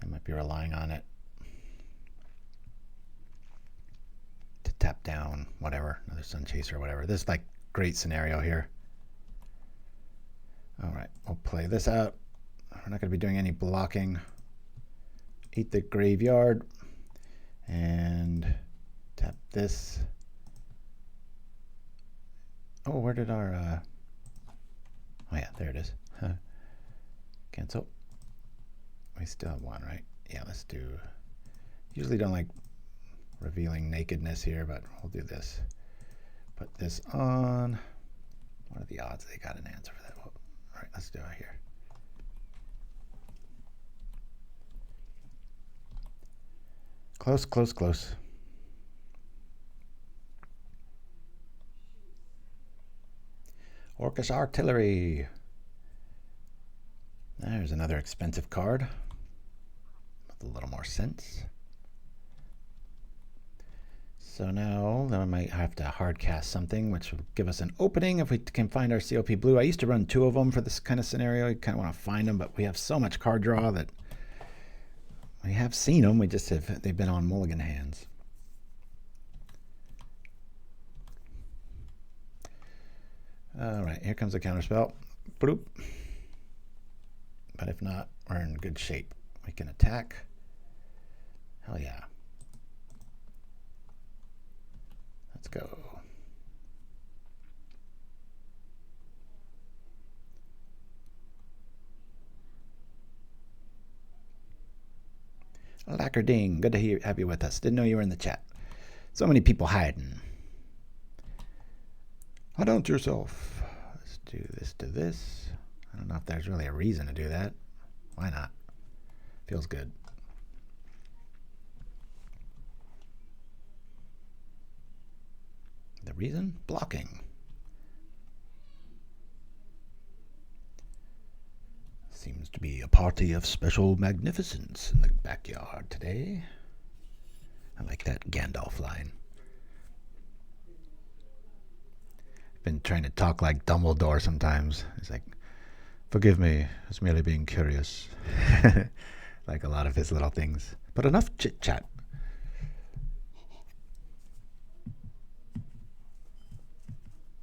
I might be relying on it to tap down whatever, another Sunchaser or whatever. This is like great scenario here. All right, we'll play this out. We're not going to be doing any blocking. Eat the graveyard and tap this. Oh, where did our... Oh yeah, there it is. Cancel. We still have one, right? Yeah, let's do... Usually don't like revealing nakedness here, but we'll do this. Put this on. What are the odds they got an answer for that? All right, let's do it here. Close, close, close. Orcish Artillery. There's another expensive card with a little more sense. So now I might have to hard cast something, which will give us an opening if we can find our COP blue. I used to run 2 of them for this kind of scenario. You kind of want to find them, but we have so much card draw that we have seen them. We just have, they've been on mulligan hands. All right, here comes the counterspell. Bloop. But if not, we're in good shape. We can attack. Hell yeah. Let's go. Lackerding, good to have you with us. Didn't know you were in the chat. So many people hiding. Hunt out yourself. Let's do this to this. I don't know if there's really a reason to do that. Why not? Feels good. The reason? Blocking. Seems to be a party of special magnificence in the backyard today. I like that Gandalf line. I've been trying to talk like Dumbledore sometimes. It's like, forgive me, it's merely being curious. Like a lot of his little things. But enough chit-chat.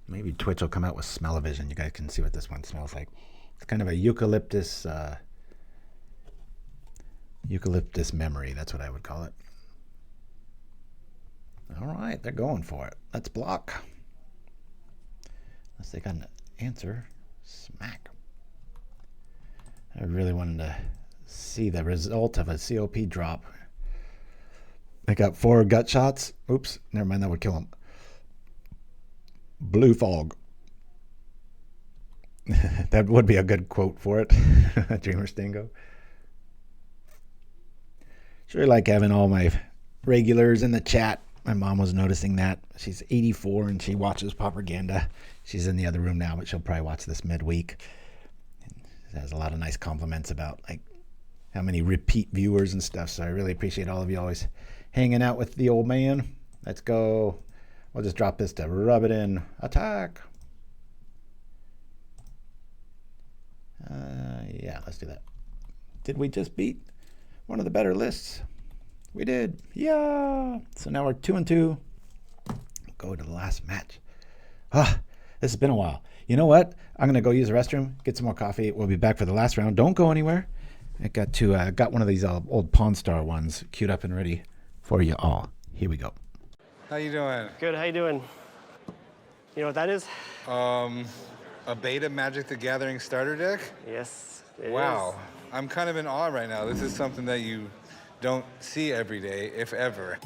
Maybe Twitch will come out with smell-o-vision. You guys can see what this one smells like. It's kind of a eucalyptus Eucalyptus memory, that's what I would call it. All right, they're going for it. Let's block. Unless they got an answer. Smack. I really wanted to see the result of a COP drop. They got 4 gut shots. Oops, never mind, that would kill him. Blue fog. That would be a good quote for it. Dreamer Stingo. Sure like having all my regulars in the chat. My mom was noticing that. She's 84 and she watches Propaganda. She's in the other room now, but she'll probably watch this midweek. It has a lot of nice compliments about like how many repeat viewers and stuff. So I really appreciate all of you always hanging out with the old man. Let's go. We'll just drop this to rub it in. Attack. Yeah, let's do that. Did we just beat one of the better lists? We did. Yeah. So now we're 2-2. Go to the last match. This has been a while. You know what? I'm going to go use the restroom, get some more coffee. We'll be back for the last round. Don't go anywhere. I got one of these old Pawn Star ones queued up and ready for you all. Here we go. How you doing? Good, how you doing? You know what that is? A beta Magic the Gathering starter deck? Yes, it Wow. is. I'm kind of in awe right now. This is something that you don't see every day, if ever.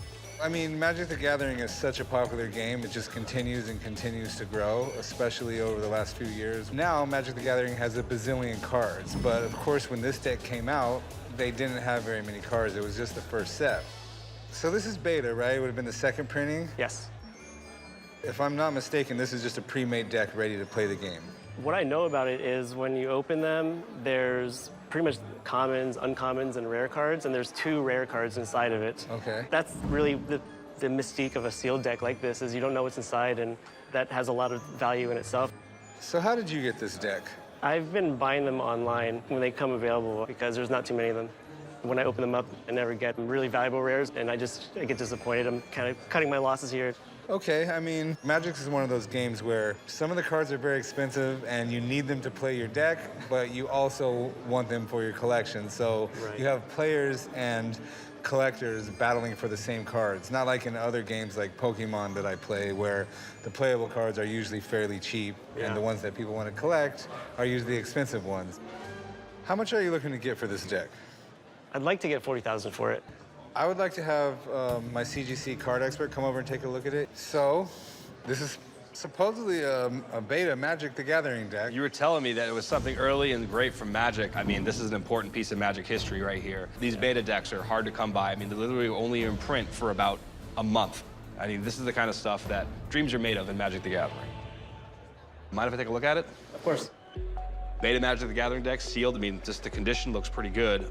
I mean, Magic the Gathering is such a popular game. It just continues and continues to grow, especially over the last few years. Now, Magic the Gathering has a bazillion cards, but of course, when this deck came out, they didn't have very many cards. It was just the first set. So this is beta, right? It would have been the second printing? Yes. If I'm not mistaken, this is just a pre-made deck ready to play the game. What I know about it is when you open them, there's pretty much commons, uncommons, and rare cards, and there's 2 rare cards inside of it. Okay. That's really the mystique of a sealed deck like this, is you don't know what's inside, and that has a lot of value in itself. So how did you get this deck? I've been buying them online when they come available because there's not too many of them. When I open them up, I never get really valuable rares, and I get disappointed. I'm kind of cutting my losses here. Okay, I mean, Magic is one of those games where some of the cards are very expensive and you need them to play your deck, but you also want them for your collection. So Right. you have players and collectors battling for the same cards. Not like in other games like Pokemon that I play, where the playable cards are usually fairly cheap, Yeah. and the ones that people want to collect are usually the expensive ones. How much are you looking to get for this deck? I'd like to get 40,000 for it. I would like to have my CGC card expert come over and take a look at it. So, this is supposedly a beta Magic the Gathering deck. You were telling me that it was something early and great from Magic. I mean, this is an important piece of Magic history right here. These beta decks are hard to come by. I mean, they're literally only in print for about a month. I mean, this is the kind of stuff that dreams are made of in Magic the Gathering. Mind if I take a look at it? Of course. Beta Magic the Gathering deck, sealed. I mean, just the condition looks pretty good.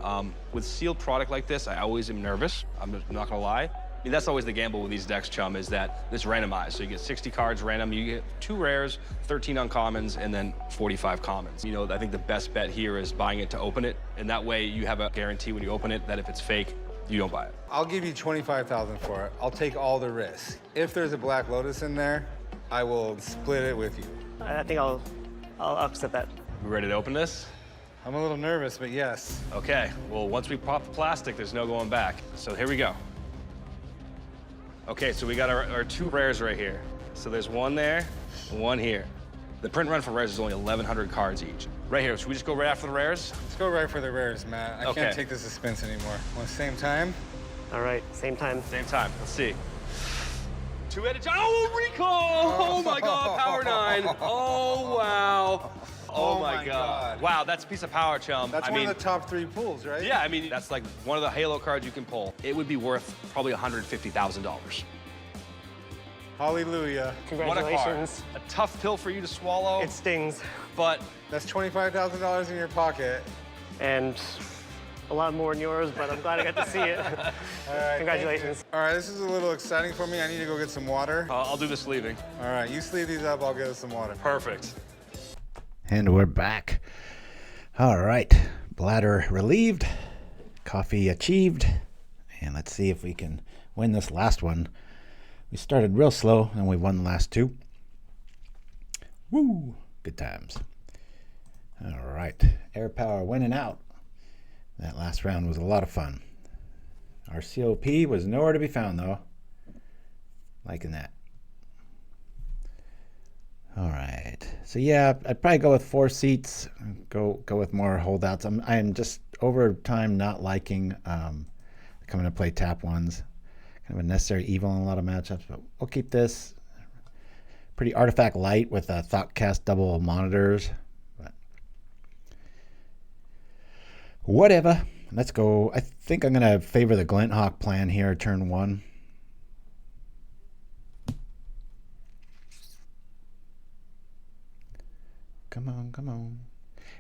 With sealed product like this, I always am nervous. I'm not gonna lie. I mean, that's always the gamble with these decks, Chum, is that it's randomized. So you get 60 cards random, you get 2 rares, 13 uncommons, and then 45 commons. You know, I think the best bet here is buying it to open it, and that way you have a guarantee when you open it that if it's fake, you don't buy it. I'll give you 25,000 for it. I'll take all the risks. If there's a Black Lotus in there, I will split it with you. I think I'll accept that. We ready to open this? I'm a little nervous, but yes. Okay, well, once we pop the plastic, there's no going back. So here we go. Okay, so we got our 2 rares right here. So there's one there, and one here. The print run for rares is only 1,100 cards each. Right here, should we just go right after the rares? Let's go right for the rares, Matt. I Okay. can't take the suspense anymore. On the same time? All right, same time. Same time, let's see. 2-headed, oh, recall! Oh my God, power 9. Oh, wow. Oh my God. Wow, that's a piece of power, Chum. That's I one mean, of the top 3 pools, right? yeah, I mean, that's like one of the Halo cards you can pull. It would be worth probably $150,000. Hallelujah. What a card. Congratulations. A tough pill for you to swallow, It stings. but That's $25,000 in your pocket. And a lot more than yours, but I'm glad I got to see it. All right, Congratulations. All right, this is a little exciting for me. I need to go get some water. I'll do the sleeving. All right, you sleeve these up, I'll get us some water. Perfect. And we're back. All right. Bladder relieved. Coffee achieved. And let's see if we can win this last one. We started real slow, and we won the last 2. Woo! Good times. All right. Air power winning out. That last round was a lot of fun. Our COP was nowhere to be found, though. Liking that. All right. So yeah, I'd probably go with 4 seats. Go with more holdouts. I'm just over time not liking coming to play tap ones. Kind of a necessary evil in a lot of matchups, but we'll keep this pretty artifact light with Thoughtcast double monitors. But whatever. Let's go. I think I'm going to favor the Glint Hawk plan here, turn 1. Come on, come on.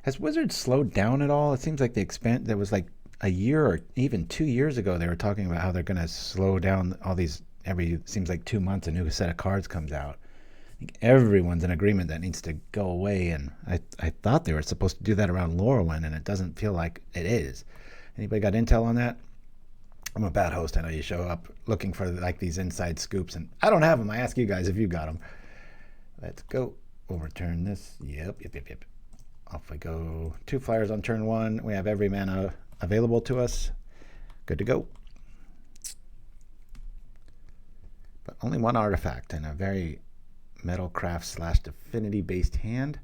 Has Wizards slowed down at all? It seems like there was like a year or even 2 years ago they were talking about how they're going to slow down all these seems like 2 months a new set of cards comes out. I think everyone's in agreement that needs to go away, and I thought they were supposed to do that around Lorwyn, and it doesn't feel like it is. Anybody got intel on that? I'm a bad host. I know you show up looking for like these inside scoops, and I don't have them. I ask you guys if you got them. Let's go. We'll return this. Yep. Off we go. 2 flyers on turn 1. We have every mana available to us. Good to go. But only 1 artifact and a very Metalcraft / Affinity based hand.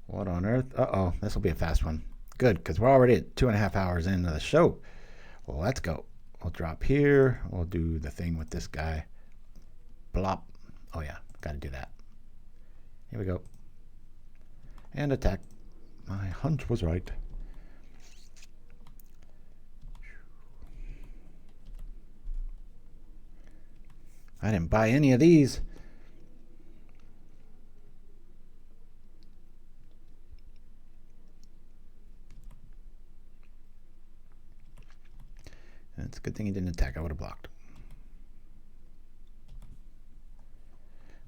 What on earth? Uh-oh, this will be a fast one. Good, because we're already at 2.5 hours into the show. Well, let's go. We'll drop here. We'll do the thing with this guy. Blop. Oh yeah, got to do that. Here we go. And attack. My hunch was right. I didn't buy any of these. It's a good thing he didn't attack. I would have blocked.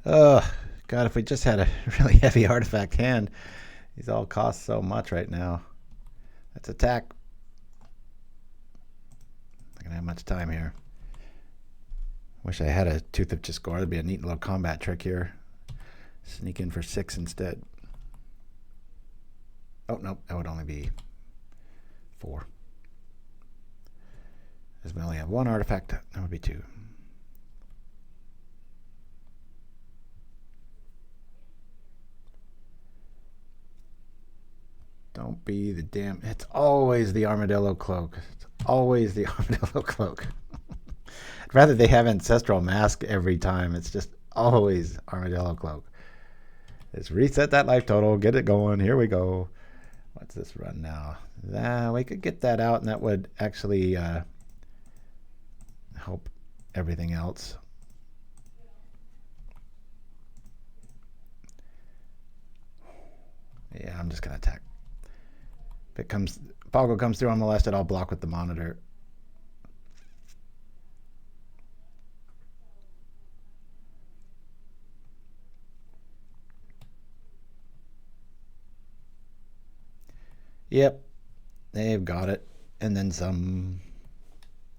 God, if we just had a really heavy artifact hand. These all cost so much right now. Let's attack. Not going to have much time here. Wish I had a Tooth of Chiskor. That'd be a neat little combat trick here. Sneak in for 6 instead. Oh, no. That would only be 4. As we only have 1 artifact, that would be 2. Don't be the damn... It's always the Armadillo Cloak. It's always the Armadillo Cloak. I'd rather they have Ancestral Mask every time. It's just always Armadillo Cloak. Let's reset that life total. Get it going. Here we go. What's this run now? We could get that out, and that would actually help everything else. Yeah, I'm just going to attack. If it comes, Poggle comes through unmolested, I'll block with the monitor. Yep, they've got it. And then some.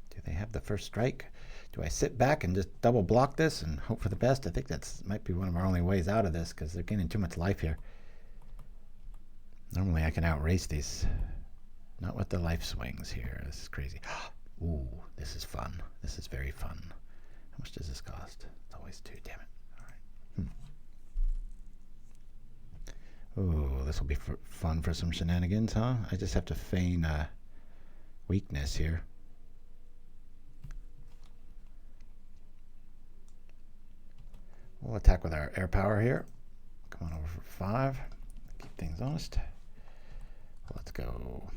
Do they have the first strike? Do I sit back and just double block this and hope for the best? I think that's might be one of our only ways out of this because they're gaining too much life here. Normally I can outrace these. Not with the life swings here. This is crazy. Ooh, this is fun. This is very fun. How much does this cost? It's always 2. Damn it. All right. Ooh, this will be fun for some shenanigans, huh? I just have to feign weakness here. We'll attack with our air power here. Come on over for 5. Keep things honest. Let's go.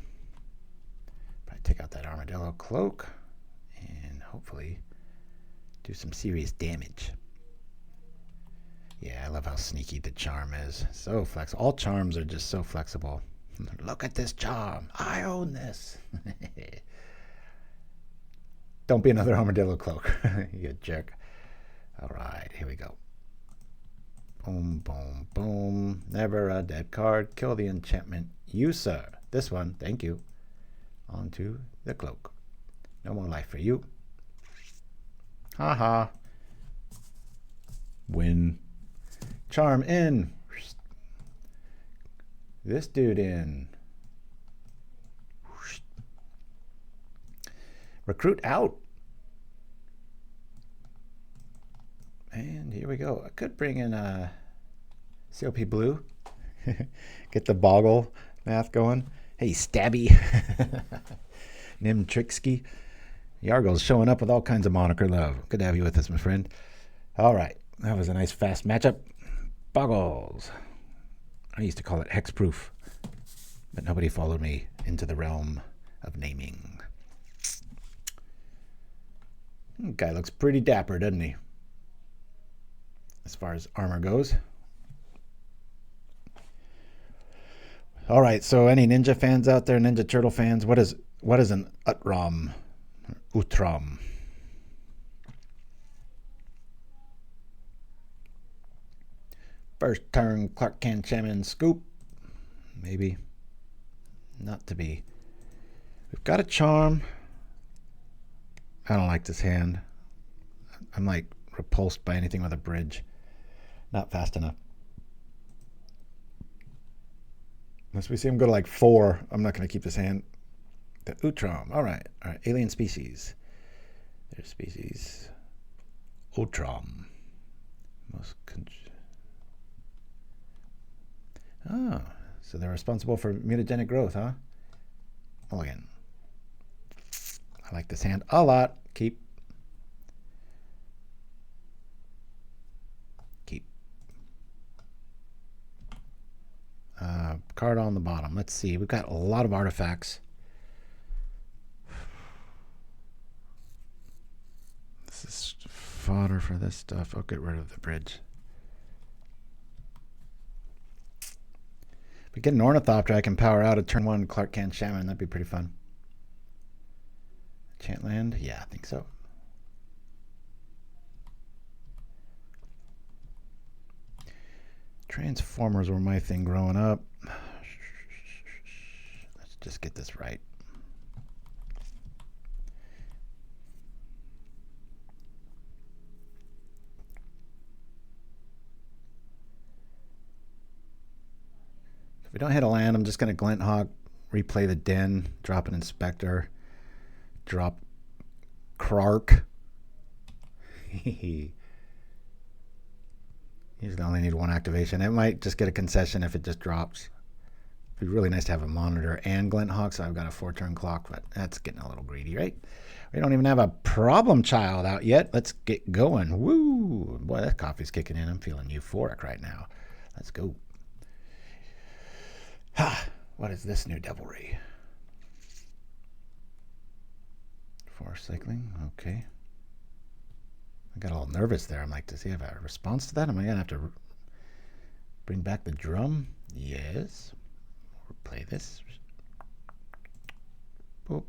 Probably take out that Armadillo Cloak and hopefully do some serious damage. Yeah, I love how sneaky the charm is. So flexible. All charms are just so flexible. Look at this charm. I own this. Don't be another Armadillo Cloak. You jerk. All right, here we go. Boom, boom, boom. Never a dead card. Kill the enchantment. You, sir. This one, thank you. Onto the cloak. No more life for you. Haha. Win. Charm in. This dude in. Recruit out. And here we go. I could bring in COP Blue. Get the boggle math going. Hey, Stabby. Nim Trixky. Yargle's showing up with all kinds of moniker love. Good to have you with us, my friend. All right. That was a nice fast matchup. Boggles. I used to call it hexproof, but nobody followed me into the realm of naming. Guy looks pretty dapper, doesn't he? As far as armor goes. All right, so any Ninja fans out there, Ninja Turtle fans, what is an Utrom? Utrom. First turn Krark-Clan Shaman scoop. Maybe. Not to be. We've got a charm. I don't like this hand. I'm like repulsed by anything with a bridge. Not fast enough. Unless we see him go to like 4, I'm not going to keep this hand. The WU-TROM. All right. All right. Alien species. There's species. WU-TROM. Oh, so they're responsible for mutagenic growth, huh? Mulligan. I like this hand a lot. Keep. Card on the bottom. Let's see. We've got a lot of artifacts. This is fodder for this stuff. I'll get rid of the bridge. If we get an Ornithopter, I can power out a turn 1 Krark-Clan Shaman. That'd be pretty fun. Chant land? Yeah, I think so. Transformers were my thing growing up. Let's just get this right. If we don't hit a land, I'm just going to Glint Hawk, replay the Den, drop an Inspector, drop Krark. Usually only need 1 activation. It might just get a concession if it just drops. It'd be really nice to have a Monitor and Glint Hawk, so I've got a 4-turn clock, but that's getting a little greedy, right? We don't even have a problem child out yet. Let's get going. Woo! Boy, that coffee's kicking in. I'm feeling euphoric right now. Let's go. Ha! What is this new devilry? 4 cycling. Okay. I got a little nervous there. I'm like, does he have a response to that? Am I going to have to bring back the drum? Yes. Play this. Boop.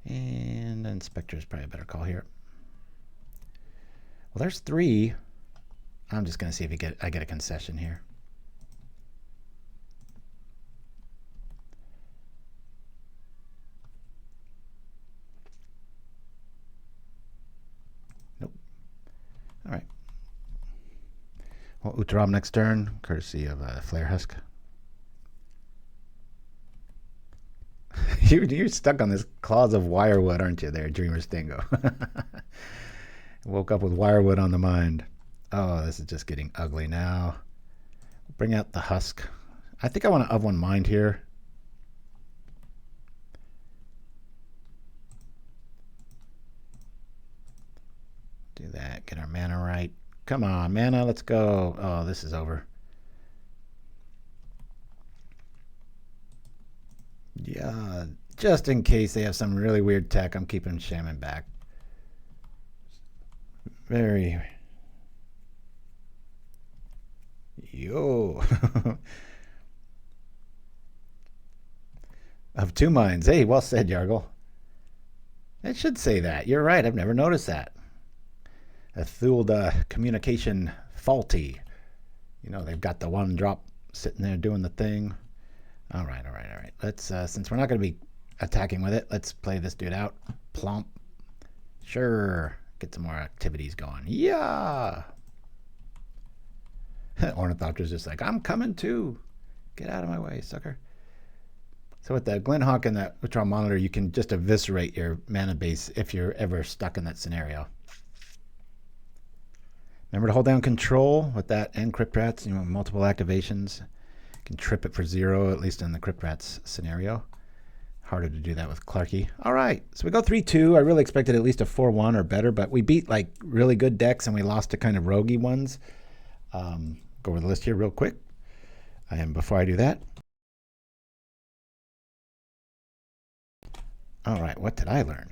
And Inspector is probably a better call here. Well, there's 3. I'm just going to see if I get a concession here. All right. Well, WU-TROM next turn, courtesy of Flayer Husk. You're stuck on this claws of wirewood, aren't you there, Dreamer Stingo? Woke up with wirewood on the mind. Oh, this is just getting ugly now. Bring out the Husk. I think I want to of 1 mind here. Do that. Get our mana right. Come on, mana. Let's go. Oh, this is over. Yeah, just in case they have some really weird tech, I'm keeping Shaman back. Very. Yo. Of 2 minds. Hey, well said, Yargle. It should say that. You're right. I've never noticed that. A Thuld communication faulty. You know, they've got the 1 drop sitting there doing the thing. All right. Let's, since we're not going to be attacking with it, let's play this dude out. Plump. Sure. Get some more activities going. Yeah. Ornithopter's just like, I'm coming too. Get out of my way, sucker. So with the Glint Hawk and the Utrom Monitor, you can just eviscerate your mana base if you're ever stuck in that scenario. Remember to hold down control with that and Crypt Rats, you know, multiple activations. You can trip it for 0, at least in the Crypt Rats scenario. Harder to do that with Clarky. All right, so we go 3-2. I really expected at least a 4-1 or better, but we beat like really good decks and we lost to kind of roguey ones. Go over the list here real quick. And before I do that, all right, what did I learn?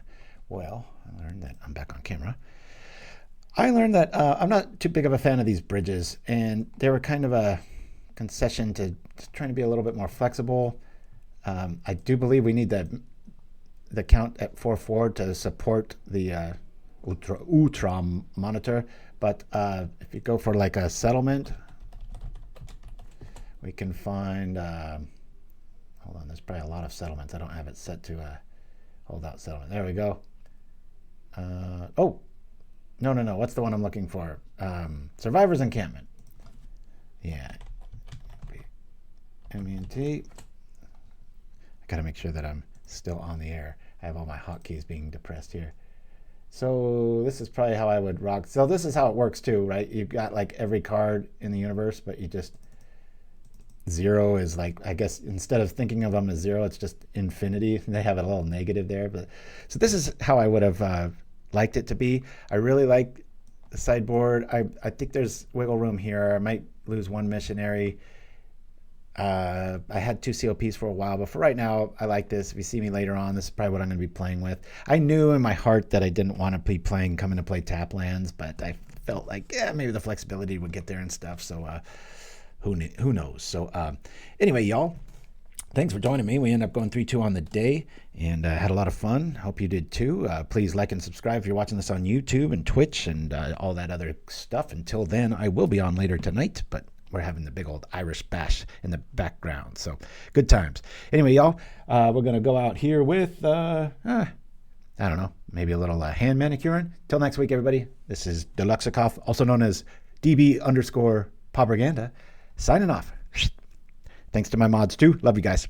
Well, I learned that I'm back on camera. I learned that I'm not too big of a fan of these bridges, and they were kind of a concession to trying to be a little bit more flexible. I do believe we need the count at 4/4 to support the WU-TROM monitor, but if you go for like a settlement, we can find, hold on, there's probably a lot of settlements. I don't have it set to Holdout Settlement. There we go. Oh, no. What's the one I'm looking for? Survivor's Encampment. Yeah. MTG. I got to make sure that I'm still on the air. I have all my hotkeys being depressed here. So this is probably how I would rock. So this is how it works too, right? You've got like every card in the universe, but you just 0 is like, I guess instead of thinking of them as 0, it's just infinity. They have a little negative there. But so this is how I would have liked it to be. I really like the sideboard. I think there's wiggle room here. I might lose 1 missionary. I had 2 COPs for a while, but for right now, I like this. If you see me later on, this is probably what I'm going to be playing with. I knew in my heart that I didn't want to be coming to play tap lands, but I felt like, yeah, maybe the flexibility would get there and stuff. So who knows? So anyway, y'all, thanks for joining me. We ended up going 3-2 on the day and had a lot of fun. Hope you did too. Please like and subscribe if you're watching this on YouTube and Twitch and all that other stuff. Until then, I will be on later tonight, but we're having the big old Irish bash in the background. So good times. Anyway, y'all, we're going to go out here with, I don't know, maybe a little hand manicuring. Till next week, everybody. This is Deluxekoff, also known as DB_Propaganda, signing off. Thanks to my mods, too. Love you guys.